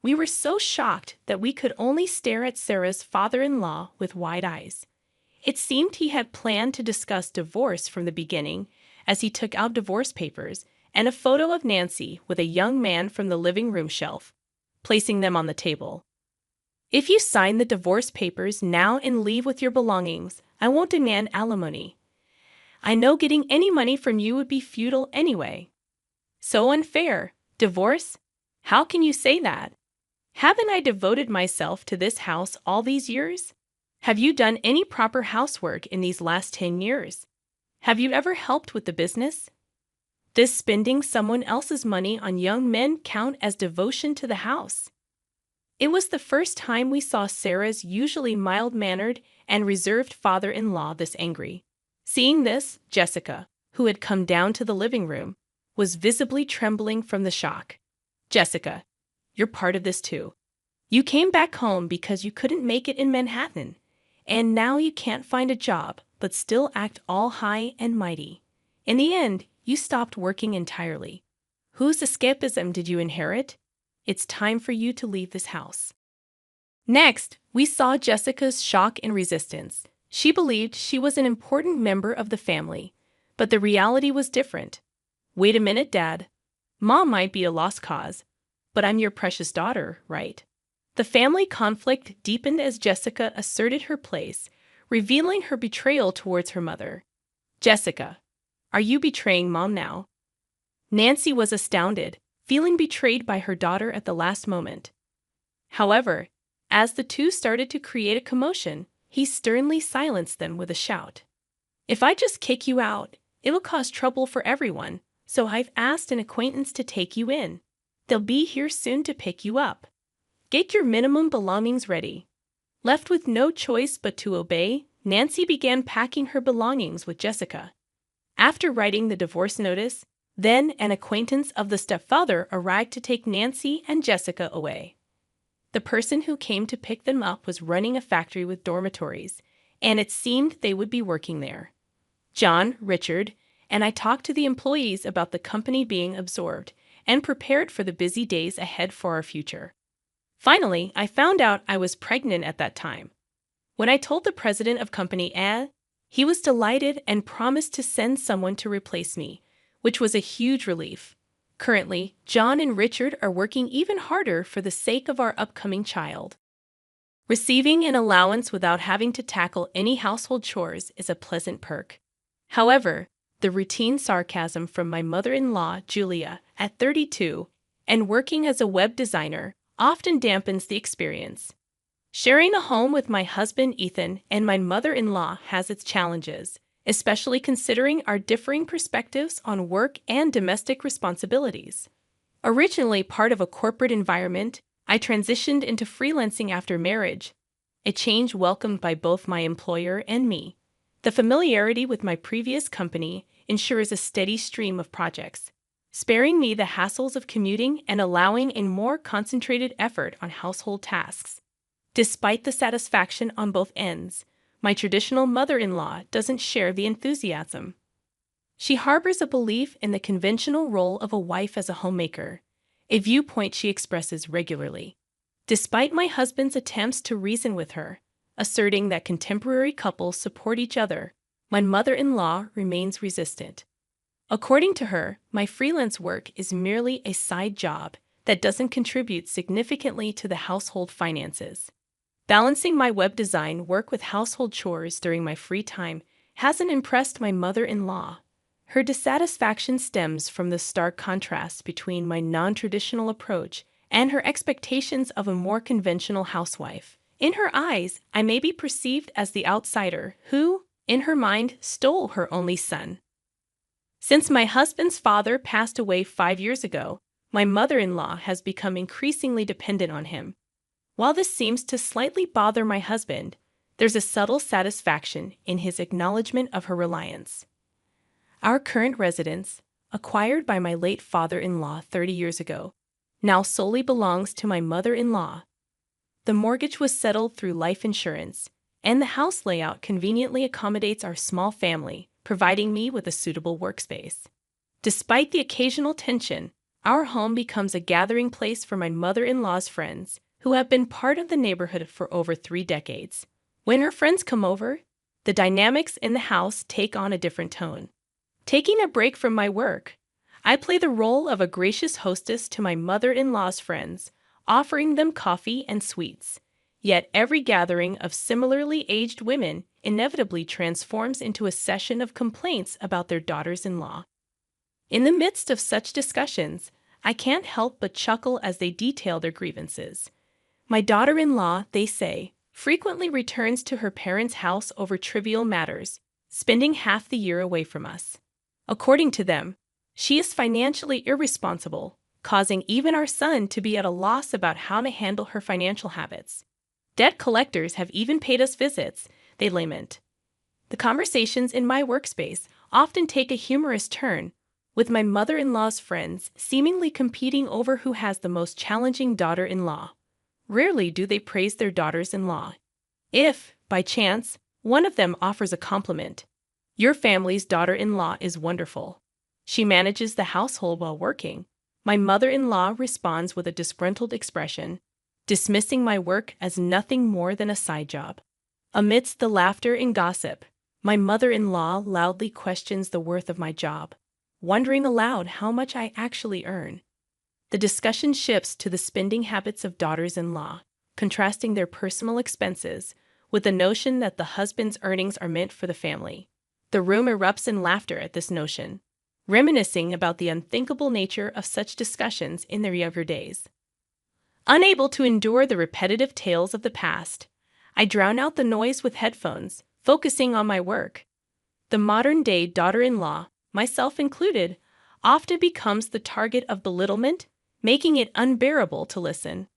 We were so shocked that we could only stare at Sarah's father-in-law with wide eyes. It seemed he had planned to discuss divorce from the beginning, as he took out divorce papers and a photo of Nancy with a young man from the living room shelf, placing them on the table. "If you sign the divorce papers now and leave with your belongings, I won't demand alimony. I know getting any money from you would be futile anyway." "So unfair. Divorce? How can you say that? Haven't I devoted myself to this house all these years? Have you done any proper housework in these last 10 years? Have you ever helped with the business? Does spending someone else's money on young men count as devotion to the house?" It was the first time we saw Sarah's usually mild-mannered and reserved father-in-law this angry. Seeing this, Jessica, who had come down to the living room, was visibly trembling from the shock. "Jessica, you're part of this too. You came back home because you couldn't make it in Manhattan, and now you can't find a job but still act all high and mighty. In the end, you stopped working entirely. Whose escapism did you inherit? It's time for you to leave this house." Next, we saw Jessica's shock and resistance. She believed she was an important member of the family, but the reality was different. "Wait a minute, Dad. Mom might be a lost cause, but I'm your precious daughter, right?" The family conflict deepened as Jessica asserted her place, revealing her betrayal towards her mother. "Jessica, are you betraying Mom now?" Nancy was astounded, feeling betrayed by her daughter at the last moment. However, as the two started to create a commotion, he sternly silenced them with a shout. "If I just kick you out, it'll cause trouble for everyone, so I've asked an acquaintance to take you in. They'll be here soon to pick you up. Get your minimum belongings ready." Left with no choice but to obey, Nancy began packing her belongings with Jessica. After writing the divorce notice, then an acquaintance of the stepfather arrived to take Nancy and Jessica away. The person who came to pick them up was running a factory with dormitories, and it seemed they would be working there. John, Richard, and I talked to the employees about the company being absorbed and prepared for the busy days ahead for our future. Finally, I found out I was pregnant at that time. When I told the president of Company A, he was delighted and promised to send someone to replace me, which was a huge relief. Currently, John and Richard are working even harder for the sake of our upcoming child. Receiving an allowance without having to tackle any household chores is a pleasant perk. However, the routine sarcasm from my mother-in-law, Julia, at 32, and working as a web designer often dampens the experience. Sharing a home with my husband, Ethan, and my mother-in-law has its challenges, especially considering our differing perspectives on work and domestic responsibilities. Originally part of a corporate environment, I transitioned into freelancing after marriage, a change welcomed by both my employer and me. The familiarity with my previous company ensures a steady stream of projects, sparing me the hassles of commuting and allowing a more concentrated effort on household tasks. Despite the satisfaction on both ends, my traditional mother-in-law doesn't share the enthusiasm. She harbors a belief in the conventional role of a wife as a homemaker, a viewpoint she expresses regularly. Despite my husband's attempts to reason with her, asserting that contemporary couples support each other, my mother-in-law remains resistant. According to her, my freelance work is merely a side job that doesn't contribute significantly to the household finances. Balancing my web design work with household chores during my free time hasn't impressed my mother-in-law. Her dissatisfaction stems from the stark contrast between my non-traditional approach and her expectations of a more conventional housewife. In her eyes, I may be perceived as the outsider who, in her mind, stole her only son. Since my husband's father passed away 5 years ago, my mother-in-law has become increasingly dependent on him. While this seems to slightly bother my husband, there's a subtle satisfaction in his acknowledgement of her reliance. Our current residence, acquired by my late father-in-law 30 years ago, now solely belongs to my mother-in-law. The mortgage was settled through life insurance, and the house layout conveniently accommodates our small family, providing me with a suitable workspace. Despite the occasional tension, our home becomes a gathering place for my mother-in-law's friends, who have been part of the neighborhood for over 3 decades. When her friends come over, the dynamics in the house take on a different tone. Taking a break from my work, I play the role of a gracious hostess to my mother-in-law's friends, offering them coffee and sweets. Yet every gathering of similarly aged women inevitably transforms into a session of complaints about their daughters-in-law. In the midst of such discussions, I can't help but chuckle as they detail their grievances. My daughter-in-law, they say, frequently returns to her parents' house over trivial matters, spending half the year away from us. According to them, she is financially irresponsible, causing even our son to be at a loss about how to handle her financial habits. Debt collectors have even paid us visits, they lament. The conversations in my workspace often take a humorous turn, with my mother-in-law's friends seemingly competing over who has the most challenging daughter-in-law. Rarely do they praise their daughters-in-law. If, by chance, one of them offers a compliment, "Your family's daughter-in-law is wonderful. She manages the household while working," my mother-in-law responds with a disgruntled expression, dismissing my work as nothing more than a side job. Amidst the laughter and gossip, my mother-in-law loudly questions the worth of my job, wondering aloud how much I actually earn. The discussion shifts to the spending habits of daughters-in-law, contrasting their personal expenses with the notion that the husband's earnings are meant for the family. The room erupts in laughter at this notion, reminiscing about the unthinkable nature of such discussions in their younger days. Unable to endure the repetitive tales of the past, I drown out the noise with headphones, focusing on my work. The modern-day daughter-in-law, myself included, often becomes the target of belittlement, making it unbearable to listen.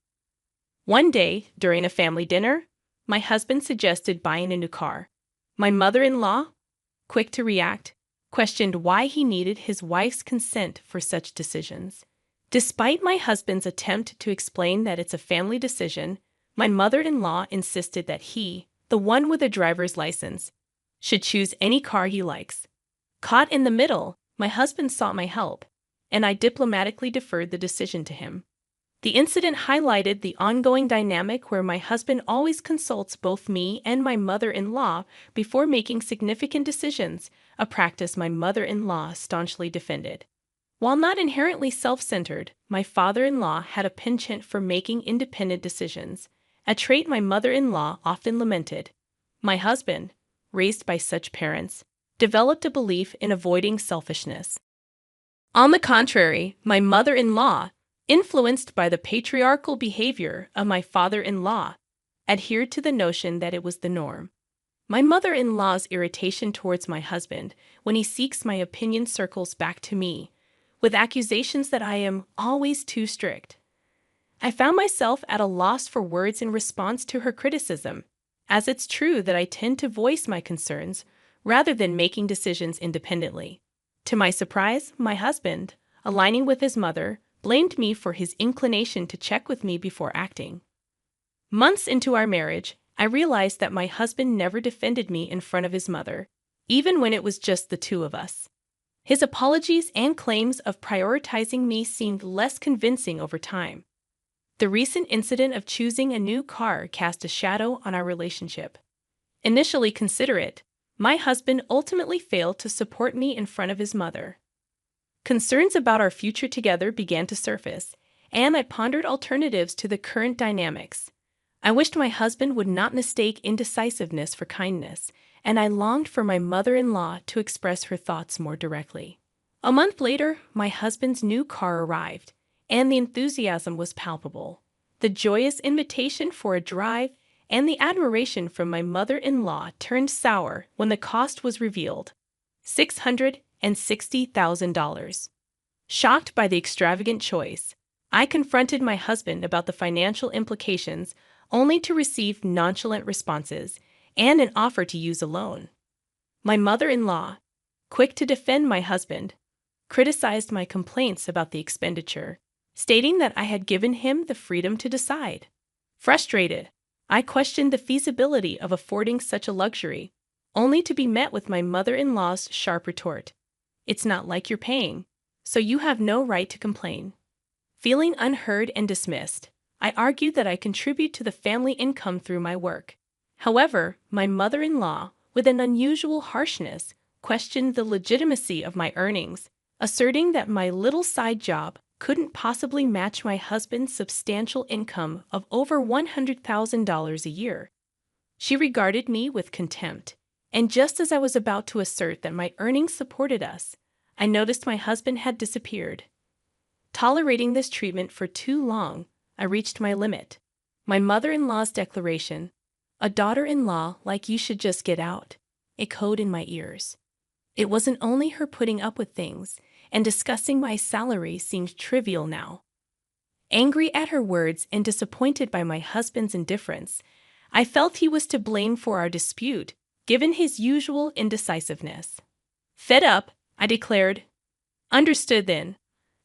One day, during a family dinner, my husband suggested buying a new car. My mother-in-law, quick to react, questioned why he needed his wife's consent for such decisions. Despite my husband's attempt to explain that it's a family decision, my mother-in-law insisted that he, the one with a driver's license, should choose any car he likes. Caught in the middle, my husband sought my help, and I diplomatically deferred the decision to him. The incident highlighted the ongoing dynamic where my husband always consults both me and my mother-in-law before making significant decisions, a practice my mother-in-law staunchly defended. While not inherently self-centered, my father-in-law had a penchant for making independent decisions, a trait my mother-in-law often lamented. My husband, raised by such parents, developed a belief in avoiding selfishness. On the contrary, my mother-in-law, influenced by the patriarchal behavior of my father-in-law, adhered to the notion that it was the norm. My mother-in-law's irritation towards my husband when he seeks my opinion circles back to me, with accusations that I am always too strict. I found myself at a loss for words in response to her criticism, as it's true that I tend to voice my concerns rather than making decisions independently. To my surprise, my husband, aligning with his mother, blamed me for his inclination to check with me before acting. Months into our marriage, I realized that my husband never defended me in front of his mother, even when it was just the two of us. His apologies and claims of prioritizing me seemed less convincing over time. The recent incident of choosing a new car cast a shadow on our relationship. Initially considerate, my husband ultimately failed to support me in front of his mother. Concerns about our future together began to surface, and I pondered alternatives to the current dynamics. I wished my husband would not mistake indecisiveness for kindness, and I longed for my mother-in-law to express her thoughts more directly. A month later, my husband's new car arrived, and the enthusiasm was palpable. The joyous invitation for a drive and the admiration from my mother-in-law turned sour when the cost was revealed: $660,000. Shocked by the extravagant choice, I confronted my husband about the financial implications, only to receive nonchalant responses and an offer to use a loan. My mother-in-law, quick to defend my husband, criticized my complaints about the expenditure, stating that I had given him the freedom to decide. Frustrated, I questioned the feasibility of affording such a luxury, only to be met with my mother-in-law's sharp retort: "It's not like you're paying, so you have no right to complain." Feeling unheard and dismissed, I argued that I contribute to the family income through my work. However, my mother-in-law, with an unusual harshness, questioned the legitimacy of my earnings, asserting that my little side job couldn't possibly match my husband's substantial income of over $100,000 a year. She regarded me with contempt, and just as I was about to assert that my earnings supported us, I noticed my husband had disappeared. Tolerating this treatment for too long, I reached my limit. My mother-in-law's declaration, "A daughter-in-law like you should just get out," echoed in my ears. It wasn't only her putting up with things, and discussing my salary seemed trivial now. Angry at her words and disappointed by my husband's indifference, I felt he was to blame for our dispute, given his usual indecisiveness. Fed up, I declared, "Understood then.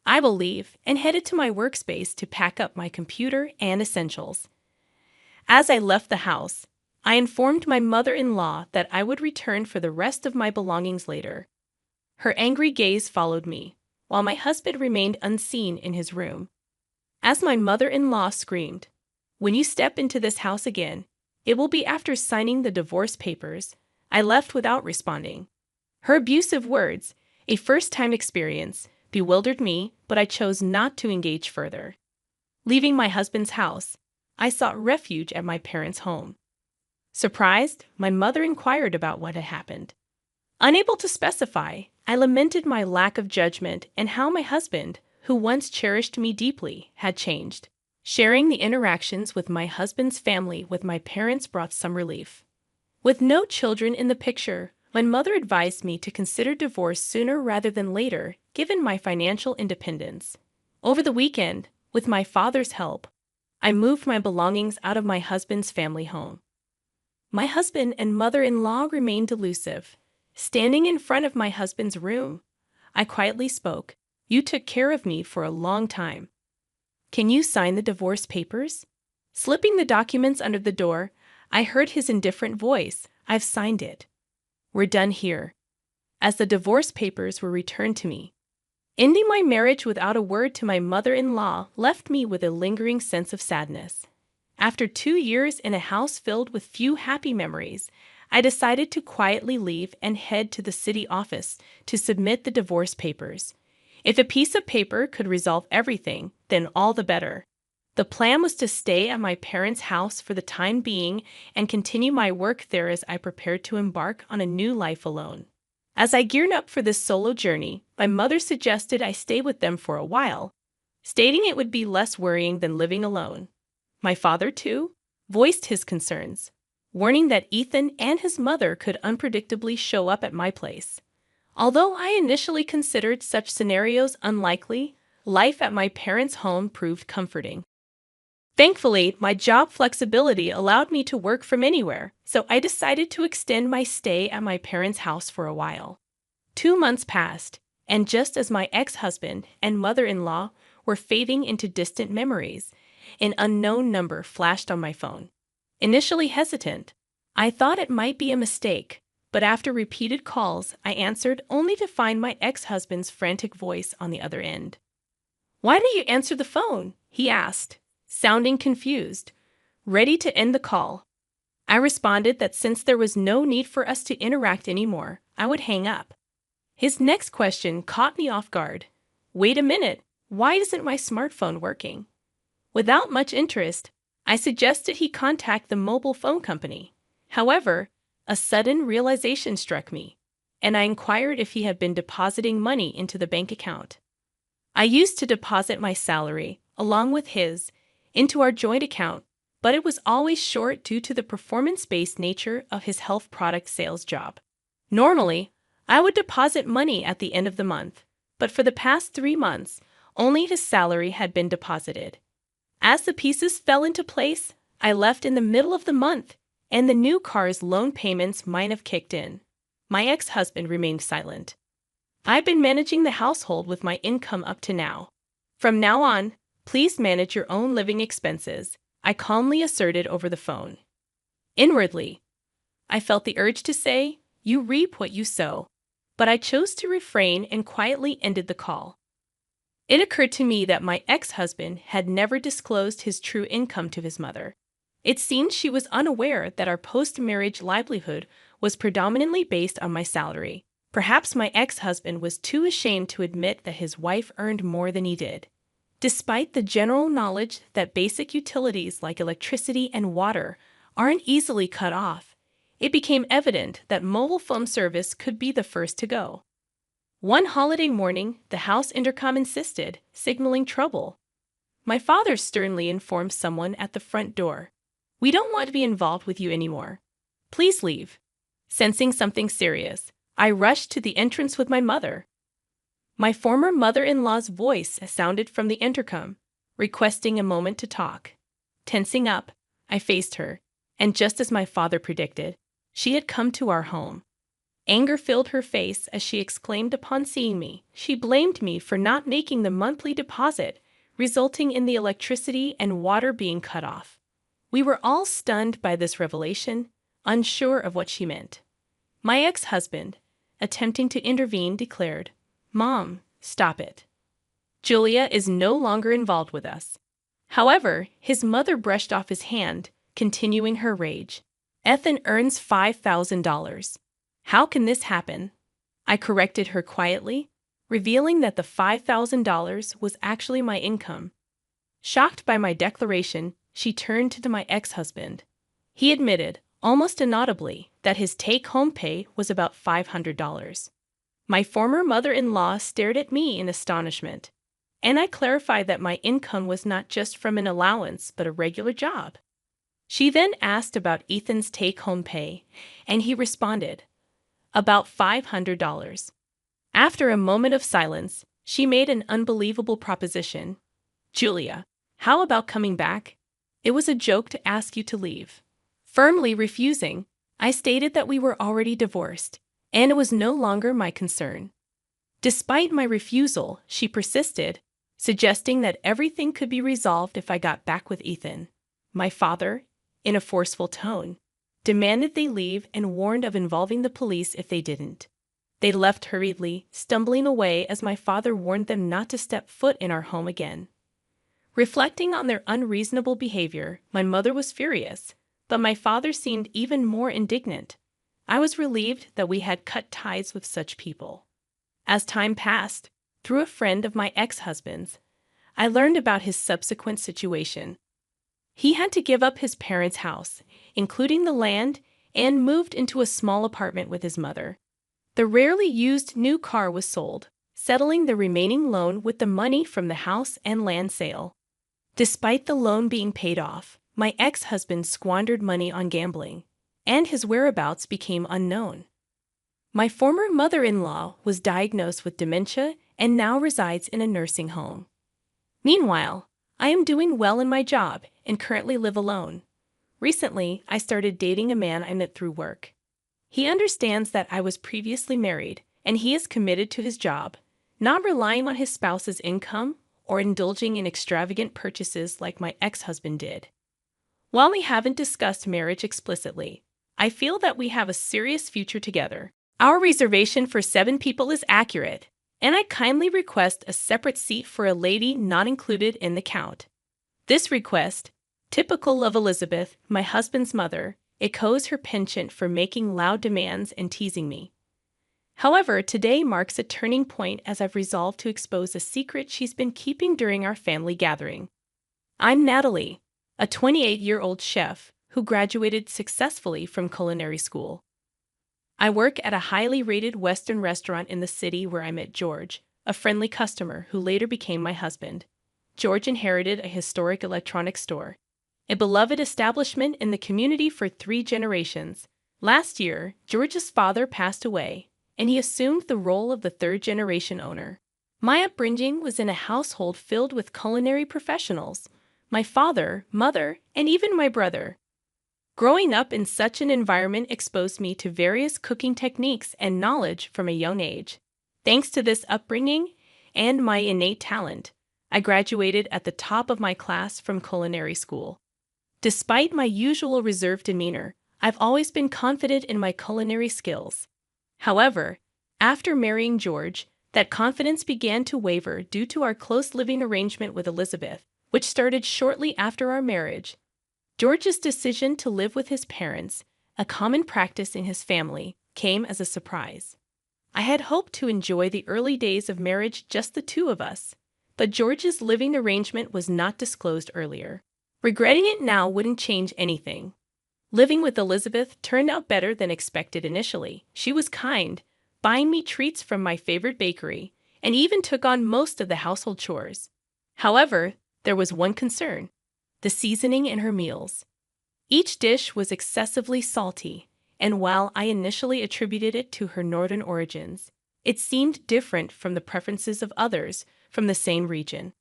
I will leave," and headed to my workspace to pack up my computer and essentials. As I left the house, I informed my mother-in-law that I would return for the rest of my belongings later. Her angry gaze followed me, while my husband remained unseen in his room. As my mother-in-law screamed, "When you step into this house again, it will be after signing the divorce papers," I left without responding. Her abusive words, a first-time experience, bewildered me, but I chose not to engage further. Leaving my husband's house, I sought refuge at my parents' home. Surprised, my mother inquired about what had happened. Unable to specify, I lamented my lack of judgment and how my husband, who once cherished me deeply, had changed. Sharing the interactions with my husband's family with my parents brought some relief. With no children in the picture, my mother advised me to consider divorce sooner rather than later, given my financial independence. Over the weekend, with my father's help, I moved my belongings out of my husband's family home. My husband and mother-in-law remained elusive. Standing in front of my husband's room, I quietly spoke, "You took care of me for a long time. Can you sign the divorce papers?" Slipping the documents under the door, I heard his indifferent voice, "I've signed it. We're done here," as the divorce papers were returned to me. Ending my marriage without a word to my mother-in-law left me with a lingering sense of sadness. After 2 years in a house filled with few happy memories, I decided to quietly leave and head to the city office to submit the divorce papers. If a piece of paper could resolve everything, then all the better. The plan was to stay at my parents' house for the time being and continue my work there as I prepared to embark on a new life alone. As I geared up for this solo journey, my mother suggested I stay with them for a while, stating it would be less worrying than living alone. My father, too, voiced his concerns, warning that Ethan and his mother could unpredictably show up at my place. Although I initially considered such scenarios unlikely, life at my parents' home proved comforting. Thankfully, my job flexibility allowed me to work from anywhere, so I decided to extend my stay at my parents' house for a while. 2 months passed, and just as my ex-husband and mother-in-law were fading into distant memories, an unknown number flashed on my phone. Initially hesitant, I thought it might be a mistake, but after repeated calls, I answered only to find my ex-husband's frantic voice on the other end. "Why don't you answer the phone?" he asked, sounding confused, ready to end the call. I responded that since there was no need for us to interact anymore, I would hang up. His next question caught me off guard. "Wait a minute, why isn't my smartphone working?" Without much interest, I suggested he contact the mobile phone company. However, a sudden realization struck me, and I inquired if he had been depositing money into the bank account. I used to deposit my salary, along with his, into our joint account, but it was always short due to the performance-based nature of his health product sales job. Normally, I would deposit money at the end of the month, but for the past 3 months, only his salary had been deposited. As the pieces fell into place, I left in the middle of the month, and the new car's loan payments might have kicked in. My ex-husband remained silent. "I've been managing the household with my income up to now. From now on, please manage your own living expenses," I calmly asserted over the phone. Inwardly, I felt the urge to say, "You reap what you sow," but I chose to refrain and quietly ended the call. It occurred to me that my ex-husband had never disclosed his true income to his mother. It seemed she was unaware that our post-marriage livelihood was predominantly based on my salary. Perhaps my ex-husband was too ashamed to admit that his wife earned more than he did. Despite the general knowledge that basic utilities like electricity and water aren't easily cut off, it became evident that mobile phone service could be the first to go. One holiday morning, the house intercom insisted, signaling trouble. My father sternly informed someone at the front door, "We don't want to be involved with you anymore. Please leave." Sensing something serious, I rushed to the entrance with my mother. My former mother-in-law's voice sounded from the intercom, requesting a moment to talk. Tensing up, I faced her, and just as my father predicted, she had come to our home. Anger filled her face as she exclaimed upon seeing me. She blamed me for not making the monthly deposit, resulting in the electricity and water being cut off. We were all stunned by this revelation, unsure of what she meant. My ex-husband, attempting to intervene, declared, "Mom, stop it. Julia is no longer involved with us." However, his mother brushed off his hand, continuing her rage. "Ethan earns $5,000. How can this happen?" I corrected her quietly, revealing that the $5,000 was actually my income. Shocked by my declaration, she turned to my ex-husband. He admitted, almost inaudibly, that his take-home pay was about $500. My former mother-in-law stared at me in astonishment, and I clarified that my income was not just from an allowance but a regular job. She then asked about Ethan's take-home pay, and he responded, "About $500. After a moment of silence, she made an unbelievable proposition. "Julia, how about coming back? It was a joke to ask you to leave." Firmly refusing, I stated that we were already divorced, and it was no longer my concern. Despite my refusal, she persisted, suggesting that everything could be resolved if I got back with Ethan. My father, in a forceful tone, demanded they leave and warned of involving the police if they didn't. They left hurriedly, stumbling away as my father warned them not to step foot in our home again. Reflecting on their unreasonable behavior, my mother was furious, but my father seemed even more indignant. I was relieved that we had cut ties with such people. As time passed, through a friend of my ex-husband's, I learned about his subsequent situation. He had to give up his parents' house, including the land, and moved into a small apartment with his mother. The rarely used new car was sold, settling the remaining loan with the money from the house and land sale. Despite the loan being paid off, my ex-husband squandered money on gambling, and his whereabouts became unknown. My former mother-in-law was diagnosed with dementia and now resides in a nursing home. Meanwhile, I am doing well in my job and currently live alone. Recently, I started dating a man I met through work. He understands that I was previously married, and he is committed to his job, not relying on his spouse's income or indulging in extravagant purchases like my ex-husband did. While we haven't discussed marriage explicitly, I feel that we have a serious future together. Our reservation for 7 people is accurate, and I kindly request a separate seat for a lady not included in the count. This request, typical of Elizabeth, my husband's mother, echoes her penchant for making loud demands and teasing me. However, today marks a turning point as I've resolved to expose a secret she's been keeping during our family gathering. I'm Natalie, a 28-year-old chef who graduated successfully from culinary school. I work at a highly rated Western restaurant in the city where I met George, a friendly customer who later became my husband. George inherited a historic electronics store, a beloved establishment in the community for 3 generations. Last year, George's father passed away, and he assumed the role of the 3rd-generation owner. My upbringing was in a household filled with culinary professionals, my father, mother, and even my brother. Growing up in such an environment exposed me to various cooking techniques and knowledge from a young age. Thanks to this upbringing and my innate talent, I graduated at the top of my class from culinary school. Despite my usual reserved demeanor, I've always been confident in my culinary skills. However, after marrying George, that confidence began to waver due to our close living arrangement with Elizabeth, which started shortly after our marriage. George's decision to live with his parents, a common practice in his family, came as a surprise. I had hoped to enjoy the early days of marriage just the 2 of us, but George's living arrangement was not disclosed earlier. Regretting it now wouldn't change anything. Living with Elizabeth turned out better than expected initially. She was kind, buying me treats from my favorite bakery, and even took on most of the household chores. However, there was one concern: the seasoning in her meals. Each dish was excessively salty, and while I initially attributed it to her northern origins, It seemed different from the preferences of others from the same region.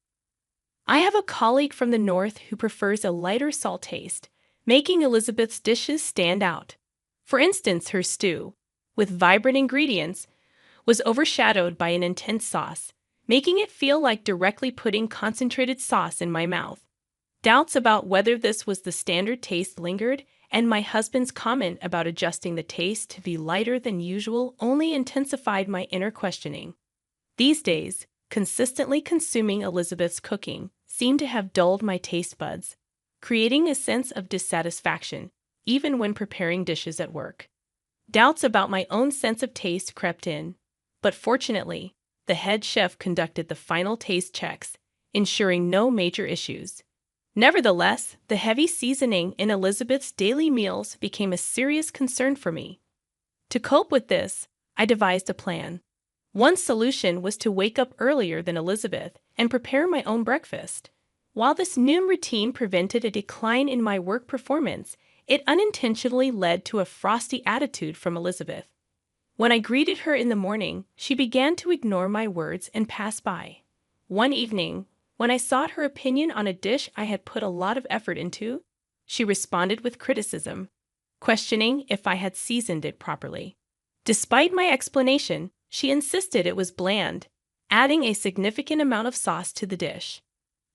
I have a colleague from the north who prefers a lighter salt taste, making Elizabeth's dishes stand out. For instance, her stew, with vibrant ingredients, was overshadowed by an intense sauce, making it feel like directly putting concentrated sauce in my mouth. Doubts about whether this was the standard taste lingered, and my husband's comment about adjusting the taste to be lighter than usual only intensified my inner questioning. These days, consistently consuming Elizabeth's cooking seemed to have dulled my taste buds, creating a sense of dissatisfaction, even when preparing dishes at work. Doubts about my own sense of taste crept in, but fortunately, the head chef conducted the final taste checks, ensuring no major issues. Nevertheless, the heavy seasoning in Elizabeth's daily meals became a serious concern for me. To cope with this, I devised a plan. One solution was to wake up earlier than Elizabeth and prepare my own breakfast. While this noon routine prevented a decline in my work performance, it unintentionally led to a frosty attitude from Elizabeth. When I greeted her in the morning, she began to ignore my words and pass by. One evening, when I sought her opinion on a dish I had put a lot of effort into, she responded with criticism, questioning if I had seasoned it properly. Despite my explanation, she insisted it was bland, adding a significant amount of sauce to the dish.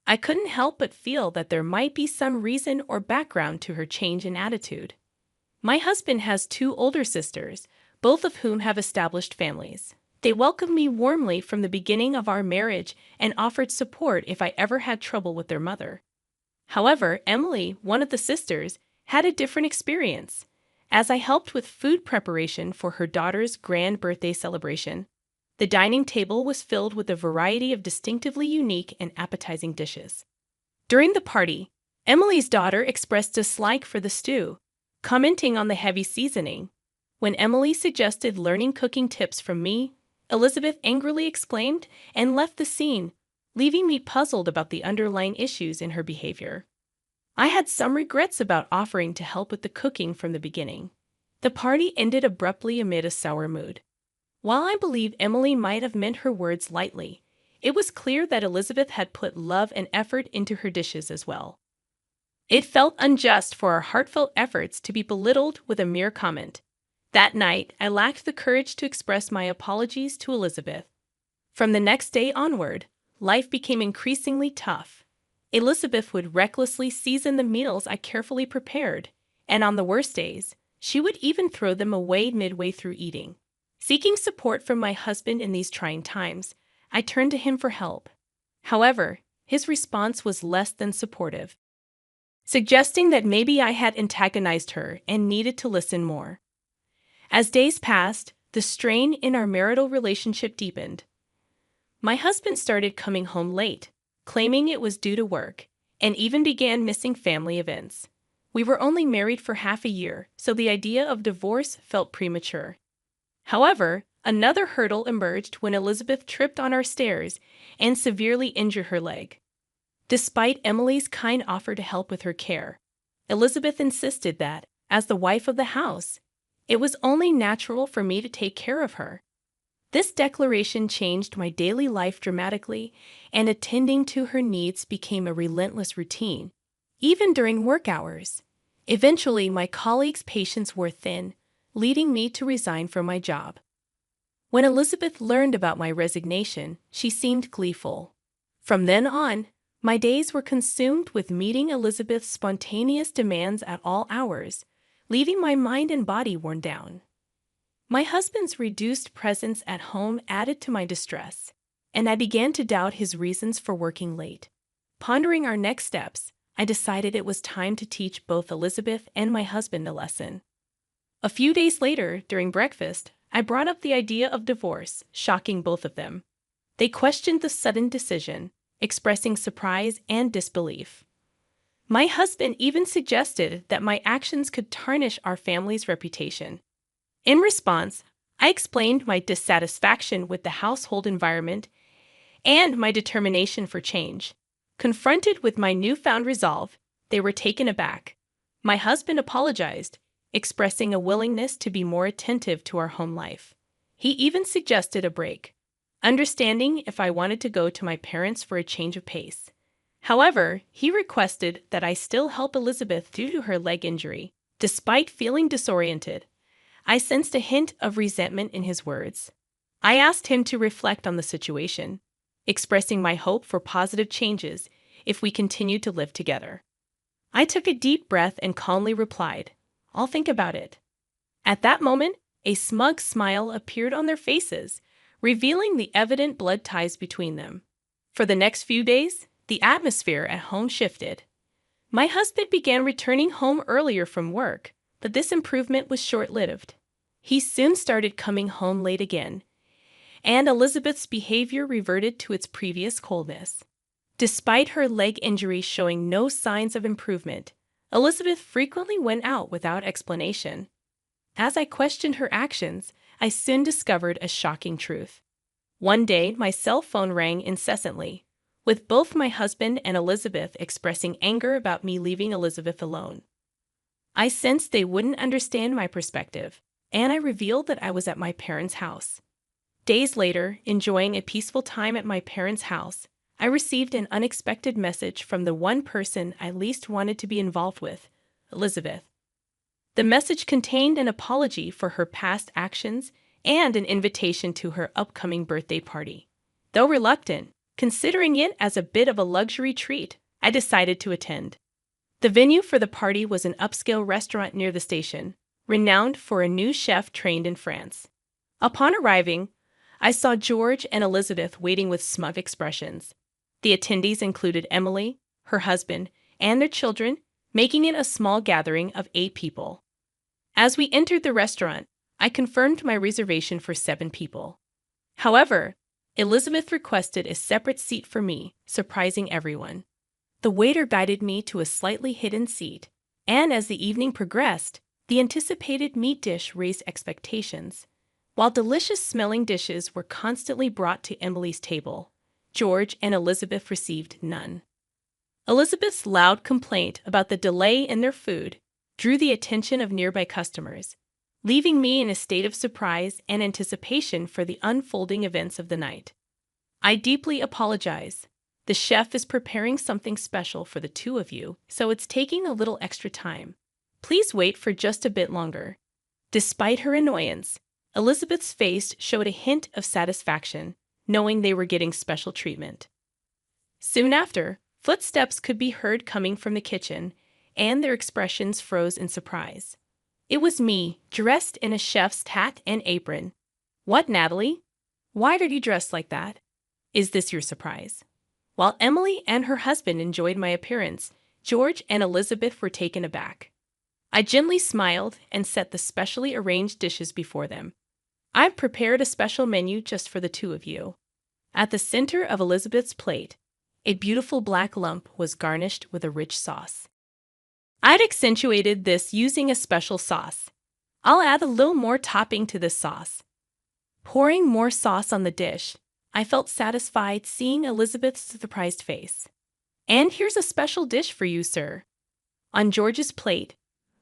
I couldn't help but feel that there might be some reason or background to her change in attitude. My husband has two older sisters, both of whom have established families. They welcomed me warmly from the beginning of our marriage and offered support if I ever had trouble with their mother. However, Emily, one of the sisters, had a different experience. As I helped with food preparation for her daughter's grand birthday celebration, the dining table was filled with a variety of distinctively unique and appetizing dishes. During the party, Emily's daughter expressed dislike for the stew, commenting on the heavy seasoning. When Emily suggested learning cooking tips from me, Elizabeth angrily exclaimed and left the scene, leaving me puzzled about the underlying issues in her behavior. I had some regrets about offering to help with the cooking from the beginning. The party ended abruptly amid a sour mood. While I believe Emily might have meant her words lightly, it was clear that Elizabeth had put love and effort into her dishes as well. It felt unjust for our heartfelt efforts to be belittled with a mere comment. That night, I lacked the courage to express my apologies to Elizabeth. From the next day onward, life became increasingly tough. Elizabeth would recklessly season the meals I carefully prepared, and on the worst days, she would even throw them away midway through eating. Seeking support from my husband in these trying times, I turned to him for help. However, his response was less than supportive, suggesting that maybe I had antagonized her and needed to listen more. As days passed, the strain in our marital relationship deepened. My husband started coming home late, claiming it was due to work, and even began missing family events. We were only married for half a year, so the idea of divorce felt premature. However, another hurdle emerged when Elizabeth tripped on our stairs and severely injured her leg. Despite Emily's kind offer to help with her care, Elizabeth insisted that, as the wife of the house, it was only natural for me to take care of her. This declaration changed my daily life dramatically, and attending to her needs became a relentless routine, even during work hours. Eventually, my colleagues' patience wore thin, leading me to resign from my job. When Elizabeth learned about my resignation, she seemed gleeful. From then on, my days were consumed with meeting Elizabeth's spontaneous demands at all hours, leaving my mind and body worn down. My husband's reduced presence at home added to my distress, and I began to doubt his reasons for working late. Pondering our next steps, I decided it was time to teach both Elizabeth and my husband a lesson. A few days later, during breakfast, I brought up the idea of divorce, shocking both of them. They questioned the sudden decision, expressing surprise and disbelief. My husband even suggested that my actions could tarnish our family's reputation. In response, I explained my dissatisfaction with the household environment and my determination for change. Confronted with my newfound resolve, they were taken aback. My husband apologized, expressing a willingness to be more attentive to our home life. He even suggested a break, understanding if I wanted to go to my parents for a change of pace. However, he requested that I still help Elizabeth due to her leg injury. Despite feeling disoriented, I sensed a hint of resentment in his words. I asked him to reflect on the situation, expressing my hope for positive changes if we continued to live together. I took a deep breath and calmly replied, "I'll think about it." At that moment, a smug smile appeared on their faces, revealing the evident blood ties between them. For the next few days, the atmosphere at home shifted. My husband began returning home earlier from work, but this improvement was short-lived. He soon started coming home late again, and Elizabeth's behavior reverted to its previous coldness. Despite her leg injury showing no signs of improvement, Elizabeth frequently went out without explanation. As I questioned her actions, I soon discovered a shocking truth. One day, my cell phone rang incessantly, with both my husband and Elizabeth expressing anger about me leaving Elizabeth alone. I sensed they wouldn't understand my perspective, and I revealed that I was at my parents' house. Days later, enjoying a peaceful time at my parents' house, I received an unexpected message from the one person I least wanted to be involved with, Elizabeth. The message contained an apology for her past actions and an invitation to her upcoming birthday party. Though reluctant, considering it as a bit of a luxury treat, I decided to attend. The venue for the party was an upscale restaurant near the station, renowned for a new chef trained in France. Upon arriving, I saw George and Elizabeth waiting with smug expressions. The attendees included Emily, her husband, and their children, making it a small gathering of 8 people. As we entered the restaurant, I confirmed my reservation for 7 people. However, Elizabeth requested a separate seat for me, surprising everyone. The waiter guided me to a slightly hidden seat, and as the evening progressed, the anticipated meat dish raised expectations. While delicious-smelling dishes were constantly brought to Emily's table, George and Elizabeth received none. Elizabeth's loud complaint about the delay in their food drew the attention of nearby customers, leaving me in a state of surprise and anticipation for the unfolding events of the night. I deeply apologize. The chef is preparing something special for the 2 of you, so it's taking a little extra time. Please wait for just a bit longer. Despite her annoyance, Elizabeth's face showed a hint of satisfaction, knowing they were getting special treatment. Soon after, footsteps could be heard coming from the kitchen, and their expressions froze in surprise. It was me, dressed in a chef's hat and apron. "What, Natalie? Why are you dressed like that? Is this your surprise?" While Emily and her husband enjoyed my appearance, George and Elizabeth were taken aback. I gently smiled and set the specially arranged dishes before them. I've prepared a special menu just for the 2 of you. At the center of Elizabeth's plate, a beautiful black lump was garnished with a rich sauce. I'd accentuated this using a special sauce. I'll add a little more topping to this sauce. Pouring more sauce on the dish, I felt satisfied seeing Elizabeth's surprised face. "And here's a special dish for you, sir." On George's plate,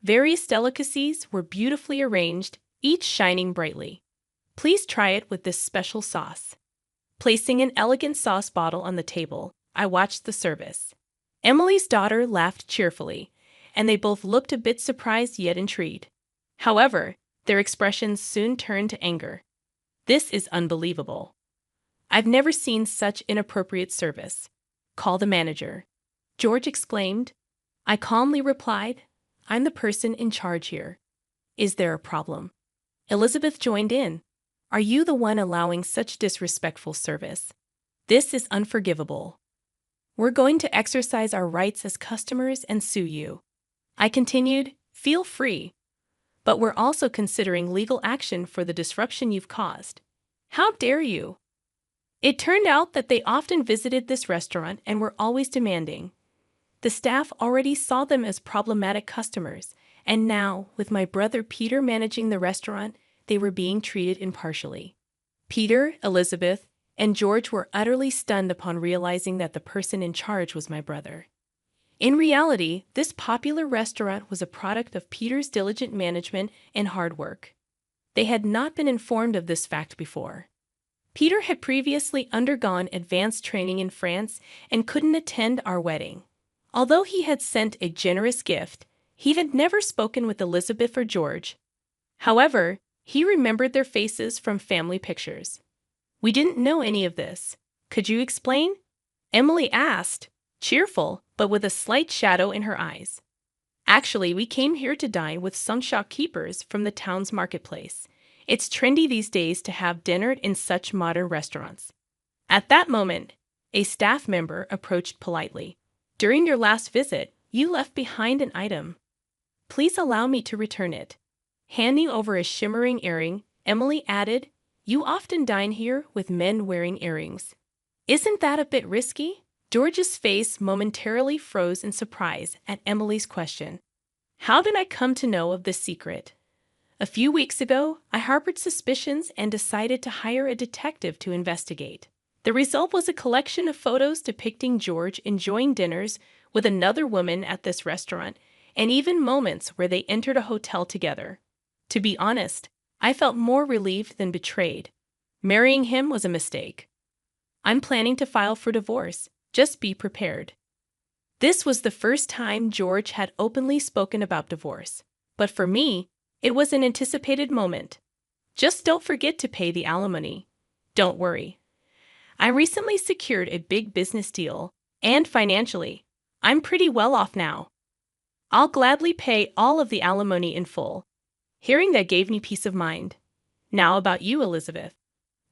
various delicacies were beautifully arranged, each shining brightly. "Please try it with this special sauce." Placing an elegant sauce bottle on the table, I watched the service. Emily's daughter laughed cheerfully, and they both looked a bit surprised yet intrigued. However, their expressions soon turned to anger. "This is unbelievable. I've never seen such inappropriate service. Call the manager." George exclaimed. I calmly replied, "I'm the person in charge here. Is there a problem?" Elizabeth joined in. "Are you the one allowing such disrespectful service? This is unforgivable. We're going to exercise our rights as customers and sue you." I continued, "Feel free. But we're also considering legal action for the disruption you've caused. How dare you?" It turned out that they often visited this restaurant and were always demanding. The staff already saw them as problematic customers, and now, with my brother Peter managing the restaurant, they were being treated impartially. Peter, Elizabeth, and George were utterly stunned upon realizing that the person in charge was my brother. In reality, this popular restaurant was a product of Peter's diligent management and hard work. They had not been informed of this fact before. Peter had previously undergone advanced training in France and couldn't attend our wedding. Although he had sent a generous gift, he had never spoken with Elizabeth or George. However, he remembered their faces from family pictures. "We didn't know any of this. Could you explain?" Emily asked, cheerful but with a slight shadow in her eyes. "Actually, we came here to dine with some shopkeepers from the town's marketplace. It's trendy these days to have dinner in such modern restaurants." At that moment, a staff member approached politely. "During your last visit, you left behind an item. Please allow me to return it." Handing over a shimmering earring, Emily added, "You often dine here with men wearing earrings. Isn't that a bit risky?" George's face momentarily froze in surprise at Emily's question. "How did I come to know of this secret?" "A few weeks ago, I harbored suspicions and decided to hire a detective to investigate. The result was a collection of photos depicting George enjoying dinners with another woman at this restaurant, and even moments where they entered a hotel together. To be honest, I felt more relieved than betrayed. Marrying him was a mistake. I'm planning to file for divorce. Just be prepared." This was the first time George had openly spoken about divorce, but for me, it was an anticipated moment. "Just don't forget to pay the alimony." "Don't worry. I recently secured a big business deal, and financially, I'm pretty well off now. I'll gladly pay all of the alimony in full." Hearing that gave me peace of mind. "Now about you, Elizabeth."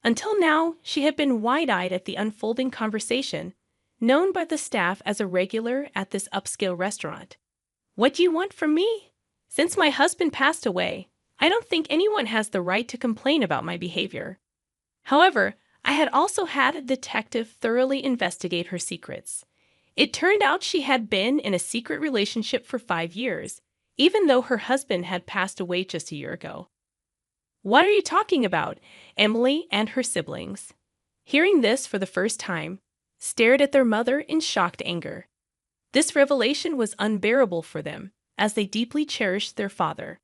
Until now, she had been wide-eyed at the unfolding conversation, known by the staff as a regular at this upscale restaurant. "What do you want from me? Since my husband passed away, I don't think anyone has the right to complain about my behavior." However, I had also had a detective thoroughly investigate her secrets. It turned out she had been in a secret relationship for 5 years, even though her husband had passed away just a year ago. "What are you talking about?" Emily and her siblings, hearing this for the first time, stared at their mother in shocked anger. This revelation was unbearable for them, as they deeply cherished their father.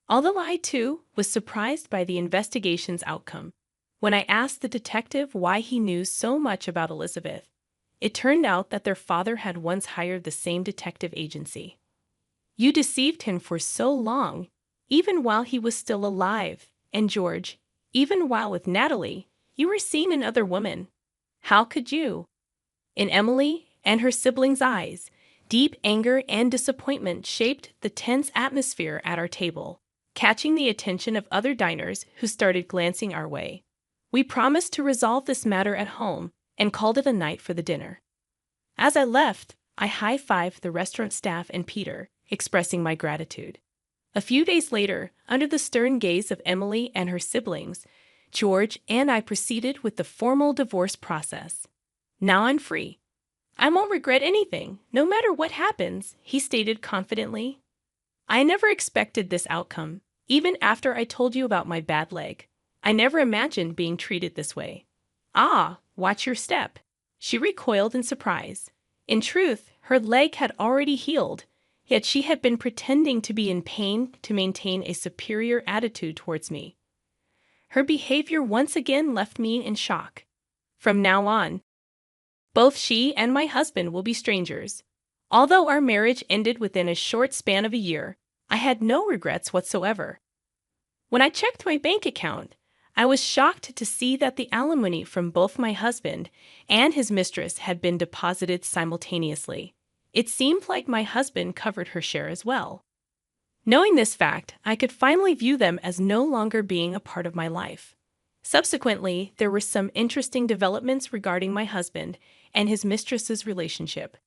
Although I, too, was surprised by the investigation's outcome. When I asked the detective why he knew so much about Elizabeth, it turned out that their father had once hired the same detective agency. "You deceived him for so long, even while he was still alive, and George, even while with Natalie, you were seeing another woman. How could you?" In Emily and her siblings' eyes, deep anger and disappointment shaped the tense atmosphere at our table, catching the attention of other diners who started glancing our way. We promised to resolve this matter at home and called it a night for the dinner. As I left, I high-fived the restaurant staff and Peter, expressing my gratitude. A few days later, under the stern gaze of Emily and her siblings, George and I proceeded with the formal divorce process. "Now I'm free. I won't regret anything, no matter what happens," he stated confidently. "I never expected this outcome, even after I told you about my bad leg. I never imagined being treated this way." "Ah, watch your step." She recoiled in surprise. In truth, her leg had already healed, yet she had been pretending to be in pain to maintain a superior attitude towards me. Her behavior once again left me in shock. From now on, both she and my husband will be strangers. Although our marriage ended within a short span of a year, I had no regrets whatsoever. When I checked my bank account, I was shocked to see that the alimony from both my husband and his mistress had been deposited simultaneously. It seemed like my husband covered her share as well. Knowing this fact, I could finally view them as no longer being a part of my life. Subsequently, there were some interesting developments regarding my husband and his mistress's relationship.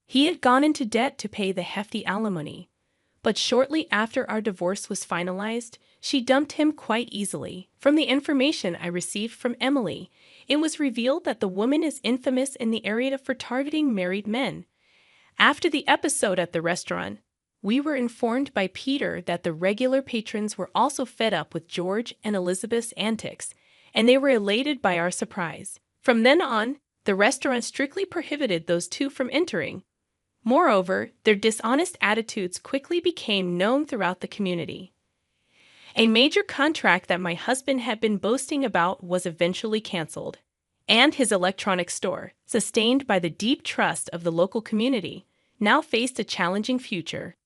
He had gone into debt to pay the hefty alimony, but shortly after our divorce was finalized, she dumped him quite easily. From the information I received from Emily, it was revealed that the woman is infamous in the area for targeting married men. After the episode at the restaurant, we were informed by Peter that the regular patrons were also fed up with George and Elizabeth's antics, and they were elated by our surprise. From then on, the restaurant strictly prohibited those two from entering. Moreover, their dishonest attitudes quickly became known throughout the community. A major contract that my husband had been boasting about was eventually canceled, and his electronics store, sustained by the deep trust of the local community, now faced a challenging future.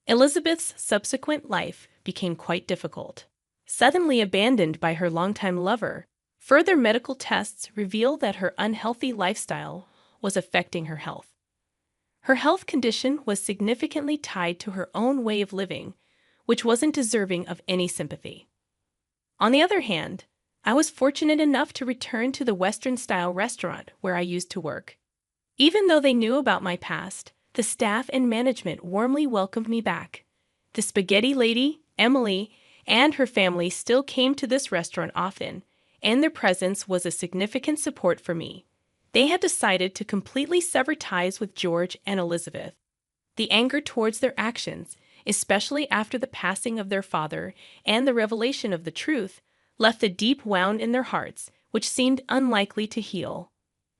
Elizabeth's subsequent life became quite difficult. Suddenly abandoned by her longtime lover, further medical tests revealed that her unhealthy lifestyle was affecting her health. Her health condition was significantly tied to her own way of living, which wasn't deserving of any sympathy. On the other hand, I was fortunate enough to return to the Western-style restaurant where I used to work. Even though they knew about my past, the staff and management warmly welcomed me back. The spaghetti lady, Emily, and her family still came to this restaurant often, and their presence was a significant support for me. They had decided to completely sever ties with George and Elizabeth. The anger towards their actions, especially after the passing of their father and the revelation of the truth, left a deep wound in their hearts, which seemed unlikely to heal.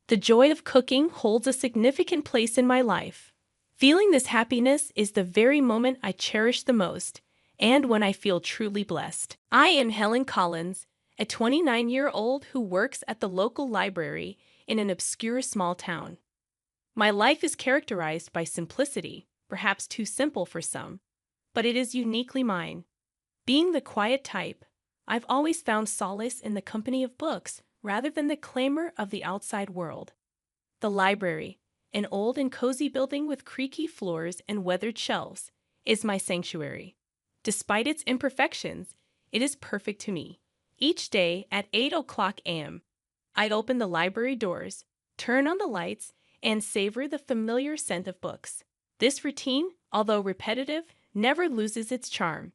The joy of cooking holds a significant place in my life. Feeling this happiness is the very moment I cherish the most, and when I feel truly blessed. I am Helen Collins, a 29-year-old who works at the local library in an obscure small town. My life is characterized by simplicity, perhaps too simple for some, but it is uniquely mine. Being the quiet type, I've always found solace in the company of books rather than the clamor of the outside world. The library, an old and cozy building with creaky floors and weathered shelves, is my sanctuary. Despite its imperfections, it is perfect to me. Each day at 8 a.m., I'd open the library doors, turn on the lights, and savor the familiar scent of books. This routine, although repetitive, never loses its charm.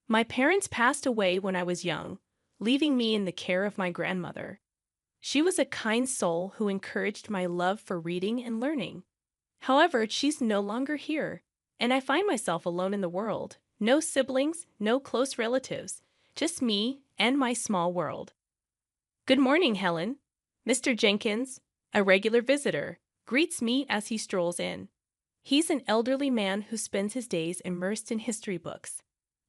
My parents passed away when I was young, leaving me in the care of my grandmother. She was a kind soul who encouraged my love for reading and learning. However, she's no longer here, and I find myself alone in the world. No siblings, no close relatives, just me and my small world. "Good morning, Helen." Mr. Jenkins, a regular visitor, greets me as he strolls in. He's an elderly man who spends his days immersed in history books.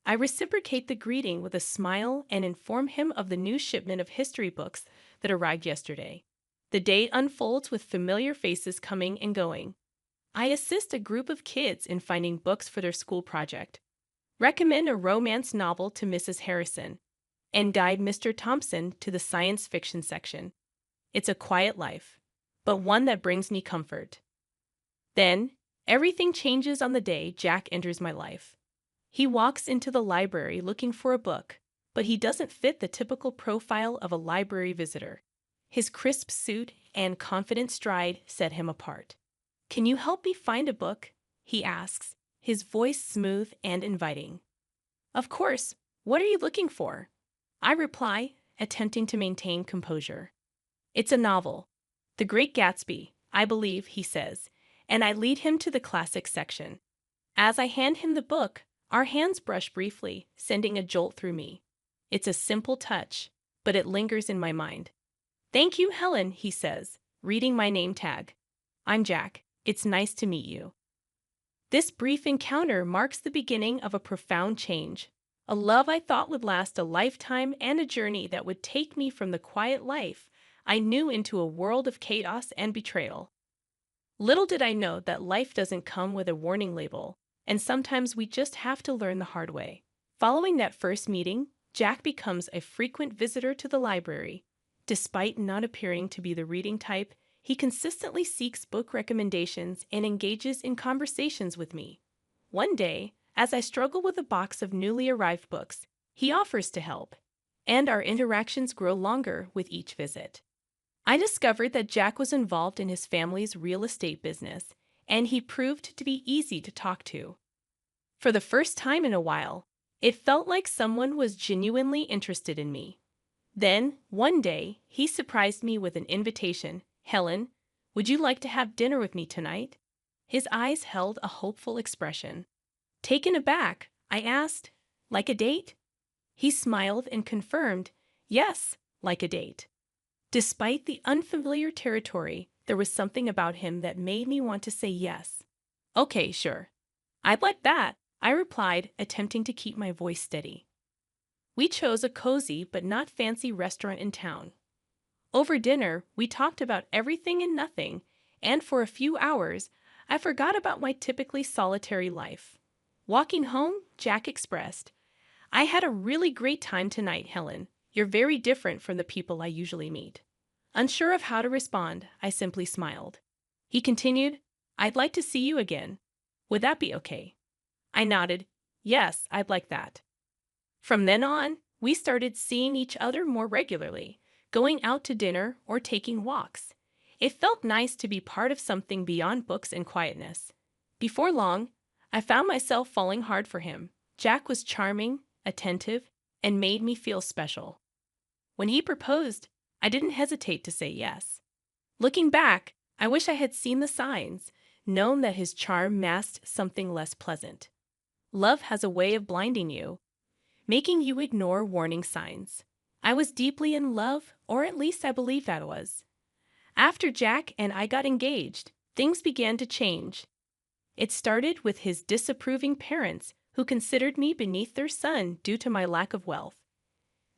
I reciprocate the greeting with a smile and inform him of the new shipment of history books that arrived yesterday. The day unfolds with familiar faces coming and going. I assist a group of kids in finding books for their school project, recommend a romance novel to Mrs. Harrison, and guide Mr. Thompson to the science fiction section. It's a quiet life, but one that brings me comfort. Then, everything changes on the day Jack enters my life. He walks into the library looking for a book, but he doesn't fit the typical profile of a library visitor. His crisp suit and confident stride set him apart. "Can you help me find a book?" he asks, his voice smooth and inviting. "Of course. What are you looking for?" I reply, attempting to maintain composure. "It's a novel. The Great Gatsby, I believe," he says, and I lead him to the classics section. As I hand him the book, our hands brush briefly, sending a jolt through me. It's a simple touch, but it lingers in my mind. "Thank you, Helen," he says, reading my name tag. "I'm Jack. It's nice to meet you." This brief encounter marks the beginning of a profound change, a love I thought would last a lifetime and a journey that would take me from the quiet life I knew into a world of chaos and betrayal. Little did I know that life doesn't come with a warning label, and sometimes we just have to learn the hard way. Following that first meeting, Jack becomes a frequent visitor to the library. Despite not appearing to be the reading type, he consistently seeks book recommendations and engages in conversations with me. One day, as I struggle with a box of newly arrived books, he offers to help, and our interactions grow longer with each visit. I discovered that Jack was involved in his family's real estate business, and he proved to be easy to talk to. For the first time in a while, it felt like someone was genuinely interested in me. Then, one day, he surprised me with an invitation. "Helen, would you like to have dinner with me tonight?" His eyes held a hopeful expression. Taken aback, I asked, "Like a date?" He smiled and confirmed, "Yes, like a date." Despite the unfamiliar territory, there was something about him that made me want to say yes. "Okay, sure. I'd like that," I replied, attempting to keep my voice steady. We chose a cozy but not fancy restaurant in town. Over dinner, we talked about everything and nothing, and for a few hours, I forgot about my typically solitary life. Walking home, Jack expressed, "I had a really great time tonight, Helen. You're very different from the people I usually meet." Unsure of how to respond, I simply smiled. He continued, "I'd like to see you again. Would that be okay?" I nodded, "Yes, I'd like that." From then on, we started seeing each other more regularly, going out to dinner or taking walks. It felt nice to be part of something beyond books and quietness. Before long, I found myself falling hard for him. Jack was charming, attentive, and made me feel special. When he proposed, I didn't hesitate to say yes. Looking back, I wish I had seen the signs, known that his charm masked something less pleasant. Love has a way of blinding you, making you ignore warning signs. I was deeply in love, or at least I believed I was. After Jack and I got engaged, things began to change. It started with his disapproving parents, who considered me beneath their son due to my lack of wealth.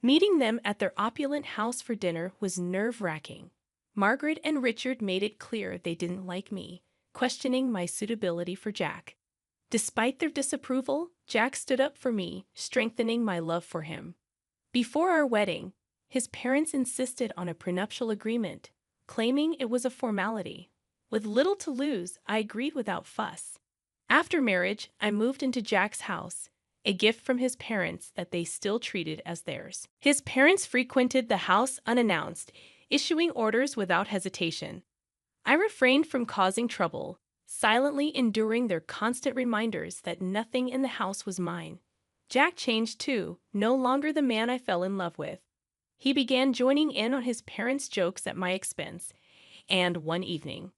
Meeting them at their opulent house for dinner was nerve-wracking. Margaret and Richard made it clear they didn't like me, questioning my suitability for Jack. Despite their disapproval, Jack stood up for me, strengthening my love for him. Before our wedding, his parents insisted on a prenuptial agreement, claiming it was a formality. With little to lose, I agreed without fuss. After marriage, I moved into Jack's house, a gift from his parents that they still treated as theirs. His parents frequented the house unannounced, issuing orders without hesitation. I refrained from causing trouble, silently enduring their constant reminders that nothing in the house was mine. Jack changed too, no longer the man I fell in love with. He began joining in on his parents' jokes at my expense, and one evening,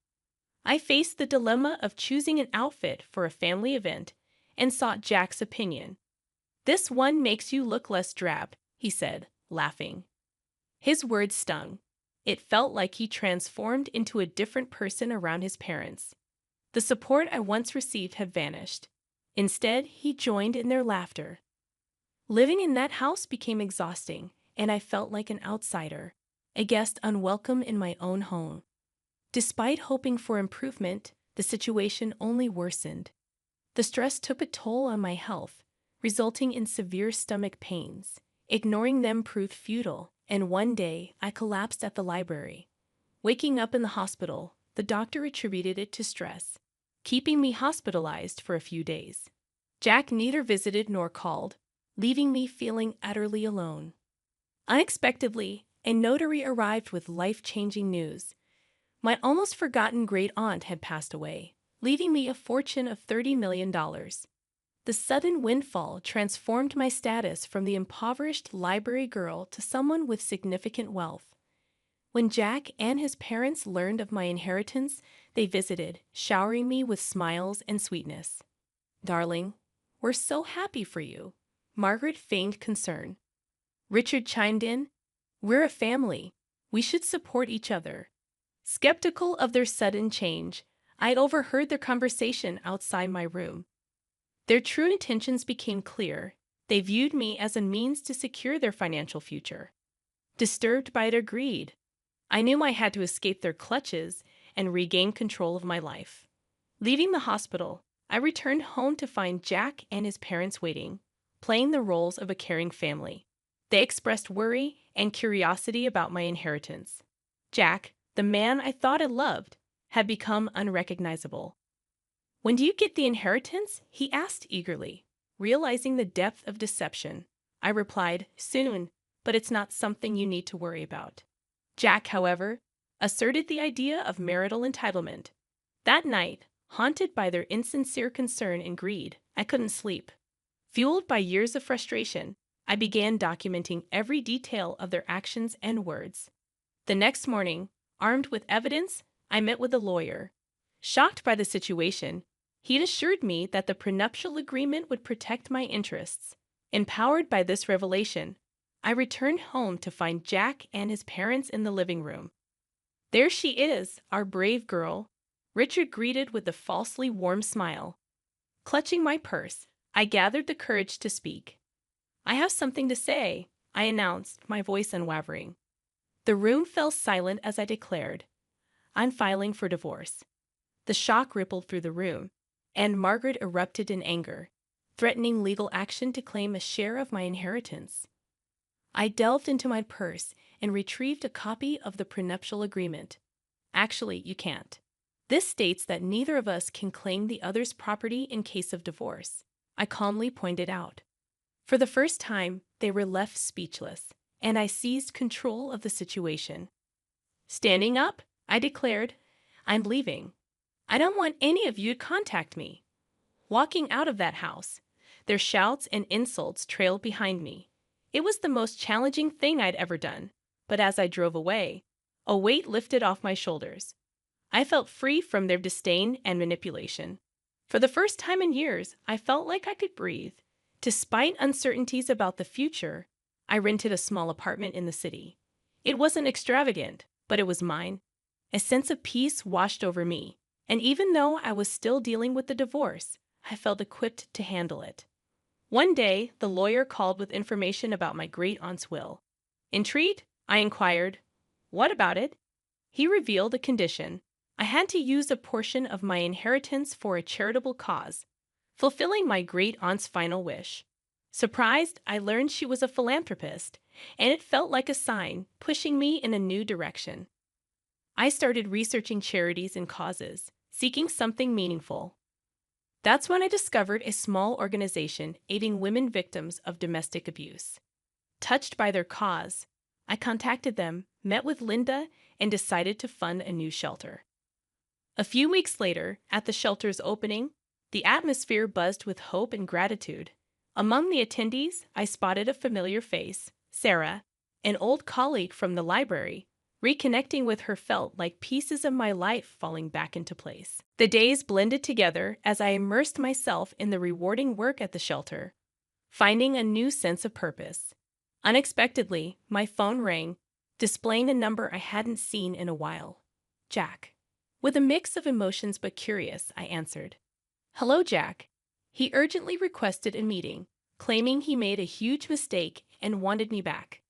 I faced the dilemma of choosing an outfit for a family event and sought Jack's opinion. "This one makes you look less drab," he said, laughing. His words stung. It felt like he transformed into a different person around his parents. The support I once received had vanished. Instead, he joined in their laughter. Living in that house became exhausting, and I felt like an outsider, a guest unwelcome in my own home. Despite hoping for improvement, the situation only worsened. The stress took a toll on my health, resulting in severe stomach pains. Ignoring them proved futile, and one day I collapsed at the library. Waking up in the hospital, the doctor attributed it to stress, keeping me hospitalized for a few days. Jack neither visited nor called, leaving me feeling utterly alone. Unexpectedly, a notary arrived with life-changing news. My almost forgotten great-aunt had passed away, leaving me a fortune of $30 million. The sudden windfall transformed my status from the impoverished library girl to someone with significant wealth. When Jack and his parents learned of my inheritance, they visited, showering me with smiles and sweetness. "Darling, we're so happy for you." Margaret feigned concern. Richard chimed in, "We're a family. We should support each other." Skeptical of their sudden change, I'd overheard their conversation outside my room. Their true intentions became clear. They viewed me as a means to secure their financial future. Disturbed by their greed, I knew I had to escape their clutches and regain control of my life. Leaving the hospital, I returned home to find Jack and his parents waiting, playing the roles of a caring family. They expressed worry and curiosity about my inheritance. Jack, the man I thought I loved, had become unrecognizable. "When do you get the inheritance?" he asked eagerly. Realizing the depth of deception, I replied, "Soon, but it's not something you need to worry about." Jack, however, asserted the idea of marital entitlement. That night, haunted by their insincere concern and greed, I couldn't sleep. Fueled by years of frustration, I began documenting every detail of their actions and words. The next morning, armed with evidence, I met with a lawyer. Shocked by the situation, he'd assured me that the prenuptial agreement would protect my interests. Empowered by this revelation, I returned home to find Jack and his parents in the living room. "There she is, our brave girl," Richard greeted with a falsely warm smile. Clutching my purse, I gathered the courage to speak. I have something to say, I announced, my voice unwavering. The room fell silent as I declared, I'm filing for divorce. The shock rippled through the room, and Margaret erupted in anger, threatening legal action to claim a share of my inheritance. I delved into my purse and retrieved a copy of the prenuptial agreement. Actually, you can't. This states that neither of us can claim the other's property in case of divorce, I calmly pointed out. For the first time, they were left speechless, and I seized control of the situation. Standing up, I declared, I'm leaving. I don't want any of you to contact me. Walking out of that house, their shouts and insults trailed behind me. It was the most challenging thing I'd ever done, but as I drove away, a weight lifted off my shoulders. I felt free from their disdain and manipulation. For the first time in years, I felt like I could breathe. Despite uncertainties about the future, I rented a small apartment in the city. It wasn't extravagant, but it was mine. A sense of peace washed over me, and even though I was still dealing with the divorce, I felt equipped to handle it. One day, the lawyer called with information about my great-aunt's will. Intrigued, I inquired, what about it? He revealed a condition. I had to use a portion of my inheritance for a charitable cause, fulfilling my great-aunt's final wish. Surprised, I learned she was a philanthropist, and it felt like a sign, pushing me in a new direction. I started researching charities and causes, seeking something meaningful. That's when I discovered a small organization aiding women victims of domestic abuse. Touched by their cause, I contacted them, met with Linda, and decided to fund a new shelter. A few weeks later, at the shelter's opening, the atmosphere buzzed with hope and gratitude. Among the attendees, I spotted a familiar face, Sarah, an old colleague from the library. Reconnecting with her felt like pieces of my life falling back into place. The days blended together as I immersed myself in the rewarding work at the shelter, finding a new sense of purpose. Unexpectedly, my phone rang, displaying a number I hadn't seen in a while. Jack. With a mix of emotions but curious, I answered. Hello, Jack. He urgently requested a meeting, claiming he made a huge mistake and wanted me back.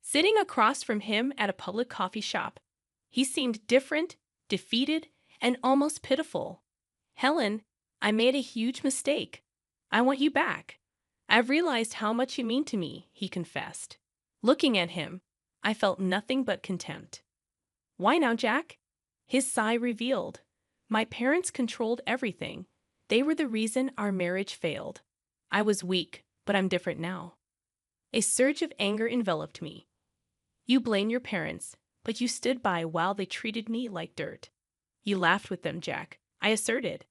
Sitting across from him at a public coffee shop, he seemed different, defeated, and almost pitiful. Helen, I made a huge mistake. I want you back. I've realized how much you mean to me, he confessed. Looking at him, I felt nothing but contempt. Why now, Jack? His sigh revealed. My parents controlled everything. They were the reason our marriage failed. I was weak, but I'm different now. A surge of anger enveloped me. You blame your parents, but you stood by while they treated me like dirt. You laughed with them, Jack, I asserted.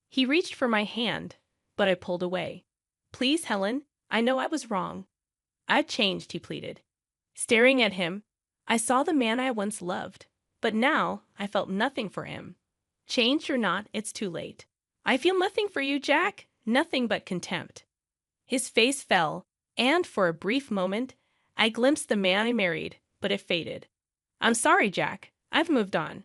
He reached for my hand, but I pulled away. Please, Helen, I know I was wrong. I've changed, he pleaded. Staring at him, I saw the man I once loved, but now I felt nothing for him. Changed or not, it's too late. I feel nothing for you, Jack, nothing but contempt. His face fell, and for a brief moment, I glimpsed the man I married, but it faded. I'm sorry, Jack. I've moved on.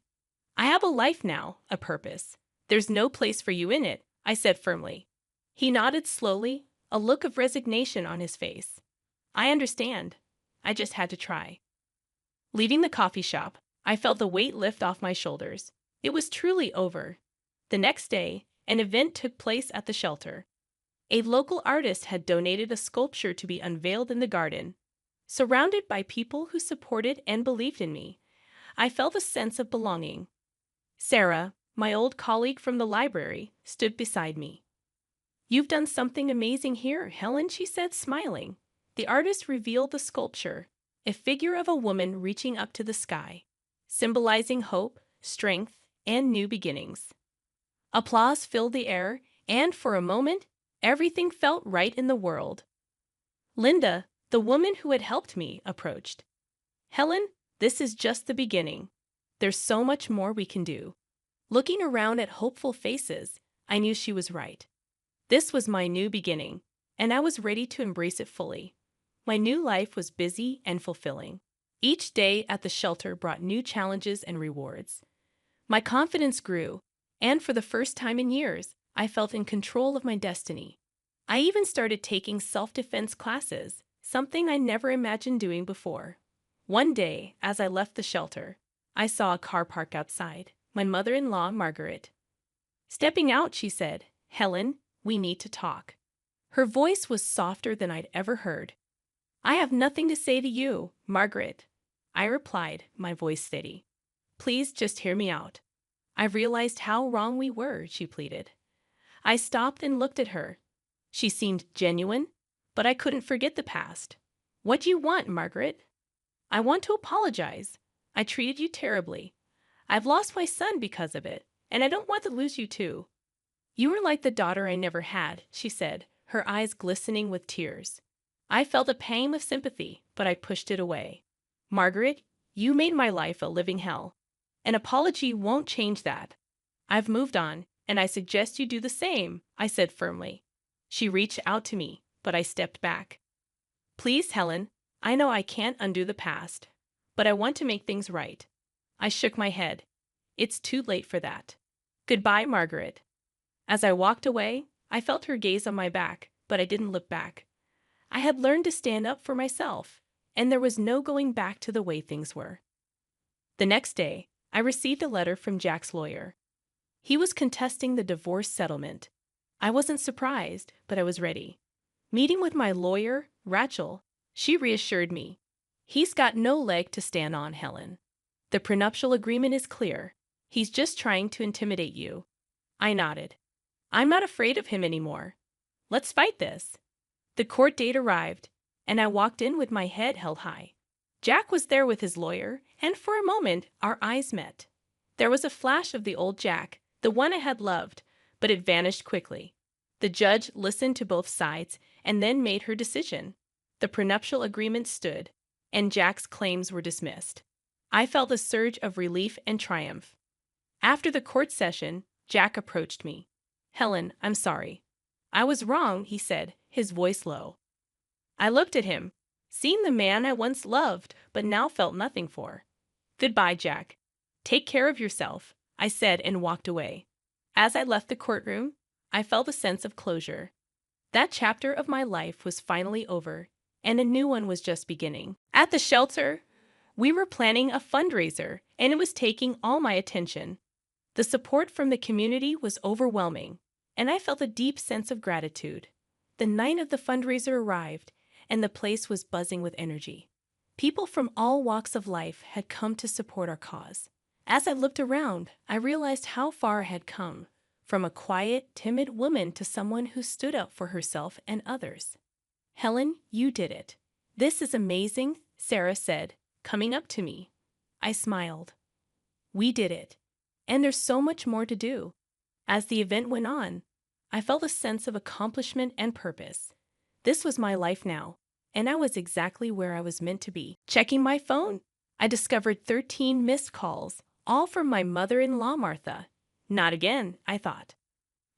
I have a life now, a purpose. There's no place for you in it, I said firmly. He nodded slowly, a look of resignation on his face. I understand. I just had to try. Leaving the coffee shop, I felt the weight lift off my shoulders. It was truly over. The next day, an event took place at the shelter. A local artist had donated a sculpture to be unveiled in the garden. Surrounded by people who supported and believed in me, I felt a sense of belonging. Sarah, my old colleague from the library, stood beside me. You've done something amazing here, Helen, she said, smiling. The artist revealed the sculpture, a figure of a woman reaching up to the sky, symbolizing hope, strength, and new beginnings. Applause filled the air, and for a moment, everything felt right in the world. Linda, the woman who had helped me, approached. Helen, this is just the beginning. There's so much more we can do. Looking around at hopeful faces, I knew she was right. This was my new beginning, and I was ready to embrace it fully. My new life was busy and fulfilling. Each day at the shelter brought new challenges and rewards. My confidence grew, and for the first time in years, I felt in control of my destiny. I even started taking self-defense classes, something I never imagined doing before. One day, as I left the shelter, I saw a car park outside. My mother-in-law, Margaret. Stepping out, she said, "Helen, we need to talk." Her voice was softer than I'd ever heard. "I have nothing to say to you, Margaret," I replied, my voice steady. "Please just hear me out." "I've realized how wrong we were," she pleaded. I stopped and looked at her. She seemed genuine, but I couldn't forget the past. "What do you want, Margaret?" "I want to apologize. I treated you terribly. I've lost my son because of it, and I don't want to lose you too." "You were like the daughter I never had," she said, her eyes glistening with tears. I felt a pang of sympathy, but I pushed it away. "Margaret, you made my life a living hell. An apology won't change that. I've moved on, and I suggest you do the same," I said firmly. She reached out to me, but I stepped back. "Please, Helen, I know I can't undo the past, but I want to make things right." I shook my head. "It's too late for that. Goodbye, Margaret." As I walked away, I felt her gaze on my back, but I didn't look back. I had learned to stand up for myself, and there was no going back to the way things were. The next day, I received a letter from Jack's lawyer. He was contesting the divorce settlement. I wasn't surprised, but I was ready. Meeting with my lawyer, Rachel, she reassured me. "He's got no leg to stand on, Helen. The prenuptial agreement is clear. He's just trying to intimidate you." I nodded. "I'm not afraid of him anymore. Let's fight this." The court date arrived, and I walked in with my head held high. Jack was there with his lawyer, and for a moment our eyes met. There was a flash of the old Jack, the one I had loved, but it vanished quickly. The judge listened to both sides and then made her decision. The prenuptial agreement stood, and Jack's claims were dismissed. I felt a surge of relief and triumph. After the court session, Jack approached me. "Helen, I'm sorry. I was wrong," he said, his voice low. I looked at him, seeing the man I once loved but now felt nothing for. "Goodbye, Jack. Take care of yourself," I said and walked away. As I left the courtroom, I felt a sense of closure. That chapter of my life was finally over, and a new one was just beginning. At the shelter, we were planning a fundraiser, and it was taking all my attention. The support from the community was overwhelming, and I felt a deep sense of gratitude. The night of the fundraiser arrived, and the place was buzzing with energy. People from all walks of life had come to support our cause. As I looked around, I realized how far I had come, from a quiet, timid woman to someone who stood up for herself and others. "Helen, you did it. This is amazing," Sarah said, coming up to me. I smiled. "We did it. And there's so much more to do." As the event went on, I felt a sense of accomplishment and purpose. This was my life now, and I was exactly where I was meant to be. Checking my phone, I discovered 13 missed calls, all from my mother-in-law, Martha. Not again, I thought.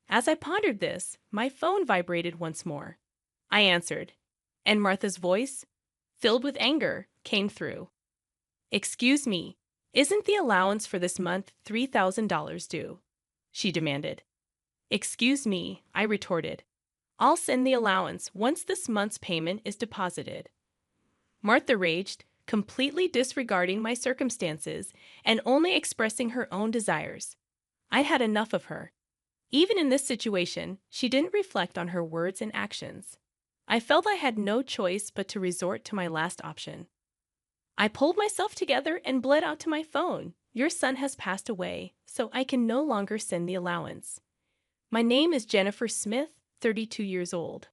As I pondered this, my phone vibrated once more. I answered, and Martha's voice, filled with anger, came through. "Excuse me, isn't the allowance for this month $3,000 due?" she demanded. "Excuse me," I retorted. "I'll send the allowance once this month's payment is deposited." Martha raged, completely disregarding my circumstances and only expressing her own desires. I'd had enough of her. Even in this situation, she didn't reflect on her words and actions. I felt I had no choice but to resort to my last option. I pulled myself together and bled out to my phone. "Your son has passed away, so I can no longer send the allowance. My name is Jennifer Smith, 32 years old.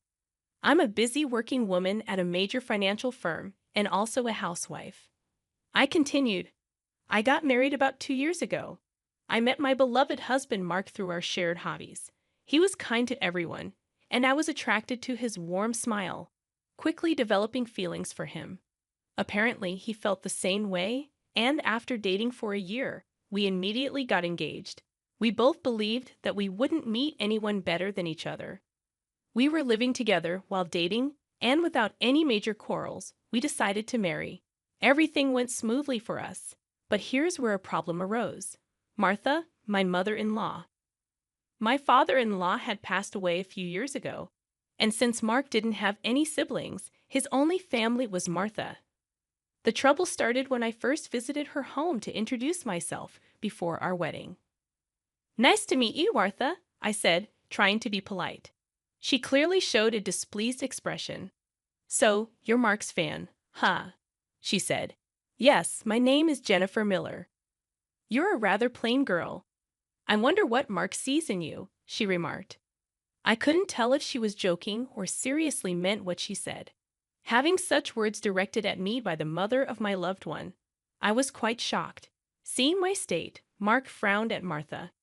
I'm a busy working woman at a major financial firm and also a housewife." I continued. "I got married about 2 years ago. I met my beloved husband Mark through our shared hobbies. He was kind to everyone, and I was attracted to his warm smile, quickly developing feelings for him. Apparently, he felt the same way, and after dating for a year, we immediately got engaged. We both believed that we wouldn't meet anyone better than each other. We were living together while dating, and without any major quarrels, we decided to marry. Everything went smoothly for us, but here's where a problem arose. Martha, my mother-in-law. My father-in-law had passed away a few years ago, And since Mark didn't have any siblings, his only family was Martha. The trouble started when I first visited her home to introduce myself before our wedding. "Nice to meet you, Martha," I said, trying to be polite. She clearly showed a displeased expression. "So, you're Mark's fan, huh?" she said. "Yes, my name is Jennifer Miller." "You're a rather plain girl. I wonder what Mark sees in you," she remarked. I couldn't tell if she was joking or seriously meant what she said. Having such words directed at me by the mother of my loved one, I was quite shocked. Seeing my state, Mark frowned at Martha.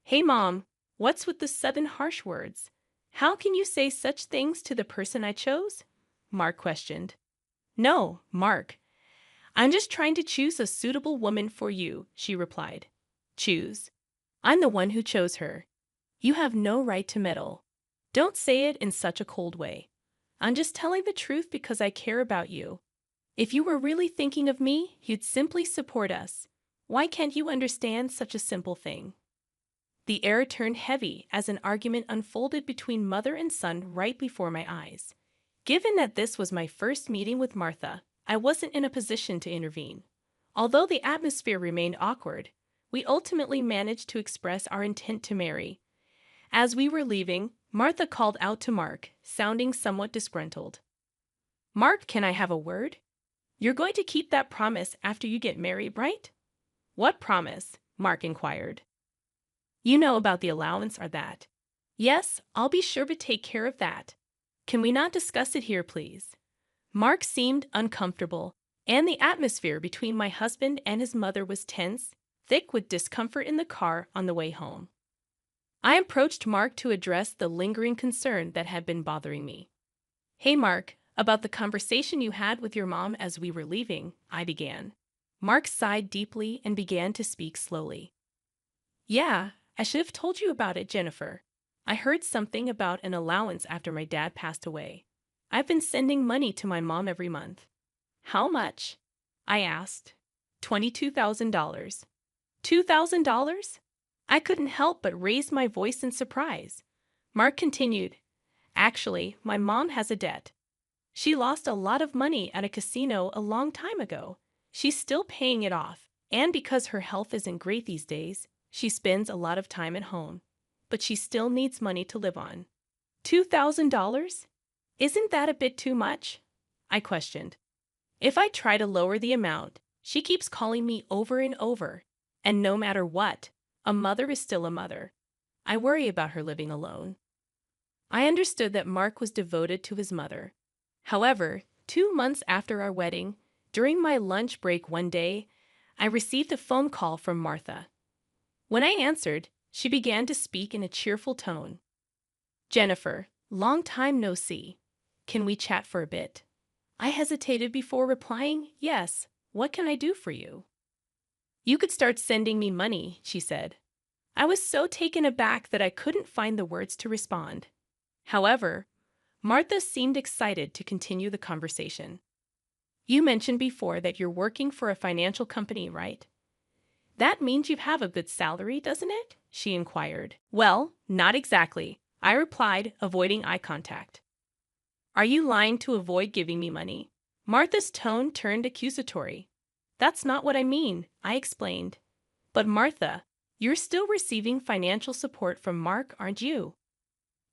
"Hey, Mom, what's with the sudden harsh words? How can you say such things to the person I chose?" Mark questioned. "No, Mark. I'm just trying to choose a suitable woman for you," she replied. "Choose? I'm the one who chose her. You have no right to meddle. Don't say it in such a cold way. I'm just telling the truth because I care about you. If you were really thinking of me, you'd simply support us. Why can't you understand such a simple thing?" The air turned heavy as an argument unfolded between mother and son right before my eyes. Given that this was my first meeting with Martha, I wasn't in a position to intervene. Although the atmosphere remained awkward, we ultimately managed to express our intent to marry. As we were leaving, Martha called out to Mark, sounding somewhat disgruntled. "Mark, can I have a word? You're going to keep that promise after you get married, right?" "What promise?" Mark inquired. "You know about the allowance or that?" "Yes, I'll be sure to take care of that. Can we not discuss it here, please?" Mark seemed uncomfortable, and the atmosphere between my husband and his mother was tense, thick with discomfort in the car on the way home. I approached Mark to address the lingering concern that had been bothering me. "Hey, Mark, about the conversation you had with your mom as we were leaving," I began. Mark sighed deeply and began to speak slowly. "Yeah, I should have told you about it, Jennifer. I heard something about an allowance after my dad passed away. I've been sending money to my mom every month." "How much?" I asked. $22,000. $2,000? I couldn't help but raise my voice in surprise. Mark continued, "Actually, my mom has a debt. She lost a lot of money at a casino a long time ago. She's still paying it off, and because her health isn't great these days, she spends a lot of time at home. But she still needs money to live on." $2,000? Isn't that a bit too much?" I questioned. "If I try to lower the amount, she keeps calling me over and over, and no matter what, a mother is still a mother. I worry about her living alone." I understood that Mark was devoted to his mother. However, 2 months after our wedding, during my lunch break one day, I received a phone call from Martha. When I answered, she began to speak in a cheerful tone. "Jennifer, long time no see. Can we chat for a bit?" I hesitated before replying, "Yes, what can I do for you?" "You could start sending me money," she said. I was so taken aback that I couldn't find the words to respond. However, Martha seemed excited to continue the conversation. "You mentioned before that you're working for a financial company, right? That means you have a good salary, doesn't it?" she inquired. "Well, not exactly," I replied, avoiding eye contact. "Are you lying to avoid giving me money?" Martha's tone turned accusatory. "That's not what I mean," I explained. "But Martha, you're still receiving financial support from Mark, aren't you?"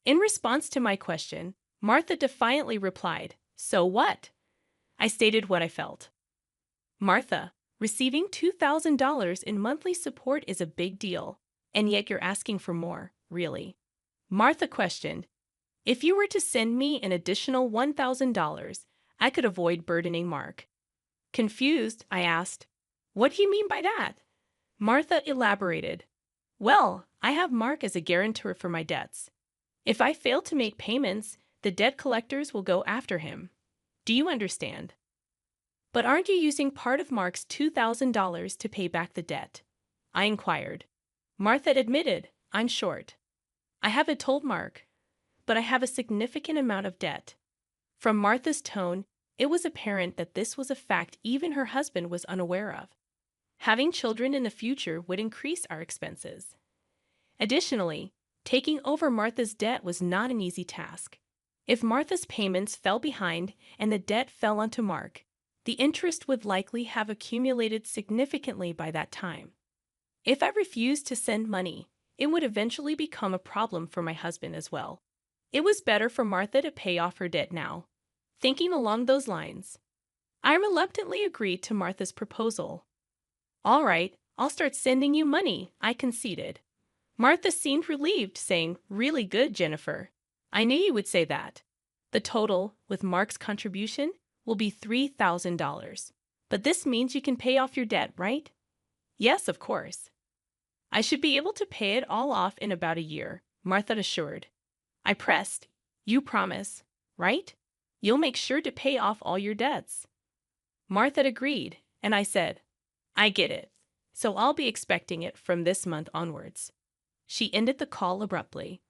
In response to my question, Martha defiantly replied, "So what?" I stated what I felt. "Martha, receiving $2,000 in monthly support is a big deal, and yet you're asking for more, really." Martha questioned, "If you were to send me an additional $1,000, I could avoid burdening Mark." Confused, I asked, "What do you mean by that?" Martha elaborated, "Well, I have Mark as a guarantor for my debts. If I fail to make payments, the debt collectors will go after him. Do you understand?" "But aren't you using part of Mark's $2,000 to pay back the debt?" I inquired. Martha admitted, "I'm short. I haven't told Mark, but I have a significant amount of debt." From Martha's tone, it was apparent that this was a fact even her husband was unaware of. Having children in the future would increase our expenses. Additionally, taking over Martha's debt was not an easy task. If Martha's payments fell behind and the debt fell onto Mark, the interest would likely have accumulated significantly by that time. If I refused to send money, it would eventually become a problem for my husband as well. It was better for Martha to pay off her debt now. Thinking along those lines, I reluctantly agreed to Martha's proposal. All right, I'll start sending you money, I conceded. Martha seemed relieved, saying, "Really good, Jennifer. I knew you would say that. The total, with Mark's contribution, will be $3,000. But this means you can pay off your debt, right?" "Yes, of course." "I should be able to pay it all off in about a year," Martha assured. I pressed, "You promise, right? You'll make sure to pay off all your debts." Martha agreed, and I said, "I get it, so I'll be expecting it from this month onwards." She ended the call abruptly.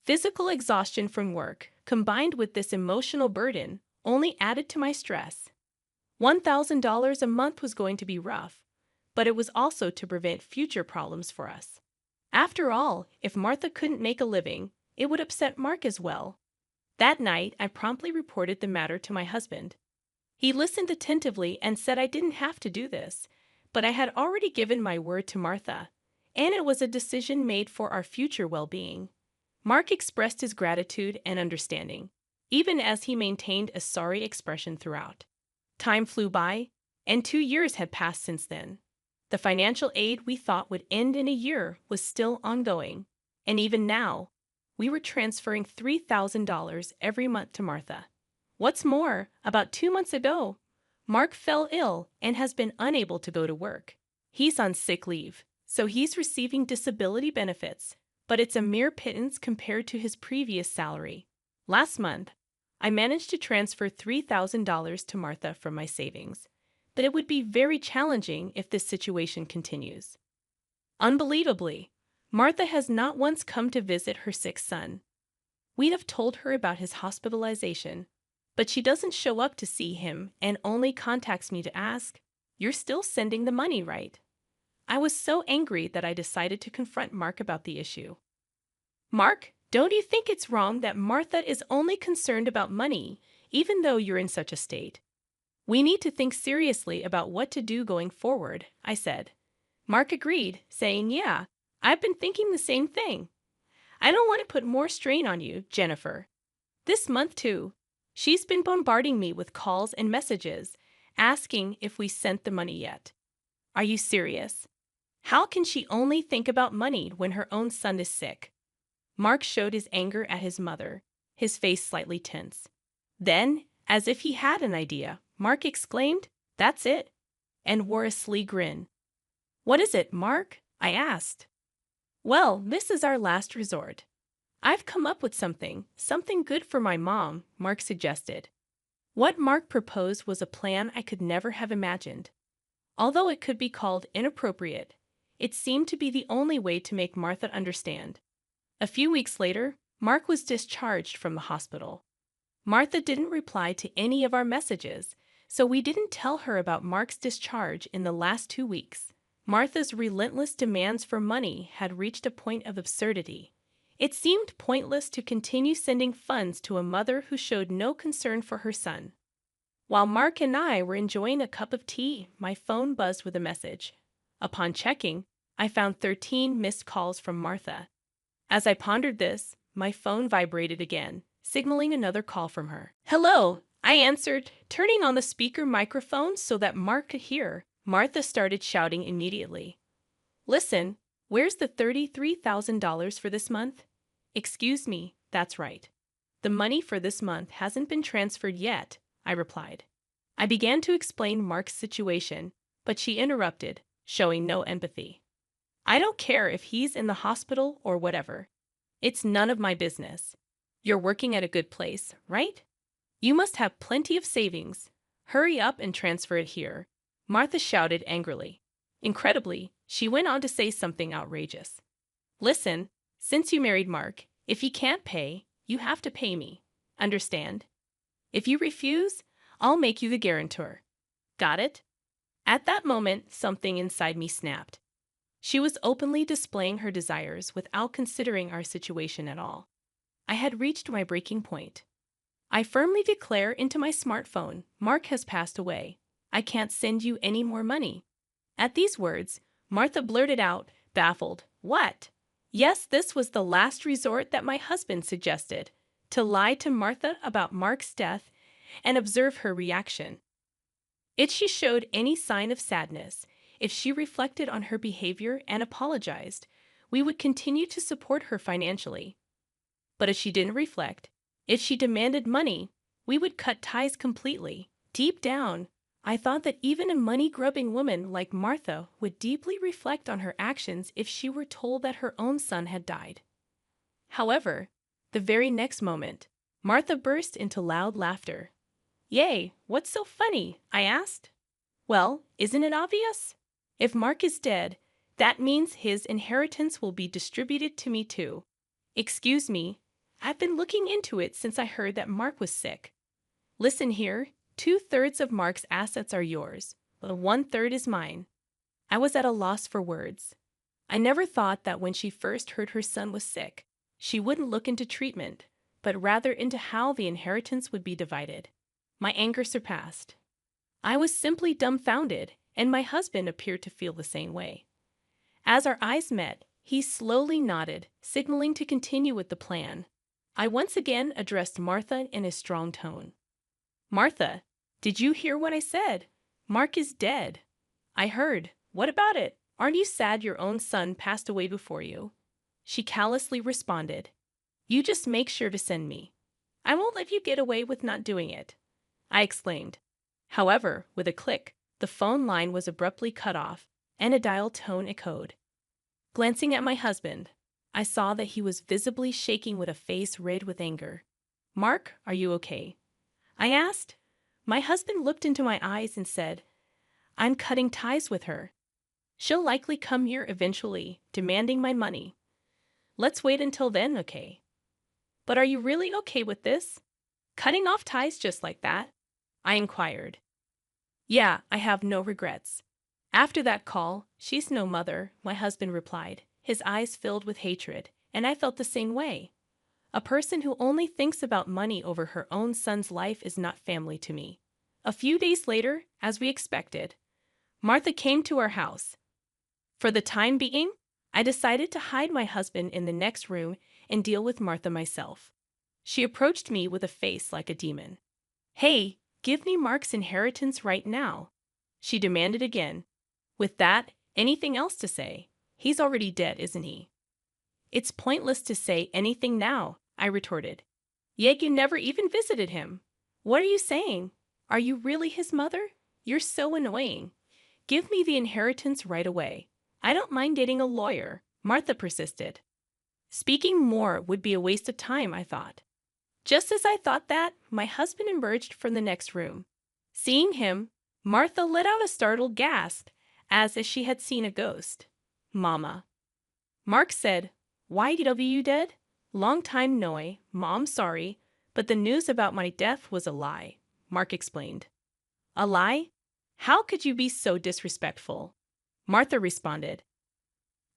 Physical exhaustion from work, combined with this emotional burden, only added to my stress. $1,000 a month was going to be rough, but it was also to prevent future problems for us. After all, if Martha couldn't make a living, it would upset Mark as well. That night, I promptly reported the matter to my husband. He listened attentively and said I didn't have to do this, but I had already given my word to Martha, and it was a decision made for our future well-being. Mark expressed his gratitude and understanding, even as he maintained a sorry expression throughout. Time flew by, and 2 years had passed since then. The financial aid we thought would end in a year was still ongoing, and even now, we were transferring $3,000 every month to Martha. What's more, about 2 months ago, Mark fell ill and has been unable to go to work. He's on sick leave, so he's receiving disability benefits, but it's a mere pittance compared to his previous salary. Last month, I managed to transfer $3,000 to Martha from my savings, but it would be very challenging if this situation continues. Unbelievably, Martha has not once come to visit her sick son. We have told her about his hospitalization, but she doesn't show up to see him and only contacts me to ask, "You're still sending the money, right?" I was so angry that I decided to confront Mark about the issue. "Mark, don't you think it's wrong that Martha is only concerned about money, even though you're in such a state? We need to think seriously about what to do going forward," I said. Mark agreed, saying, "Yeah, I've been thinking the same thing. I don't want to put more strain on you, Jennifer. This month, too, she's been bombarding me with calls and messages, asking if we sent the money yet. Are you serious? How can she only think about money when her own son is sick?" Mark showed his anger at his mother, his face slightly tense. Then, as if he had an idea, Mark exclaimed, "That's it," and wore a sly grin. "What is it, Mark?" I asked. "Well, this is our last resort. I've come up with something good for my mom," Mark suggested. What Mark proposed was a plan I could never have imagined. Although it could be called inappropriate, it seemed to be the only way to make Martha understand. A few weeks later, Mark was discharged from the hospital. Martha didn't reply to any of our messages, so we didn't tell her about Mark's discharge in the last 2 weeks. Martha's relentless demands for money had reached a point of absurdity. It seemed pointless to continue sending funds to a mother who showed no concern for her son. While Mark and I were enjoying a cup of tea, my phone buzzed with a message. Upon checking, I found 13 missed calls from Martha. As I pondered this, my phone vibrated again, signaling another call from her. "Hello," I answered, turning on the speaker microphone so that Mark could hear. Martha started shouting immediately. "Listen, where's the $33,000 for this month?" "Excuse me, that's right. The money for this month hasn't been transferred yet," I replied. I began to explain Mark's situation, but she interrupted, showing no empathy. "I don't care if he's in the hospital or whatever. It's none of my business. You're working at a good place, right? You must have plenty of savings. Hurry up and transfer it here," Martha shouted angrily. Incredibly, she went on to say something outrageous. "Listen, since you married Mark, if he can't pay, you have to pay me. Understand? If you refuse, I'll make you the guarantor. Got it?" At that moment, something inside me snapped. She was openly displaying her desires without considering our situation at all. I had reached my breaking point. I firmly declare into my smartphone, Mark has passed away. I can't send you any more money. At these words, Martha blurted out, baffled, "What?" Yes, this was the last resort that my husband suggested, to lie to Martha about Mark's death and observe her reaction. If she showed any sign of sadness, if she reflected on her behavior and apologized, we would continue to support her financially. But if she didn't reflect, if she demanded money, we would cut ties completely. Deep down, I thought that even a money-grubbing woman like Martha would deeply reflect on her actions if she were told that her own son had died. However, the very next moment, Martha burst into loud laughter. "Yay, what's so funny?" I asked. "Well, isn't it obvious? If Mark is dead, that means his inheritance will be distributed to me too. Excuse me, I've been looking into it since I heard that Mark was sick. Listen here, 2/3 of Mark's assets are yours, but 1/3 is mine." I was at a loss for words. I never thought that when she first heard her son was sick, she wouldn't look into treatment, but rather into how the inheritance would be divided. My anger surpassed. I was simply dumbfounded, and my husband appeared to feel the same way. As our eyes met, he slowly nodded, signaling to continue with the plan. I once again addressed Martha in a strong tone. "Martha, did you hear what I said? Mark is dead." "I heard. What about it? Aren't you sad your own son passed away before you?" She callously responded. "You just make sure to send me. I won't let you get away with not doing it," I exclaimed. However, with a click, the phone line was abruptly cut off, and a dial tone echoed. Glancing at my husband, I saw that he was visibly shaking with a face red with anger. "Mark, are you okay?" I asked. My husband looked into my eyes and said, "I'm cutting ties with her. She'll likely come here eventually, demanding my money. Let's wait until then, okay?" "But are you really okay with this? Cutting off ties just like that?" I inquired. "Yeah, I have no regrets. After that call, she's no mother," my husband replied, his eyes filled with hatred, and I felt the same way. A person who only thinks about money over her own son's life is not family to me. A few days later, as we expected, Martha came to our house. For the time being, I decided to hide my husband in the next room and deal with Martha myself. She approached me with a face like a demon. "Hey, give me Mark's inheritance right now," she demanded again. "With that, anything else to say? He's already dead, isn't he?" "It's pointless to say anything now," I retorted. "Yet you never even visited him. What are you saying? Are you really his mother? You're so annoying. Give me the inheritance right away. I don't mind dating a lawyer," Martha persisted. Speaking more would be a waste of time, I thought. Just as I thought that, my husband emerged from the next room. Seeing him, Martha let out a startled gasp, as if she had seen a ghost. "Mama." Mark said, "YW dead? Long time no. Mom, sorry, but the news about my death was a lie," Mark explained. "A lie? How could you be so disrespectful?" Martha responded.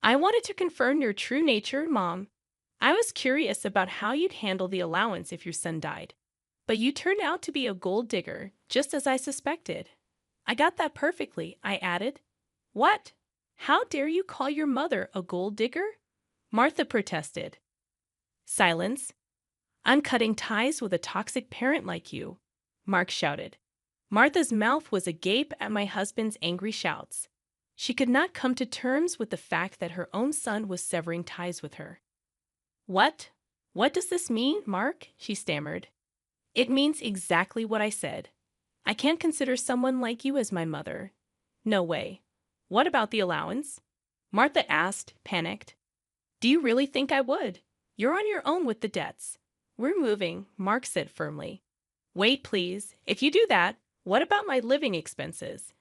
"I wanted to confirm your true nature, Mom. I was curious about how you'd handle the allowance if your son died. But you turned out to be a gold digger, just as I suspected." "I got that perfectly," I added. "What? How dare you call your mother a gold digger?" Martha protested. "Silence. I'm cutting ties with a toxic parent like you," Mark shouted. Martha's mouth was agape at my husband's angry shouts. She could not come to terms with the fact that her own son was severing ties with her. "What? What does this mean, Mark?" she stammered. "It means exactly what I said. I can't consider someone like you as my mother. No way. What about the allowance?" Martha asked, panicked. "Do you really think I would? You're on your own with the debts." "We're moving," Mark said firmly. "Wait, please. If you do that, what about my living expenses?"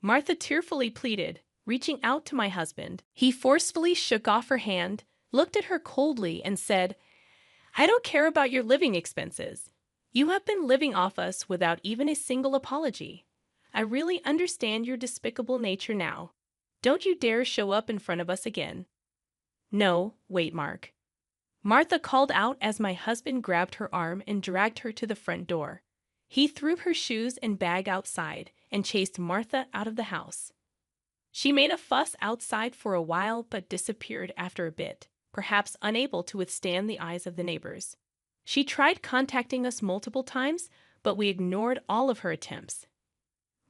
Martha tearfully pleaded, reaching out to my husband. He forcefully shook off her hand, looked at her coldly, and said, "I don't care about your living expenses. You have been living off us without even a single apology. I really understand your despicable nature now. Don't you dare show up in front of us again." "No, wait, Mark." Martha called out as my husband grabbed her arm and dragged her to the front door. He threw her shoes and bag outside and chased Martha out of the house. She made a fuss outside for a while but disappeared after a bit, perhaps unable to withstand the eyes of the neighbors. She tried contacting us multiple times, but we ignored all of her attempts.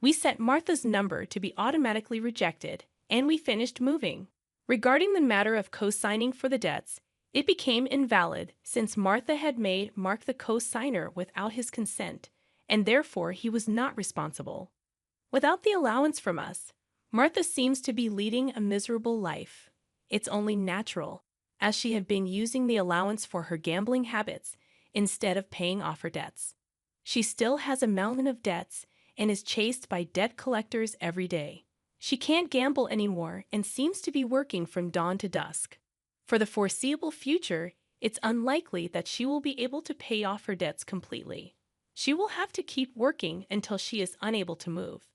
We set Martha's number to be automatically rejected, and we finished moving. Regarding the matter of co-signing for the debts, it became invalid since Martha had made Mark the co-signer without his consent, and therefore he was not responsible. Without the allowance from us, Martha seems to be leading a miserable life. It's only natural, as she had been using the allowance for her gambling habits instead of paying off her debts. She still has a mountain of debts and is chased by debt collectors every day. She can't gamble anymore and seems to be working from dawn to dusk. For the foreseeable future, it's unlikely that she will be able to pay off her debts completely. She will have to keep working until she is unable to move.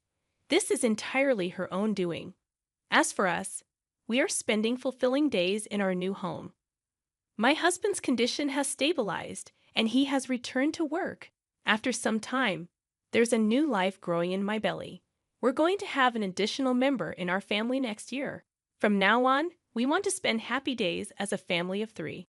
This is entirely her own doing. As for us, we are spending fulfilling days in our new home. My husband's condition has stabilized, and he has returned to work. After some time, there's a new life growing in my belly. We're going to have an additional member in our family next year. From now on, we want to spend happy days as a family of 3.